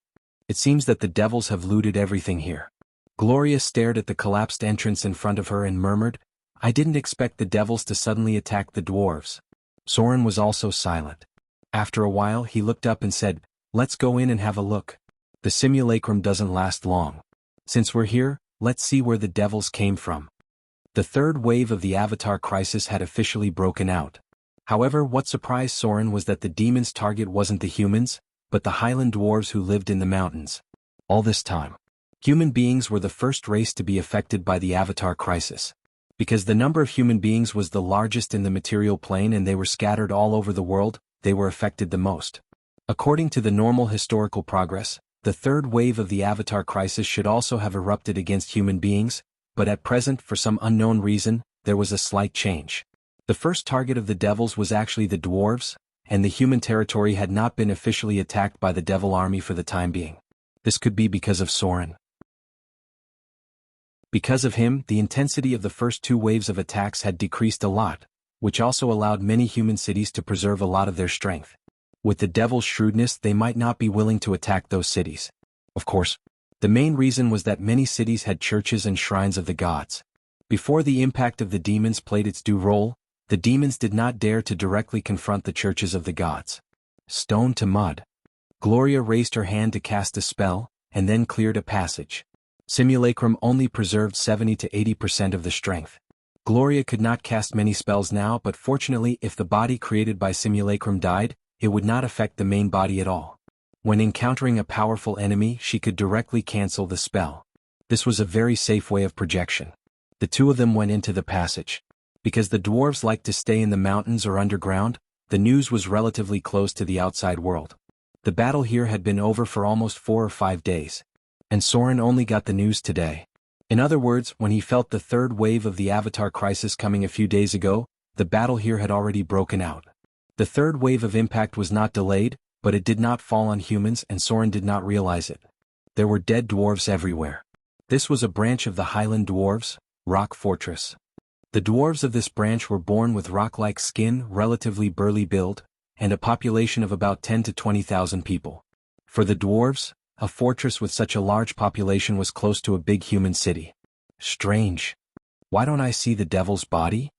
Speaker 1: It seems that the devils have looted everything here. Gloria stared at the collapsed entrance in front of her and murmured, I didn't expect the devils to suddenly attack the dwarves. Soren was also silent. After a while he looked up and said, Let's go in and have a look. The simulacrum doesn't last long. Since we're here, let's see where the devils came from. The third wave of the Avatar crisis had officially broken out. However, what surprised Soren was that the demon's target wasn't the humans, but the Highland Dwarves who lived in the mountains. All this time, human beings were the first race to be affected by the Avatar crisis. Because the number of human beings was the largest in the material plane and they were scattered all over the world, they were affected the most. According to the normal historical progress, the third wave of the Avatar crisis should also have erupted against human beings, but at present, for some unknown reason, there was a slight change. The first target of the devils was actually the dwarves, and the human territory had not been officially attacked by the devil army for the time being. This could be because of Soren. Because of him, the intensity of the first 2 waves of attacks had decreased a lot, which also allowed many human cities to preserve a lot of their strength. With the devil's shrewdness, they might not be willing to attack those cities. Of course, the main reason was that many cities had churches and shrines of the gods. Before the impact of the demons played its due role, the demons did not dare to directly confront the churches of the gods. Stone to mud. Gloria raised her hand to cast a spell, and then cleared a passage. Simulacrum only preserved 70 to 80% of the strength. Gloria could not cast many spells now, but fortunately if the body created by simulacrum died, it would not affect the main body at all. When encountering a powerful enemy, she could directly cancel the spell. This was a very safe way of projection. The two of them went into the passage. Because the dwarves liked to stay in the mountains or underground, the news was relatively close to the outside world. The battle here had been over for almost 4 or 5 days. And Soren only got the news today. In other words, when he felt the third wave of the Avatar crisis coming a few days ago, the battle here had already broken out. The third wave of impact was not delayed, but it did not fall on humans and Soren did not realize it. There were dead dwarves everywhere. This was a branch of the Highland Dwarves, Rock Fortress. The dwarves of this branch were born with rock-like skin, relatively burly build, and a population of about 10 to 20,000 people. For the dwarves, a fortress with such a large population was close to a big human city. Strange. Why don't I see the devil's body?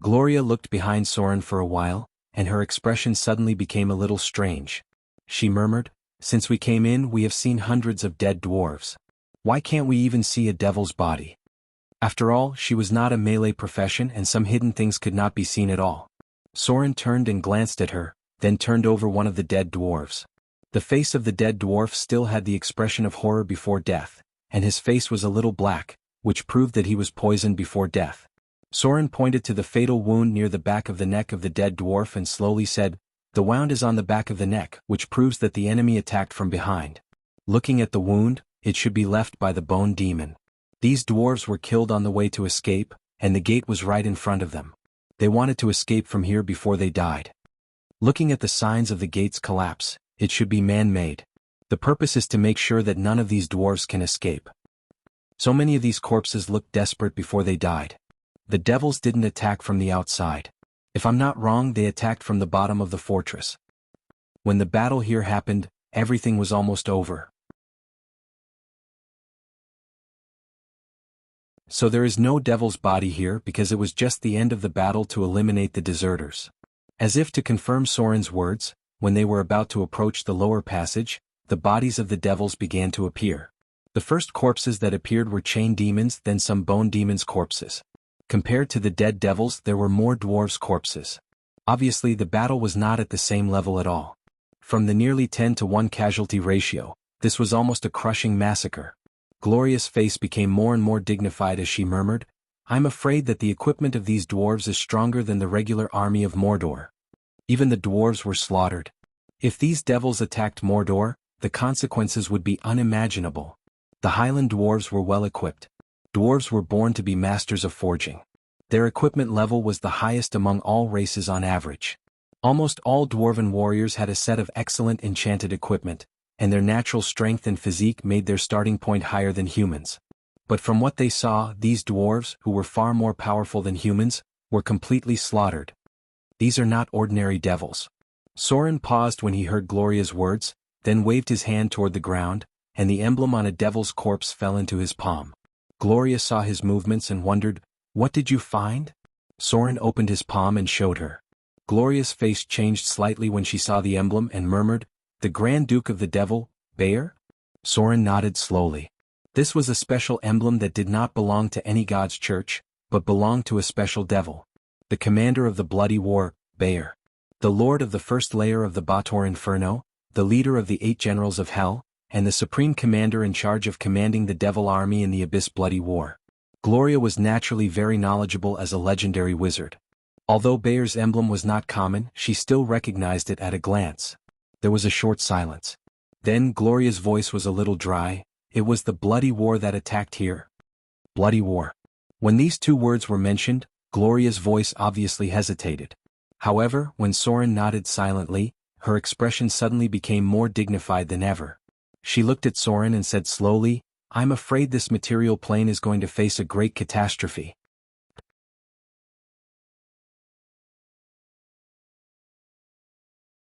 Speaker 1: Gloria looked behind Soren for a while, and her expression suddenly became a little strange. She murmured, "Since we came in, we have seen hundreds of dead dwarves. Why can't we even see a devil's body?" After all, she was not a melee profession and some hidden things could not be seen at all. Soren turned and glanced at her, then turned over one of the dead dwarves. The face of the dead dwarf still had the expression of horror before death, and his face was a little black, which proved that he was poisoned before death. Soren pointed to the fatal wound near the back of the neck of the dead dwarf and slowly said, "The wound is on the back of the neck, which proves that the enemy attacked from behind. Looking at the wound, it should be left by the bone demon. These dwarves were killed on the way to escape, and the gate was right in front of them. They wanted to escape from here before they died. Looking at the signs of the gate's collapse, it should be man-made. The purpose is to make sure that none of these dwarves can escape. So many of these corpses looked desperate before they died. The devils didn't attack from the outside. If I'm not wrong, they attacked from the bottom of the fortress. When the battle here happened, everything was almost over. So there is no devil's body here because it was just the end of the battle to eliminate the deserters." As if to confirm Soren's words, when they were about to approach the lower passage, the bodies of the devils began to appear. The first corpses that appeared were chain demons, then some bone demons' corpses. Compared to the dead devils, there were more dwarves' corpses. Obviously the battle was not at the same level at all. From the nearly 10 to 1 casualty ratio, this was almost a crushing massacre. Gloria's face became more and more dignified as she murmured, "I'm afraid that the equipment of these dwarves is stronger than the regular army of Mordor. Even the dwarves were slaughtered. If these devils attacked Mordor, the consequences would be unimaginable." The Highland dwarves were well equipped. Dwarves were born to be masters of forging. Their equipment level was the highest among all races on average. Almost all dwarven warriors had a set of excellent enchanted equipment, and their natural strength and physique made their starting point higher than humans. But from what they saw, these dwarves, who were far more powerful than humans, were completely slaughtered. These are not ordinary devils. Soren paused when he heard Gloria's words, then waved his hand toward the ground, and the emblem on a devil's corpse fell into his palm. Gloria saw his movements and wondered, "What did you find?" Soren opened his palm and showed her. Gloria's face changed slightly when she saw the emblem and murmured, "The Grand Duke of the Devil, Bayer?" Soren nodded slowly. This was a special emblem that did not belong to any god's church, but belonged to a special devil. The commander of the bloody war, Bayer. The lord of the first layer of the Bator Inferno, the leader of the 8 generals of hell, and the supreme commander in charge of commanding the devil army in the Abyss Bloody War. Gloria was naturally very knowledgeable as a legendary wizard. Although Bayer's emblem was not common, she still recognized it at a glance. There was a short silence. Then Gloria's voice was a little dry. "It was the Bloody War that attacked here." Bloody War. When these 2 words were mentioned, Gloria's voice obviously hesitated. However, when Soren nodded silently, her expression suddenly became more dignified than ever. She looked at Soren and said slowly, "I'm afraid this material plane is going to face a great catastrophe."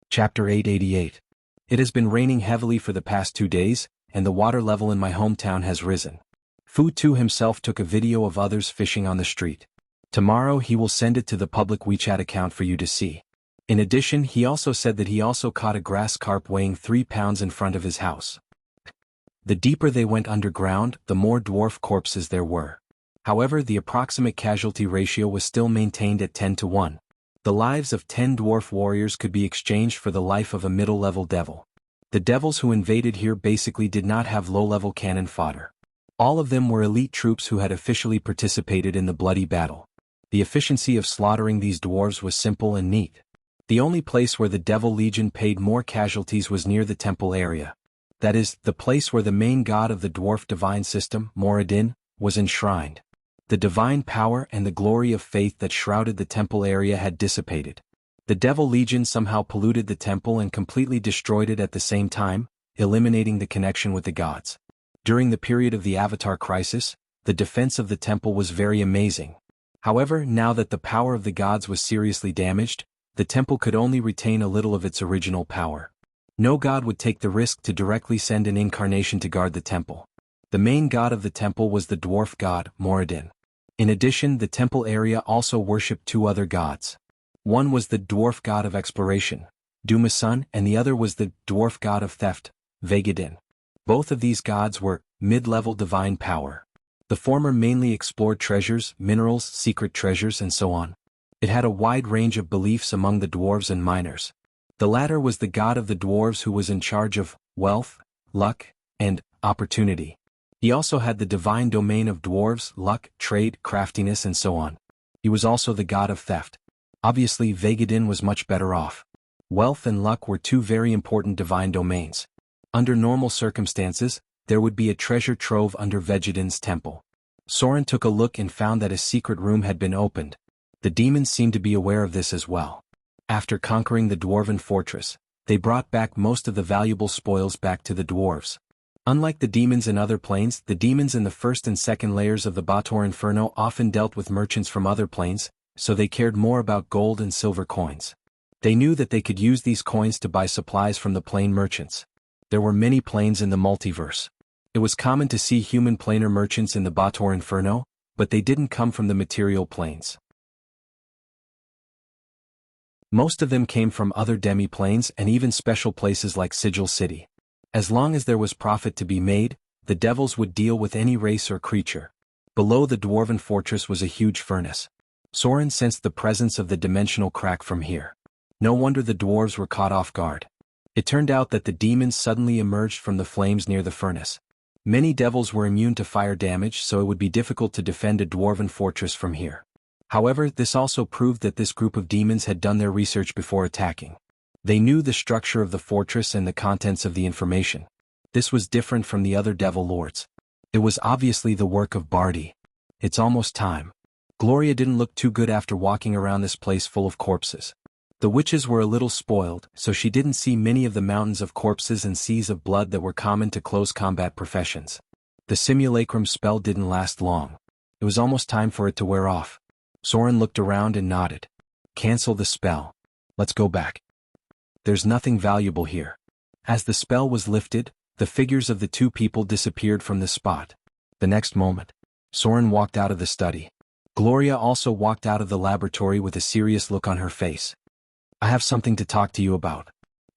Speaker 1: Chapter 888. It has been raining heavily for the past 2 days, and the water level in my hometown has risen. Fu Tu himself took a video of others fishing on the street. Tomorrow he will send it to the public WeChat account for you to see. In addition, he also said that he also caught a grass carp weighing 3 pounds in front of his house. The deeper they went underground, the more dwarf corpses there were. However, the approximate casualty ratio was still maintained at 10-1. The lives of 10 dwarf warriors could be exchanged for the life of a middle-level devil. The devils who invaded here basically did not have low-level cannon fodder. All of them were elite troops who had officially participated in the bloody battle. The efficiency of slaughtering these dwarves was simple and neat. The only place where the Devil Legion paid more casualties was near the temple area. That is, the place where the main god of the dwarf divine system, Moradin, was enshrined. The divine power and the glory of faith that shrouded the temple area had dissipated. The Devil Legion somehow polluted the temple and completely destroyed it at the same time, eliminating the connection with the gods. During the period of the Avatar crisis, the defense of the temple was very amazing. However, now that the power of the gods was seriously damaged, the temple could only retain a little of its original power. No god would take the risk to directly send an incarnation to guard the temple. The main god of the temple was the dwarf god, Moradin. In addition, the temple area also worshipped two other gods. One was the dwarf god of exploration, Dumasun, and the other was the dwarf god of theft, Vegadin. Both of these gods were mid-level divine power. The former mainly explored treasures, minerals, secret treasures, and so on. It had a wide range of beliefs among the dwarves and miners. The latter was the god of the dwarves who was in charge of wealth, luck, and opportunity. He also had the divine domain of dwarves, luck, trade, craftiness, and so on. He was also the god of theft. Obviously, Vegadin was much better off. Wealth and luck were two very important divine domains. Under normal circumstances, there would be a treasure trove under Vegadin's temple. Soren took a look and found that a secret room had been opened. The demons seemed to be aware of this as well. After conquering the dwarven fortress, they brought back most of the valuable spoils back to the dwarves. Unlike the demons in other planes, the demons in the first and second layers of the Bator Inferno often dealt with merchants from other planes, so they cared more about gold and silver coins. They knew that they could use these coins to buy supplies from the plane merchants. There were many planes in the multiverse. It was common to see human planar merchants in the Bator Inferno, but they didn't come from the material planes. Most of them came from other demi-planes and even special places like Sigil City. As long as there was profit to be made, the devils would deal with any race or creature. Below the dwarven fortress was a huge furnace. Soren sensed the presence of the dimensional crack from here. No wonder the dwarves were caught off guard. It turned out that the demons suddenly emerged from the flames near the furnace. Many devils were immune to fire damage, so it would be difficult to defend a dwarven fortress from here. However, this also proved that this group of demons had done their research before attacking. They knew the structure of the fortress and the contents of the information. This was different from the other devil lords. It was obviously the work of Bardi. It's almost time. Gloria didn't look too good after walking around this place full of corpses. The witches were a little spoiled, so she didn't see many of the mountains of corpses and seas of blood that were common to close combat professions. The simulacrum spell didn't last long. It was almost time for it to wear off. Soren looked around and nodded. Cancel the spell. Let's go back. There's nothing valuable here. As the spell was lifted, the figures of the two people disappeared from the spot. The next moment, Soren walked out of the study. Gloria also walked out of the laboratory with a serious look on her face. I have something to talk to you about.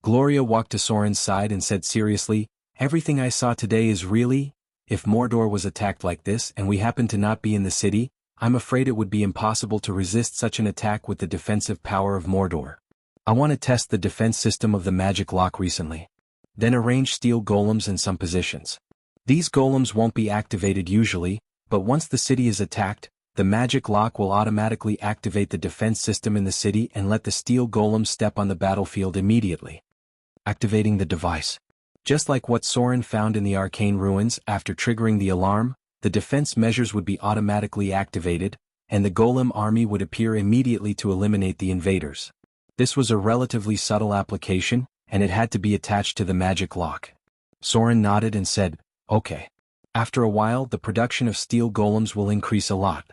Speaker 1: Gloria walked to Soren's side and said seriously, everything I saw today is really, if Mordor was attacked like this and we happen to not be in the city, I'm afraid it would be impossible to resist such an attack with the defensive power of Mordor. I want to test the defense system of the magic lock recently. Then arrange steel golems in some positions. These golems won't be activated usually, but once the city is attacked, the magic lock will automatically activate the defense system in the city and let the steel golems step on the battlefield immediately. Activating the device. Just like what Soren found in the arcane ruins, after triggering the alarm, the defense measures would be automatically activated, and the golem army would appear immediately to eliminate the invaders. This was a relatively subtle application, and it had to be attached to the magic lock. Soren nodded and said, okay. After a while, the production of steel golems will increase a lot.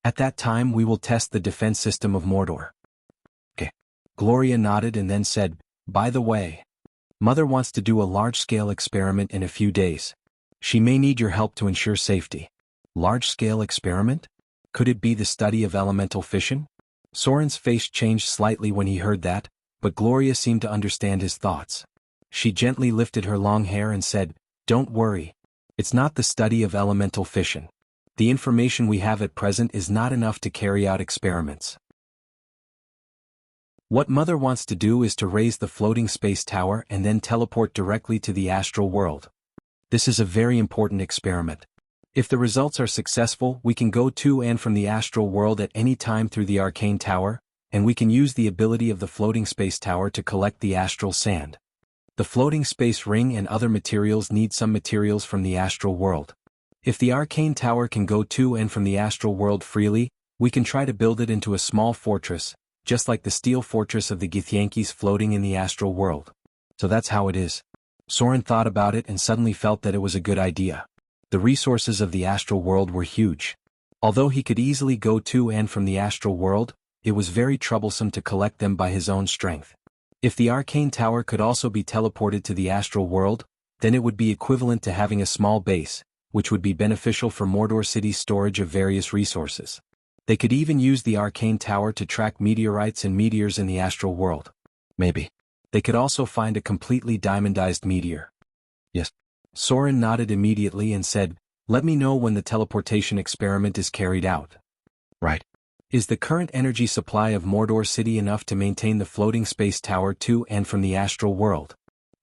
Speaker 1: At that time we will test the defense system of Mordor. Okay. Gloria nodded and then said, by the way, Mother wants to do a large-scale experiment in a few days. She may need your help to ensure safety. Large-scale experiment? Could it be the study of elemental fission? Soren's face changed slightly when he heard that, but Gloria seemed to understand his thoughts. She gently lifted her long hair and said, don't worry. It's not the study of elemental fission. The information we have at present is not enough to carry out experiments. What Mother wants to do is to raise the floating space tower and then teleport directly to the astral world. This is a very important experiment. If the results are successful, we can go to and from the astral world at any time through the arcane tower, and we can use the ability of the floating space tower to collect the astral sand. The floating space ring and other materials need some materials from the astral world. If the arcane tower can go to and from the astral world freely, we can try to build it into a small fortress, just like the steel fortress of the Githyanki's floating in the astral world. So that's how it is. Soren thought about it and suddenly felt that it was a good idea. The resources of the astral world were huge. Although he could easily go to and from the astral world, it was very troublesome to collect them by his own strength. If the arcane tower could also be teleported to the astral world, then it would be equivalent to having a small base, which would be beneficial for Mordor City's storage of various resources. They could even use the arcane tower to track meteorites and meteors in the astral world. Maybe. They could also find a completely diamondized meteor. Yes. Soren nodded immediately and said, "Let me know when the teleportation experiment is carried out." Right. Is the current energy supply of Mordor City enough to maintain the floating space tower to and from the astral world?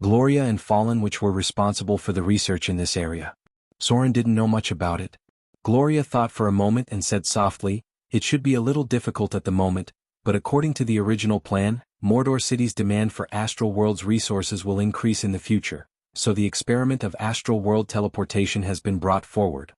Speaker 1: Gloria and Fallen, which were responsible for the research in this area. Soren didn't know much about it. Gloria thought for a moment and said softly, "It should be a little difficult at the moment, but according to the original plan, Mordor City's demand for astral world's resources will increase in the future, so the experiment of astral world teleportation has been brought forward."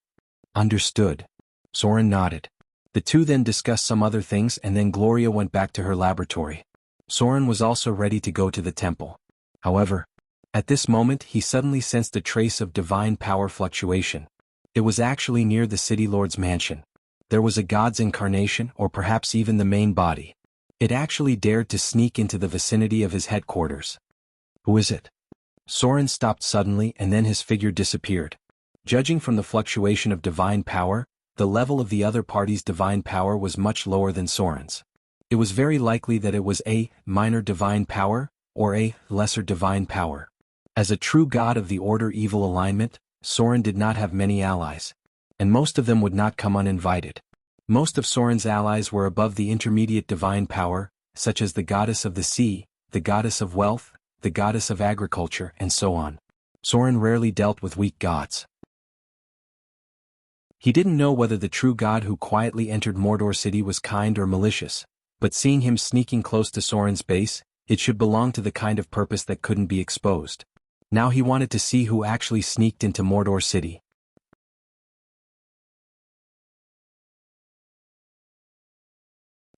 Speaker 1: Understood. Soren nodded. The two then discussed some other things and then Gloria went back to her laboratory. Soren was also ready to go to the temple. However, at this moment he suddenly sensed a trace of divine power fluctuation. It was actually near the city lord's mansion. There was a god's incarnation, or perhaps even the main body. It actually dared to sneak into the vicinity of his headquarters. Who is it? Soren stopped suddenly and then his figure disappeared. Judging from the fluctuation of divine power, the level of the other party's divine power was much lower than Soren's. It was very likely that it was a minor divine power, or a lesser divine power. As a true god of the Order evil alignment, Soren did not have many allies. And most of them would not come uninvited. Most of Soren's allies were above the intermediate divine power, such as the goddess of the sea, the goddess of wealth, the goddess of agriculture, and so on. Soren rarely dealt with weak gods. He didn't know whether the true god who quietly entered Mordor City was kind or malicious, but seeing him sneaking close to Soren's base, it should belong to the kind of purpose that couldn't be exposed. Now he wanted to see who actually sneaked into Mordor City.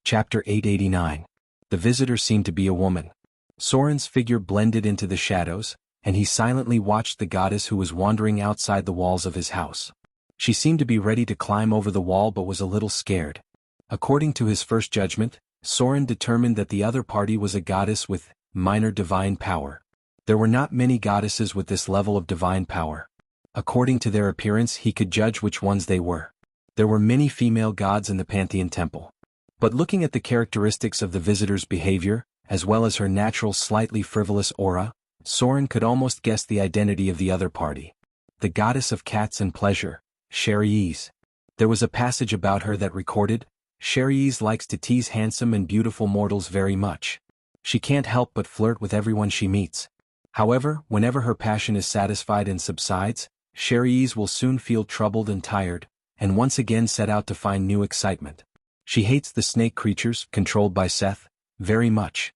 Speaker 1: Chapter 889. The visitor seemed to be a woman. Soren's figure blended into the shadows, and he silently watched the goddess who was wandering outside the walls of his house. She seemed to be ready to climb over the wall but was a little scared. According to his first judgment, Soren determined that the other party was a goddess with minor divine power. There were not many goddesses with this level of divine power. According to their appearance he could judge which ones they were. There were many female gods in the Pantheon Temple. But looking at the characteristics of the visitor's behavior, as well as her natural slightly frivolous aura, Soren could almost guess the identity of the other party. The goddess of cats and pleasure, Cherise. There was a passage about her that recorded, "Cherise likes to tease handsome and beautiful mortals very much. She can't help but flirt with everyone she meets. However, whenever her passion is satisfied and subsides, Cherise will soon feel troubled and tired, and once again set out to find new excitement. She hates the snake creatures, controlled by Seth, very much."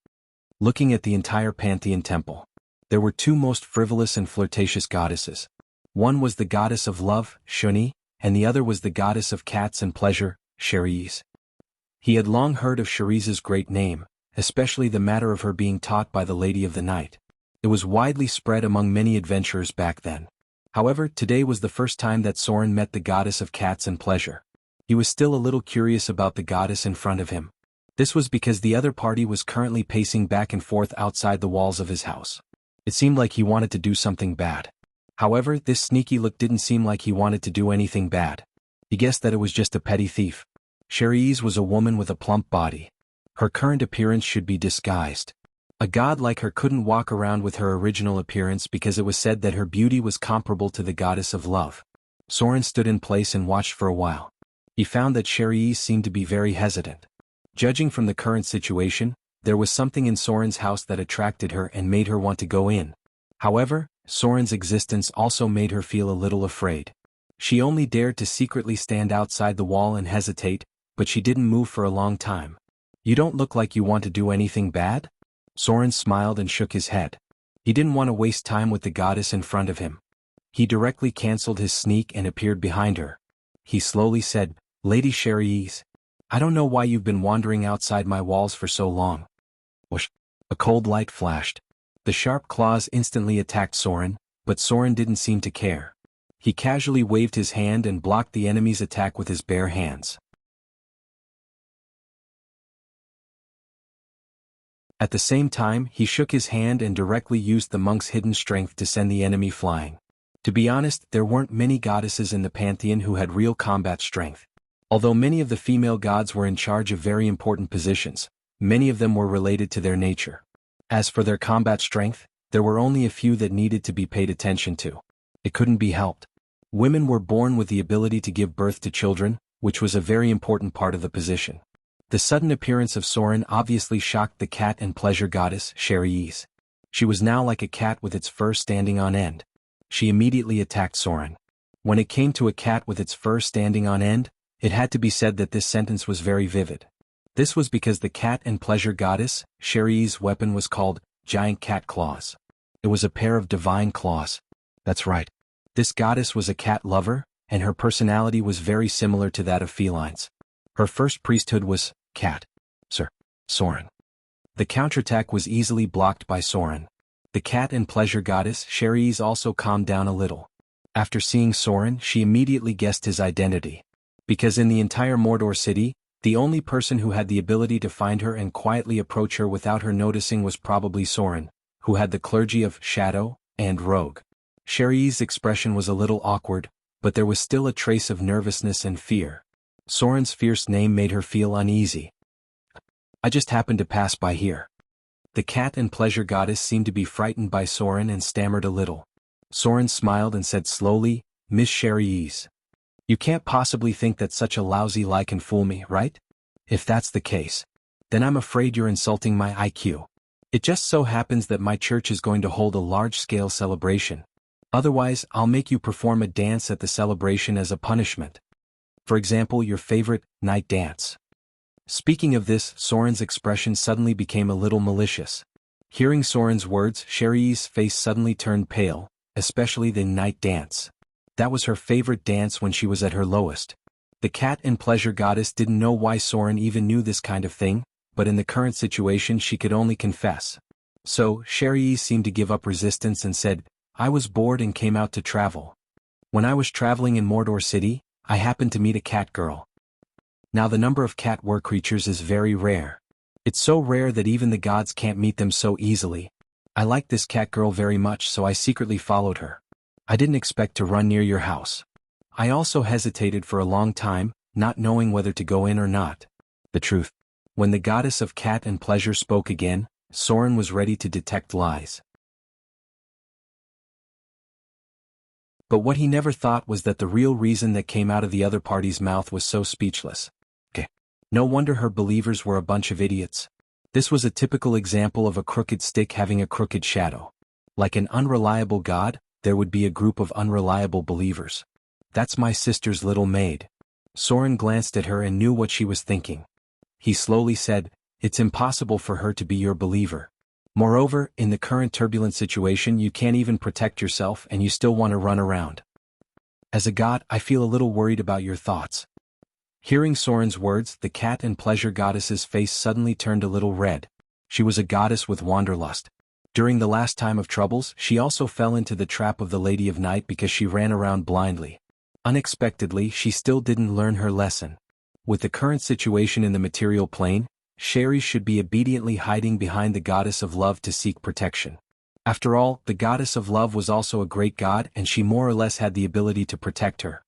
Speaker 1: Looking at the entire Pantheon Temple, there were two most frivolous and flirtatious goddesses. One was the goddess of love, Shuni, and the other was the goddess of cats and pleasure, Cherise. He had long heard of Cherise's great name, especially the matter of her being taught by the Lady of the Night. It was widely spread among many adventurers back then. However, today was the first time that Soren met the goddess of cats and pleasure. He was still a little curious about the goddess in front of him. This was because the other party was currently pacing back and forth outside the walls of his house. It seemed like he wanted to do something bad. However, this sneaky look didn't seem like he wanted to do anything bad. He guessed that it was just a petty thief. Cherise was a woman with a plump body. Her current appearance should be disguised. A god like her couldn't walk around with her original appearance because it was said that her beauty was comparable to the goddess of love. Soren stood in place and watched for a while. He found that Cherise seemed to be very hesitant. Judging from the current situation, there was something in Soren's house that attracted her and made her want to go in. However, Soren's existence also made her feel a little afraid. She only dared to secretly stand outside the wall and hesitate, but she didn't move for a long time. "You don't look like you want to do anything bad?" Soren smiled and shook his head. He didn't want to waste time with the goddess in front of him. He directly cancelled his sneak and appeared behind her. He slowly said, "Lady Cherise, I don't know why you've been wandering outside my walls for so long." Whoosh! A cold light flashed. The sharp claws instantly attacked Soren, but Soren didn't seem to care. He casually waved his hand and blocked the enemy's attack with his bare hands. At the same time, he shook his hand and directly used the monk's hidden strength to send the enemy flying. To be honest, there weren't many goddesses in the pantheon who had real combat strength. Although many of the female gods were in charge of very important positions, many of them were related to their nature. As for their combat strength, there were only a few that needed to be paid attention to. It couldn't be helped. Women were born with the ability to give birth to children, which was a very important part of the position. The sudden appearance of Soren obviously shocked the cat and pleasure goddess, Cherise. She was now like a cat with its fur standing on end. She immediately attacked Soren. When it came to a cat with its fur standing on end, it had to be said that this sentence was very vivid. This was because the cat and pleasure goddess, Cherise's weapon was called giant cat claws. It was a pair of divine claws. That's right. This goddess was a cat lover, and her personality was very similar to that of felines. Her first priesthood was cat. Soren. The counterattack was easily blocked by Soren. The cat and pleasure goddess, Cherise, also calmed down a little. After seeing Soren, she immediately guessed his identity. Because in the entire Mordor city, the only person who had the ability to find her and quietly approach her without her noticing was probably Soren, who had the clergy of Shadow and Rogue. Cherise's expression was a little awkward, but there was still a trace of nervousness and fear. Soren's fierce name made her feel uneasy. "I just happened to pass by here." The cat and pleasure goddess seemed to be frightened by Soren and stammered a little. Soren smiled and said slowly, "Miss Cherise, you can't possibly think that such a lousy lie can fool me, right? If that's the case, then I'm afraid you're insulting my IQ. It just so happens that my church is going to hold a large-scale celebration. Otherwise, I'll make you perform a dance at the celebration as a punishment. For example, your favorite night dance." Speaking of this, Soren's expression suddenly became a little malicious. Hearing Soren's words, Cherise's face suddenly turned pale, especially the night dance. That was her favorite dance when she was at her lowest. The cat and pleasure goddess didn't know why Soren even knew this kind of thing, but in the current situation she could only confess. So, Cherise seemed to give up resistance and said, "I was bored and came out to travel. When I was traveling in Mordor City, I happened to meet a cat girl. Now the number of cat war creatures is very rare. It's so rare that even the gods can't meet them so easily. I liked this cat girl very much, so I secretly followed her. I didn't expect to run near your house. I also hesitated for a long time, not knowing whether to go in or not." The truth. When the goddess of cat and pleasure spoke again, Soren was ready to detect lies. But what he never thought was that the real reason that came out of the other party's mouth was so speechless. No wonder her believers were a bunch of idiots. This was a typical example of a crooked stick having a crooked shadow. Like an unreliable god, there would be a group of unreliable believers. "That's my sister's little maid." Soren glanced at her and knew what she was thinking. He slowly said, "It's impossible for her to be your believer. Moreover, in the current turbulent situation you can't even protect yourself and you still want to run around. As a god, I feel a little worried about your thoughts." Hearing Soren's words, the cat and pleasure goddess's face suddenly turned a little red. She was a goddess with wanderlust. During the last time of troubles, she also fell into the trap of the Lady of Night because she ran around blindly. Unexpectedly, she still didn't learn her lesson. With the current situation in the material plane, Cherise should be obediently hiding behind the goddess of love to seek protection. After all, the goddess of love was also a great god and she more or less had the ability to protect her.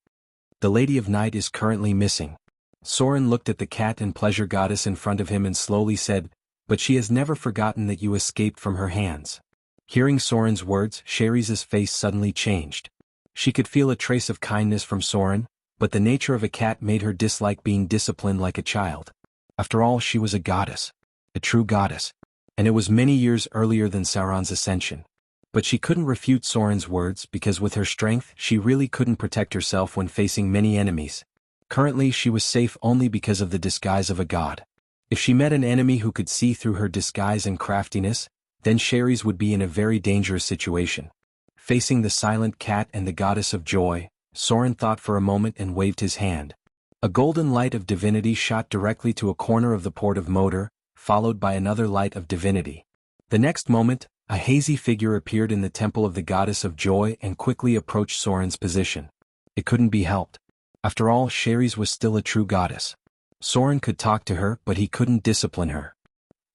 Speaker 1: The Lady of Night is currently missing. Soren looked at the cat and pleasure goddess in front of him and slowly said, "But she has never forgotten that you escaped from her hands." Hearing Soren's words, Cherise's face suddenly changed. She could feel a trace of kindness from Soren, but the nature of a cat made her dislike being disciplined like a child. After all, she was a goddess. A true goddess. And it was many years earlier than Sauron's ascension. But she couldn't refute Soren's words because with her strength she really couldn't protect herself when facing many enemies. Currently she was safe only because of the disguise of a god. If she met an enemy who could see through her disguise and craftiness, then Sherry's would be in a very dangerous situation. Facing the silent cat and the goddess of joy, Soren thought for a moment and waved his hand. A golden light of divinity shot directly to a corner of the port of Moder, followed by another light of divinity. The next moment, a hazy figure appeared in the temple of the goddess of joy and quickly approached Soren's position. It couldn't be helped. After all, Sherry's was still a true goddess. Soren could talk to her, but he couldn't discipline her.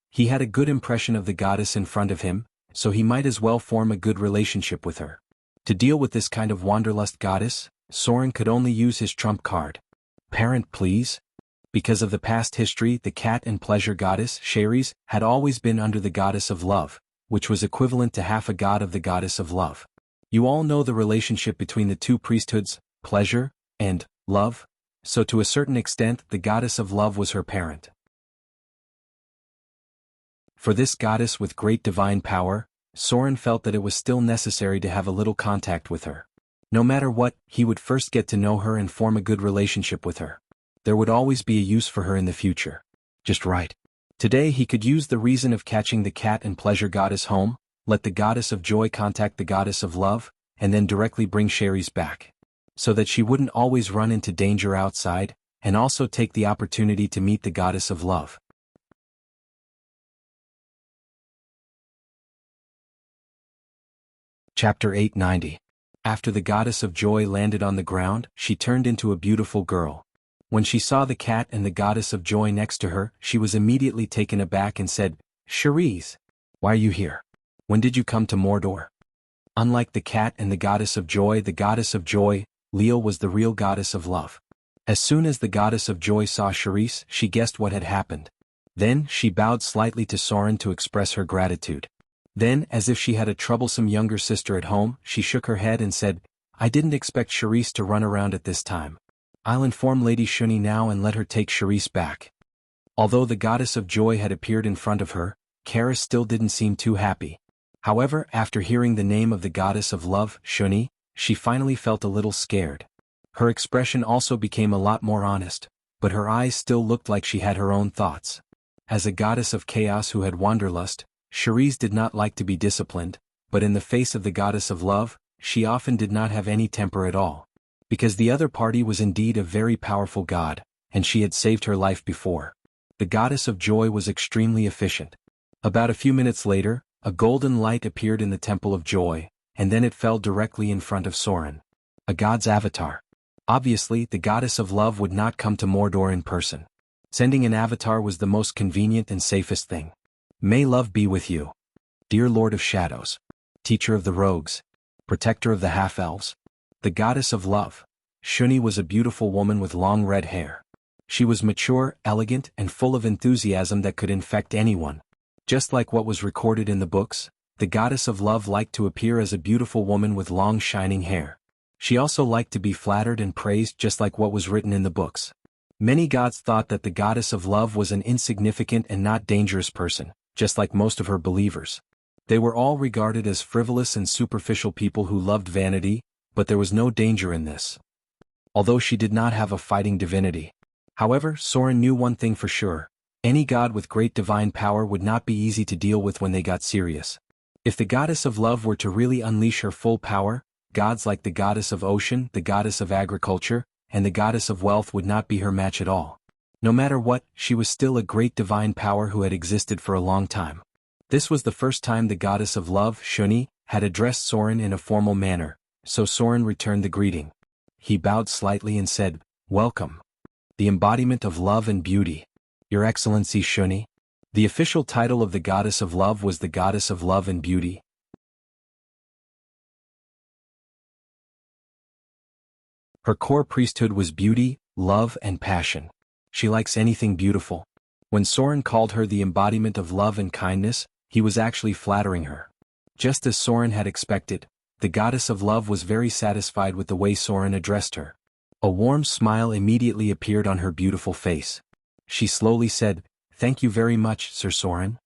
Speaker 1: He had a good impression of the goddess in front of him, so he might as well form a good relationship with her. To deal with this kind of wanderlust goddess, Soren could only use his trump card. Parent, please? Because of the past history, the cat and pleasure goddess, Sherry's, had always been under the goddess of love, which was equivalent to half a god of the goddess of love. You all know the relationship between the two priesthoods, pleasure and love, so to a certain extent the goddess of love was her parent. For this goddess with great divine power, Soren felt that it was still necessary to have a little contact with her. No matter what, he would first get to know her and form a good relationship with her. There would always be a use for her in the future. Just right. Today he could use the reason of catching the cat and pleasure goddess home, let the goddess of joy contact the goddess of love, and then directly bring Sherry's back. So that she wouldn't always run into danger outside, and also take the opportunity to meet the goddess of love. Chapter 890. After the goddess of joy landed on the ground, she turned into a beautiful girl. When she saw the cat and the goddess of joy next to her, she was immediately taken aback and said, "Cherise, why are you here? When did you come to Mordor?" Unlike the cat and the goddess of joy, Leo was the real goddess of love. As soon as the goddess of joy saw Cherise, she guessed what had happened. Then, she bowed slightly to Soren to express her gratitude. Then, as if she had a troublesome younger sister at home, she shook her head and said, "I didn't expect Cherise to run around at this time. I'll inform Lady Shuni now and let her take Cherise back." Although the goddess of joy had appeared in front of her, Karis still didn't seem too happy. However, after hearing the name of the goddess of love, Shuni, she finally felt a little scared. Her expression also became a lot more honest, but her eyes still looked like she had her own thoughts. As a goddess of chaos who had wanderlust, Cherise did not like to be disciplined, but in the face of the goddess of love, she often did not have any temper at all. Because the other party was indeed a very powerful god, and she had saved her life before. The goddess of joy was extremely efficient. About a few minutes later, a golden light appeared in the temple of joy, and then it fell directly in front of Soren. A god's avatar. Obviously, the goddess of love would not come to Mordor in person. Sending an avatar was the most convenient and safest thing. May love be with you. Dear Lord of Shadows. Teacher of the rogues. Protector of the half-elves. The goddess of love. Shuni was a beautiful woman with long red hair. She was mature, elegant, and full of enthusiasm that could infect anyone. Just like what was recorded in the books, the goddess of love liked to appear as a beautiful woman with long shining hair. She also liked to be flattered and praised just like what was written in the books. Many gods thought that the goddess of love was an insignificant and not dangerous person, just like most of her believers. They were all regarded as frivolous and superficial people who loved vanity, but there was no danger in this. Although she did not have a fighting divinity. However, Soren knew one thing for sure. Any god with great divine power would not be easy to deal with when they got serious. If the goddess of love were to really unleash her full power, gods like the goddess of ocean, the goddess of agriculture, and the goddess of wealth would not be her match at all. No matter what, she was still a great divine power who had existed for a long time. This was the first time the goddess of love, Shuni, had addressed Soren in a formal manner, so Soren returned the greeting. He bowed slightly and said, "Welcome. The embodiment of love and beauty. Your Excellency Shuni." The official title of the goddess of love was the goddess of love and beauty. Her core priesthood was beauty, love, and passion. She likes anything beautiful. When Soren called her the embodiment of love and kindness, he was actually flattering her. Just as Soren had expected, the goddess of love was very satisfied with the way Soren addressed her. A warm smile immediately appeared on her beautiful face. She slowly said, "Thank you very much, Sir Soren.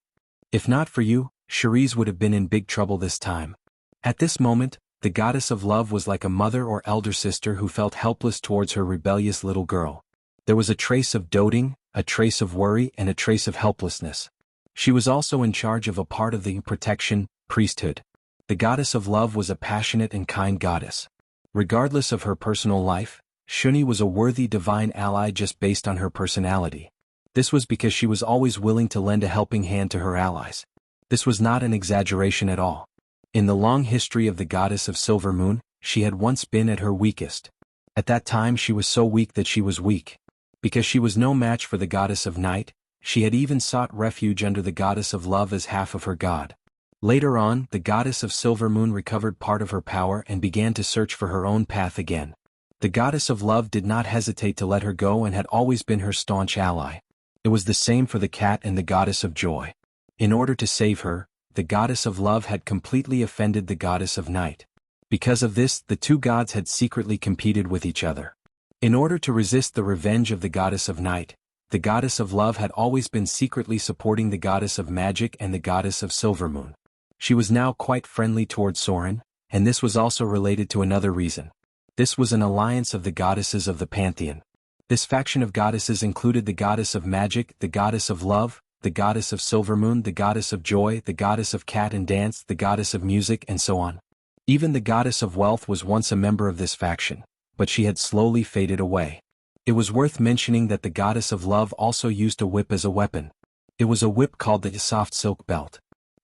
Speaker 1: If not for you, Cherise would have been in big trouble this time." At this moment, the goddess of love was like a mother or elder sister who felt helpless towards her rebellious little girl. There was a trace of doting, a trace of worry, and a trace of helplessness. She was also in charge of a part of the protection priesthood. The goddess of love was a passionate and kind goddess. Regardless of her personal life, Shuni was a worthy divine ally just based on her personality. This was because she was always willing to lend a helping hand to her allies. This was not an exaggeration at all. In the long history of the goddess of Silver Moon, she had once been at her weakest. At that time she was so weak that she was weak. Because she was no match for the goddess of night, she had even sought refuge under the goddess of love as half of her god. Later on, the goddess of Silver Moon recovered part of her power and began to search for her own path again. The goddess of love did not hesitate to let her go and had always been her staunch ally. It was the same for the cat and the goddess of joy. In order to save her, the goddess of love had completely offended the goddess of night. Because of this, the two gods had secretly competed with each other. In order to resist the revenge of the goddess of night, the goddess of love had always been secretly supporting the goddess of magic and the goddess of Silver Moon. She was now quite friendly towards Soren, and this was also related to another reason. This was an alliance of the goddesses of the pantheon. This faction of goddesses included the goddess of magic, the goddess of love, the goddess of Silver Moon, the goddess of joy, the goddess of cat and dance, the goddess of music, and so on. Even the goddess of wealth was once a member of this faction, but she had slowly faded away. It was worth mentioning that the goddess of love also used a whip as a weapon. It was a whip called the soft silk belt.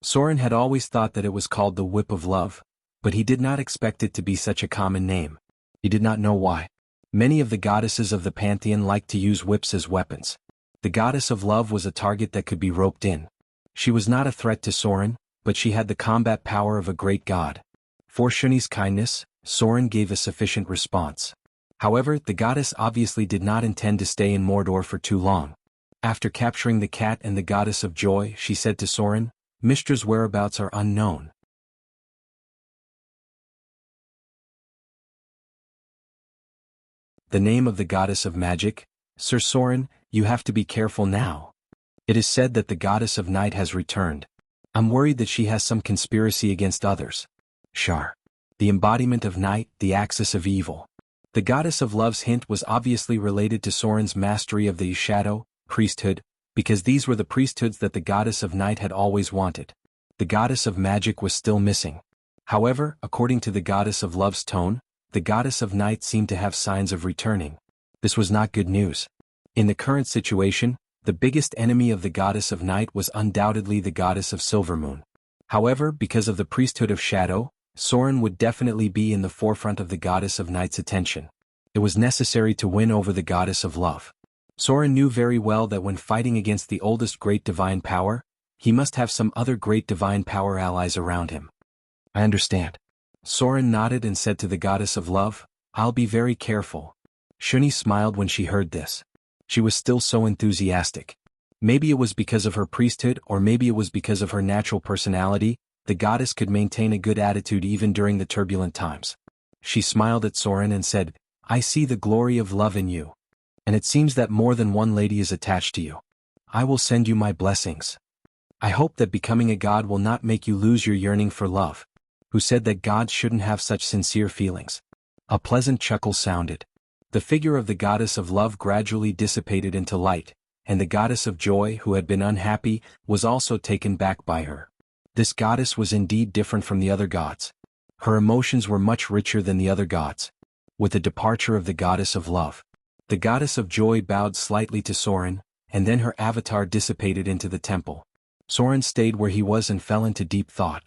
Speaker 1: Soren had always thought that it was called the whip of love, but he did not expect it to be such a common name. He did not know why. Many of the goddesses of the pantheon liked to use whips as weapons. The goddess of love was a target that could be roped in. She was not a threat to Soren, but she had the combat power of a great god. For Shuni's kindness, Soren gave a sufficient response. However, the goddess obviously did not intend to stay in Mordor for too long. After capturing the cat and the goddess of joy, she said to Soren, "Mistra's whereabouts are unknown. The name of the goddess of magic, Sir Soren, you have to be careful now. It is said that the goddess of night has returned. I'm worried that she has some conspiracy against others." Shar. The embodiment of night, the axis of evil. The goddess of love's hint was obviously related to Soren's mastery of the shadow priesthood, because these were the priesthoods that the goddess of night had always wanted. The goddess of magic was still missing. However, according to the goddess of love's tone, the goddess of night seemed to have signs of returning. This was not good news. In the current situation, the biggest enemy of the goddess of night was undoubtedly the goddess of Silver Moon. However, because of the priesthood of shadow, Soren would definitely be in the forefront of the goddess of night's attention. It was necessary to win over the goddess of love. Soren knew very well that when fighting against the oldest great divine power, he must have some other great divine power allies around him. "I understand." Soren nodded and said to the goddess of love, "I'll be very careful." Shuni smiled when she heard this. She was still so enthusiastic. Maybe it was because of her priesthood or maybe it was because of her natural personality, the goddess could maintain a good attitude even during the turbulent times. She smiled at Soren and said, "I see the glory of love in you. And it seems that more than one lady is attached to you. I will send you my blessings. I hope that becoming a god will not make you lose your yearning for love." Who said that gods shouldn't have such sincere feelings? A pleasant chuckle sounded. The figure of the goddess of love gradually dissipated into light, and the goddess of joy, who had been unhappy, was also taken back by her. This goddess was indeed different from the other gods. Her emotions were much richer than the other gods. With the departure of the goddess of love, the goddess of joy bowed slightly to Soren, and then her avatar dissipated into the temple. Soren stayed where he was and fell into deep thought.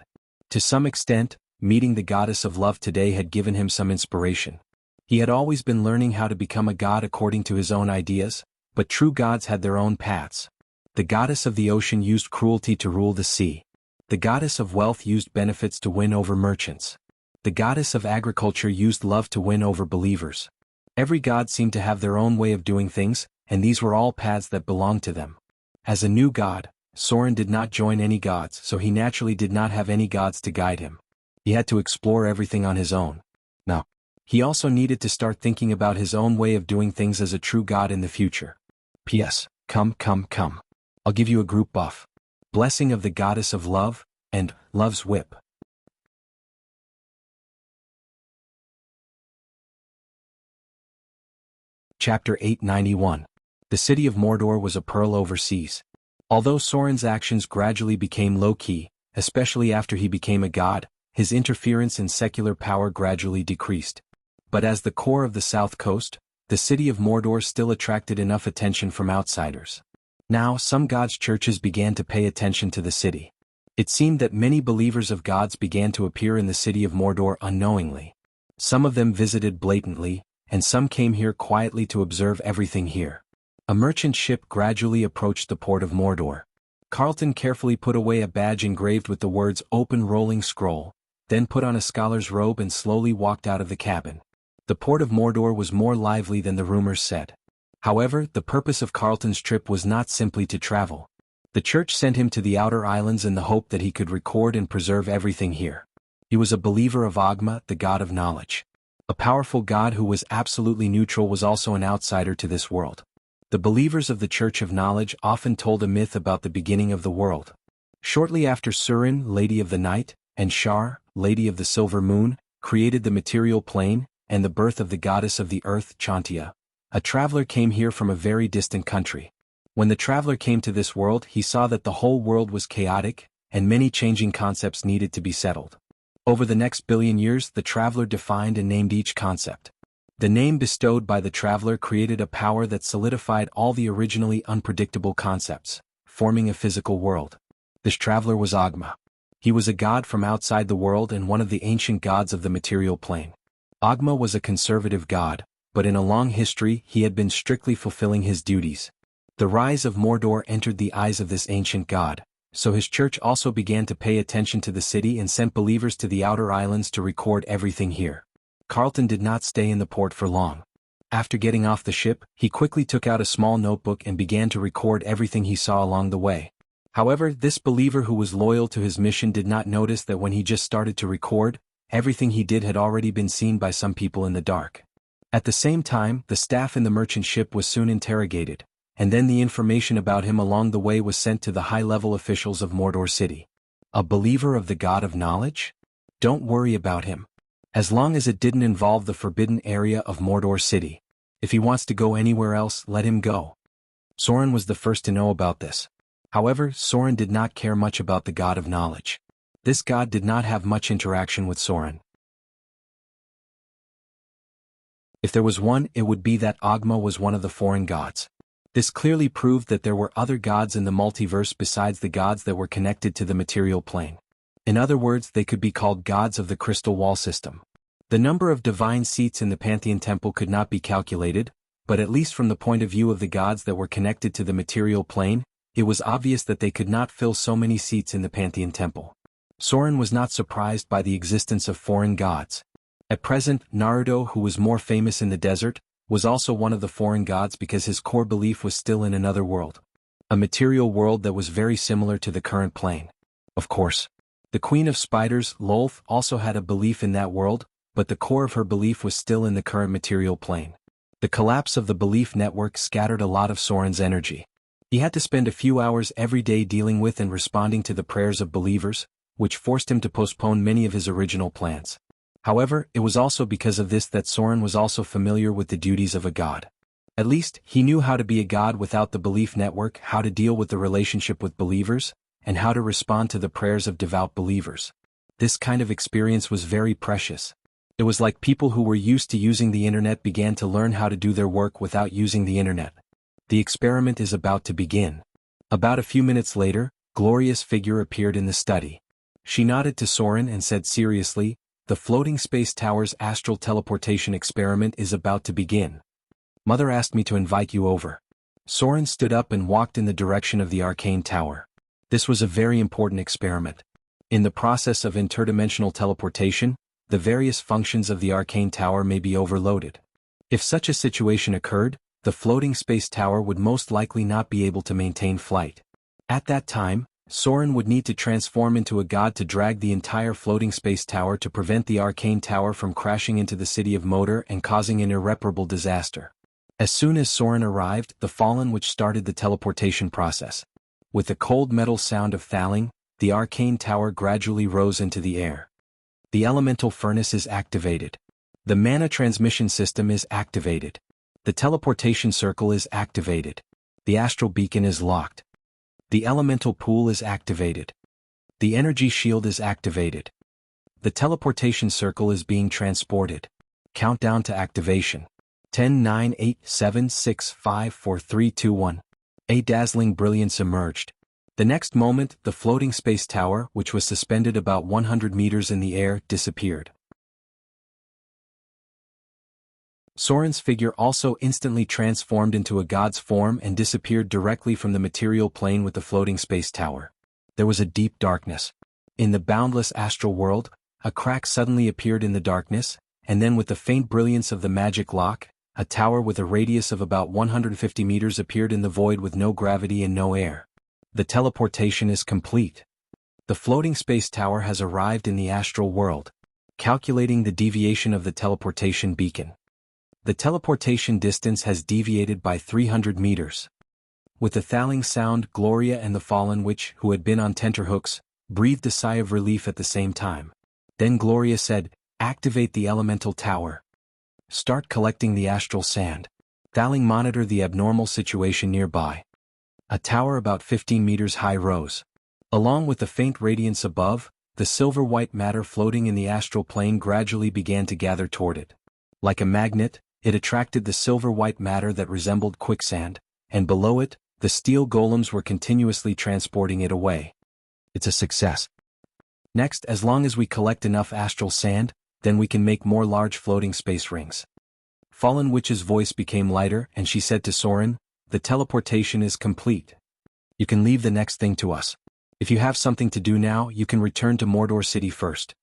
Speaker 1: To some extent, meeting the goddess of love today had given him some inspiration. He had always been learning how to become a god according to his own ideas, but true gods had their own paths. The goddess of the ocean used cruelty to rule the sea. The goddess of wealth used benefits to win over merchants. The goddess of agriculture used love to win over believers. Every god seemed to have their own way of doing things, and these were all paths that belonged to them. As a new god, Soren did not join any gods, so he naturally did not have any gods to guide him. He had to explore everything on his own. Now, he also needed to start thinking about his own way of doing things as a true god in the future. P.S. Come. I'll give you a group buff. Blessing of the goddess of love, and love's whip. Chapter 891. The city of Mordor was a pearl overseas. Although Sorin's actions gradually became low-key, especially after he became a god, his interference in secular power gradually decreased. But as the core of the south coast, the city of Mordor still attracted enough attention from outsiders. Now some gods' churches began to pay attention to the city. It seemed that many believers of gods began to appear in the city of Mordor unknowingly. Some of them visited blatantly, and some came here quietly to observe everything here. A merchant ship gradually approached the port of Mordor. Carlton carefully put away a badge engraved with the words "Open Rolling Scroll," then put on a scholar's robe and slowly walked out of the cabin. The port of Mordor was more lively than the rumors said. However, the purpose of Carlton's trip was not simply to travel. The church sent him to the outer islands in the hope that he could record and preserve everything here. He was a believer of Ogma, the god of knowledge. A powerful god who was absolutely neutral was also an outsider to this world. The believers of the Church of Knowledge often told a myth about the beginning of the world. Shortly after Surin, Lady of the Night, and Shar, Lady of the Silver Moon, created the material plane, and the birth of the goddess of the earth, Chantia, a traveler came here from a very distant country. When the traveler came to this world, he saw that the whole world was chaotic, and many changing concepts needed to be settled. Over the next billion years, the traveler defined and named each concept. The name bestowed by the traveler created a power that solidified all the originally unpredictable concepts, forming a physical world. This traveler was Ogma. He was a god from outside the world and one of the ancient gods of the material plane. Ogma was a conservative god, but in a long history he had been strictly fulfilling his duties. The rise of Mordor entered the eyes of this ancient god, so his church also began to pay attention to the city and sent believers to the outer islands to record everything here. Carlton did not stay in the port for long. After getting off the ship, he quickly took out a small notebook and began to record everything he saw along the way. However, this believer who was loyal to his mission did not notice that when he just started to record, everything he did had already been seen by some people in the dark. At the same time, the staff in the merchant ship was soon interrogated, and then the information about him along the way was sent to the high-level officials of Mordor City. A believer of the God of Knowledge? Don't worry about him. As long as it didn't involve the forbidden area of Mordor City. If he wants to go anywhere else, let him go. Sorin was the first to know about this. However, Sorin did not care much about the God of Knowledge. This god did not have much interaction with Sorin. If there was one, it would be that Ogma was one of the foreign gods. This clearly proved that there were other gods in the multiverse besides the gods that were connected to the material plane. In other words, they could be called gods of the crystal wall system. The number of divine seats in the Pantheon Temple could not be calculated, but at least from the point of view of the gods that were connected to the material plane, it was obvious that they could not fill so many seats in the Pantheon Temple. Sorin was not surprised by the existence of foreign gods. At present, Naruto, who was more famous in the desert, was also one of the foreign gods because his core belief was still in another world. A material world that was very similar to the current plane. Of course. The Queen of Spiders, Lolth, also had a belief in that world, but the core of her belief was still in the current material plane. The collapse of the belief network scattered a lot of Sorin's energy. He had to spend a few hours every day dealing with and responding to the prayers of believers, which forced him to postpone many of his original plans. However, it was also because of this that Sorin was also familiar with the duties of a god. At least, he knew how to be a god without the belief network, how to deal with the relationship with believers, and how to respond to the prayers of devout believers. This kind of experience was very precious. It was like people who were used to using the internet began to learn how to do their work without using the internet. The experiment is about to begin. About a few minutes later, Gloria's figure appeared in the study. She nodded to Sorin and said seriously, "The floating space tower's astral teleportation experiment is about to begin. Mother asked me to invite you over." Sorin stood up and walked in the direction of the arcane tower. This was a very important experiment. In the process of interdimensional teleportation, the various functions of the arcane tower may be overloaded. If such a situation occurred, the floating space tower would most likely not be able to maintain flight. At that time, Soren would need to transform into a god to drag the entire floating space tower to prevent the arcane tower from crashing into the city of Moder and causing an irreparable disaster. As soon as Soren arrived, the Fallen Witch started the teleportation process. With the cold metal sound of thalling, the arcane tower gradually rose into the air. The elemental furnace is activated. The mana transmission system is activated. The teleportation circle is activated. The astral beacon is locked. The elemental pool is activated. The energy shield is activated. The teleportation circle is being transported. Countdown to activation. 10, 9, 8, 7, 6, 5, 4, 3, 2, 1. A dazzling brilliance emerged. The next moment, the floating space tower, which was suspended about 100 meters in the air, disappeared. Soren's figure also instantly transformed into a god's form and disappeared directly from the material plane with the floating space tower. There was a deep darkness. In the boundless astral world, a crack suddenly appeared in the darkness, and then with the faint brilliance of the magic lock, a tower with a radius of about 150 meters appeared in the void with no gravity and no air. The teleportation is complete. The floating space tower has arrived in the astral world. Calculating the deviation of the teleportation beacon. The teleportation distance has deviated by 300 meters. With the thalling sound, Gloria and the Fallen Witch, who had been on tenterhooks, breathed a sigh of relief at the same time. Then Gloria said, "Activate the elemental tower. Start collecting the astral sand." Thalling monitored the abnormal situation nearby. A tower about 15 meters high rose. Along with the faint radiance above, the silver-white matter floating in the astral plane gradually began to gather toward it. Like a magnet, it attracted the silver-white matter that resembled quicksand, and below it, the steel golems were continuously transporting it away. It's a success. Next, as long as we collect enough astral sand, then we can make more large floating space rings. Fallen Witch's voice became lighter and she said to Soren, "The teleportation is complete. You can leave the next thing to us. If you have something to do now, you can return to Mordor City first."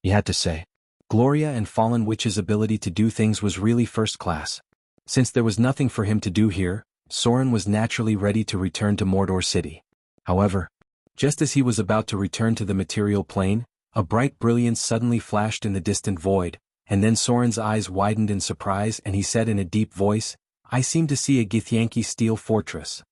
Speaker 1: He had to say. Gloria and Fallen Witch's ability to do things was really first class. Since there was nothing for him to do here, Soren was naturally ready to return to Mordor City. However, just as he was about to return to the material plane, a bright brilliance suddenly flashed in the distant void, and then Soren's eyes widened in surprise and he said in a deep voice, "I seem to see a Githyanki steel fortress."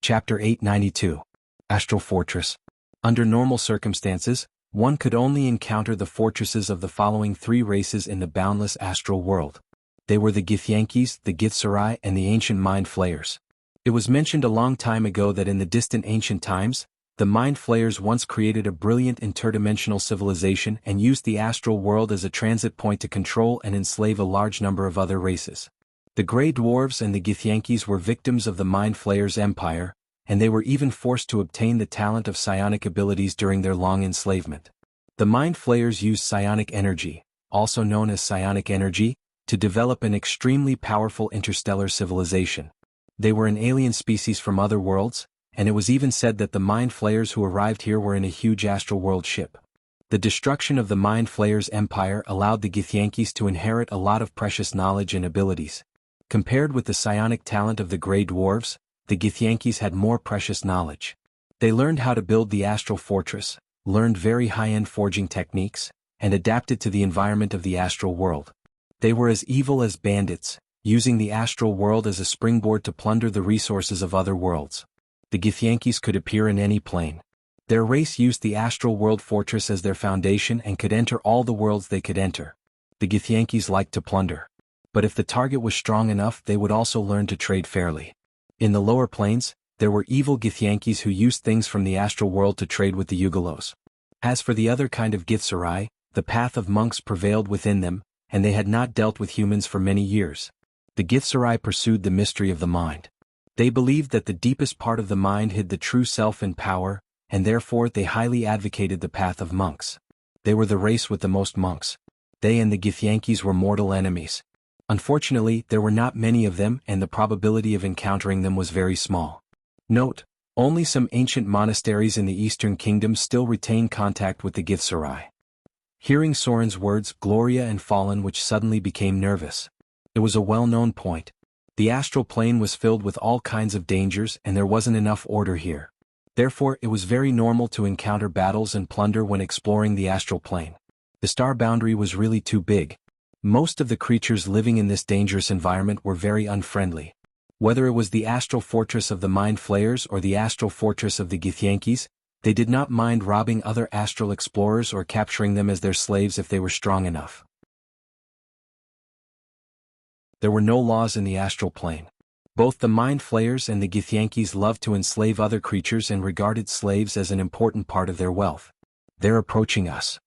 Speaker 1: Chapter 892. Astral Fortress. Under normal circumstances, one could only encounter the fortresses of the following three races in the boundless astral world. They were the Githyankis, the Githzerai, and the ancient Mind Flayers. It was mentioned a long time ago that in the distant ancient times, the Mind Flayers once created a brilliant interdimensional civilization and used the astral world as a transit point to control and enslave a large number of other races. The Grey Dwarves and the Githyankis were victims of the Mind Flayers' empire, and they were even forced to obtain the talent of psionic abilities during their long enslavement. The Mind Flayers used psionic energy, also known as psionic energy, to develop an extremely powerful interstellar civilization. They were an alien species from other worlds, and it was even said that the Mind Flayers who arrived here were in a huge astral world ship. The destruction of the Mind Flayers' empire allowed the Githyankis to inherit a lot of precious knowledge and abilities. Compared with the psionic talent of the Grey Dwarves, the Githyankis had more precious knowledge. They learned how to build the astral fortress, learned very high-end forging techniques, and adapted to the environment of the astral world. They were as evil as bandits, using the astral world as a springboard to plunder the resources of other worlds. The Githyankis could appear in any plane. Their race used the astral world fortress as their foundation and could enter all the worlds they could enter. The Githyankis liked to plunder. But if the target was strong enough, they would also learn to trade fairly. In the lower planes, there were evil Githyankis who used things from the astral world to trade with the Yugalos. As for the other kind of Githzerai, the path of monks prevailed within them, and they had not dealt with humans for many years. The Githzerai pursued the mystery of the mind. They believed that the deepest part of the mind hid the true self and power, and therefore they highly advocated the path of monks. They were the race with the most monks. They and the Githyankis were mortal enemies. Unfortunately, there were not many of them and the probability of encountering them was very small. Note, only some ancient monasteries in the Eastern Kingdom still retain contact with the Githzerai. Hearing Soren's words, Gloria and Fallen which suddenly became nervous. It was a well-known point. The astral plane was filled with all kinds of dangers and there wasn't enough order here. Therefore, it was very normal to encounter battles and plunder when exploring the astral plane. The star boundary was really too big. Most of the creatures living in this dangerous environment were very unfriendly. Whether it was the astral fortress of the Mind Flayers or the astral fortress of the Githyanki, they did not mind robbing other astral explorers or capturing them as their slaves if they were strong enough. There were no laws in the astral plane. Both the Mind Flayers and the Githyanki loved to enslave other creatures and regarded slaves as an important part of their wealth. They're approaching us.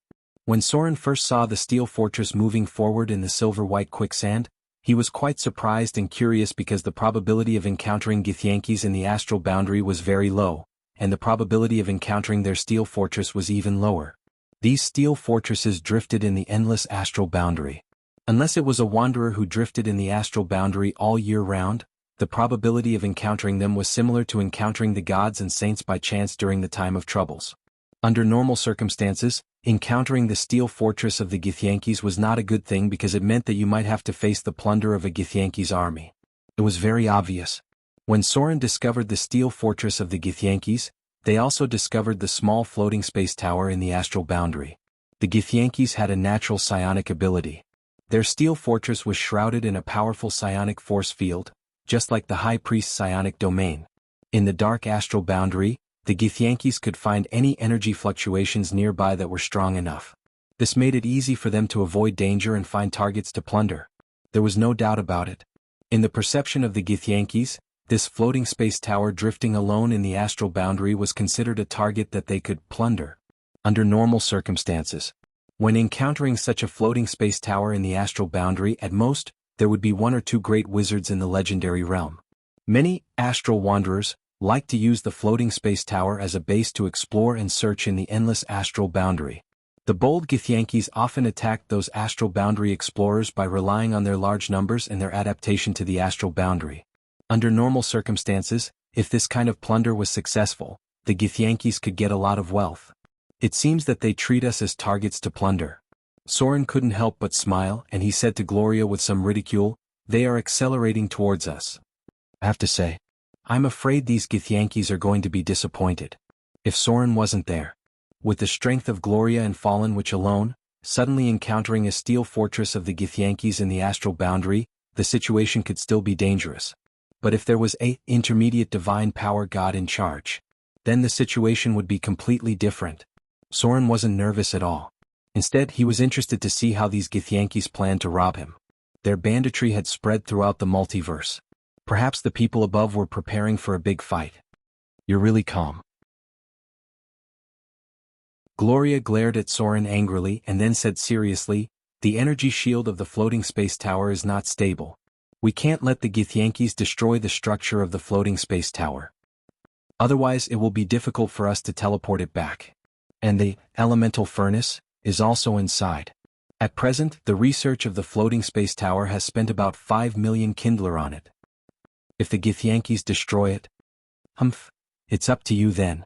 Speaker 1: When Soren first saw the steel fortress moving forward in the silver-white quicksand, he was quite surprised and curious because the probability of encountering Githyanki in the astral boundary was very low, and the probability of encountering their steel fortress was even lower. These steel fortresses drifted in the endless astral boundary. Unless it was a wanderer who drifted in the astral boundary all year round, the probability of encountering them was similar to encountering the gods and saints by chance during the time of troubles. Under normal circumstances, encountering the steel fortress of the Githyanki was not a good thing because it meant that you might have to face the plunder of a Githyanki's army. It was very obvious. When Soren discovered the steel fortress of the Githyanki, they also discovered the small floating space tower in the astral boundary. The Githyanki had a natural psionic ability. Their steel fortress was shrouded in a powerful psionic force field, just like the High Priest's psionic domain. In the dark astral boundary, the Githyanki could find any energy fluctuations nearby that were strong enough. This made it easy for them to avoid danger and find targets to plunder. There was no doubt about it. In the perception of the Githyanki, this floating space tower drifting alone in the astral boundary was considered a target that they could plunder. Under normal circumstances, when encountering such a floating space tower in the astral boundary, at most, there would be one or two great wizards in the legendary realm. Many astral wanderers like to use the floating space tower as a base to explore and search in the endless astral boundary. The bold Githyanki often attacked those astral boundary explorers by relying on their large numbers and their adaptation to the astral boundary. Under normal circumstances, if this kind of plunder was successful, the Githyanki could get a lot of wealth. It seems that they treat us as targets to plunder. Soren couldn't help but smile, and he said to Gloria with some ridicule, "They are accelerating towards us. I have to say, I'm afraid these Githyanki are going to be disappointed." If Soren wasn't there. With the strength of Gloria and Fallen which alone, suddenly encountering a steel fortress of the Githyanki in the astral boundary, the situation could still be dangerous. But if there was an intermediate divine power god in charge, then the situation would be completely different. Soren wasn't nervous at all. Instead, he was interested to see how these Githyanki planned to rob him. Their banditry had spread throughout the multiverse. Perhaps the people above were preparing for a big fight. "You're really calm." Gloria glared at Soren angrily and then said seriously, "The energy shield of the floating space tower is not stable. We can't let the Githyanki destroy the structure of the floating space tower. Otherwise it will be difficult for us to teleport it back. And the elemental furnace is also inside. At present, the research of the floating space tower has spent about 5 million kindler on it. If the Githyanki destroy it, it's up to you then."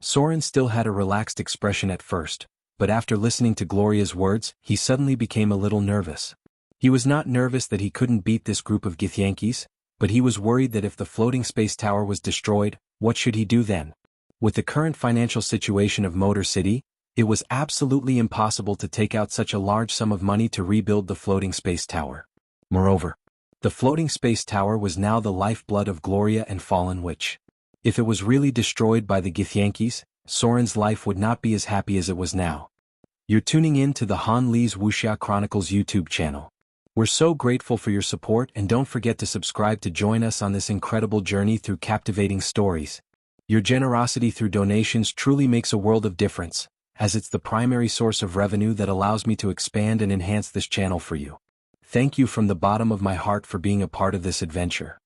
Speaker 1: Soren still had a relaxed expression at first, but after listening to Gloria's words, he suddenly became a little nervous. He was not nervous that he couldn't beat this group of Githyanki, but he was worried that if the floating space tower was destroyed, what should he do then? With the current financial situation of Motor City, it was absolutely impossible to take out such a large sum of money to rebuild the floating space tower. Moreover, the floating space tower was now the lifeblood of Gloria and Fallen which, if it was really destroyed by the Githyanki, Soren's life would not be as happy as it was now. You're tuning in to the Han Lee's Wuxia Chronicles YouTube channel. We're so grateful for your support and don't forget to subscribe to join us on this incredible journey through captivating stories. Your generosity through donations truly makes a world of difference, as it's the primary source of revenue that allows me to expand and enhance this channel for you. Thank you from the bottom of my heart for being a part of this adventure.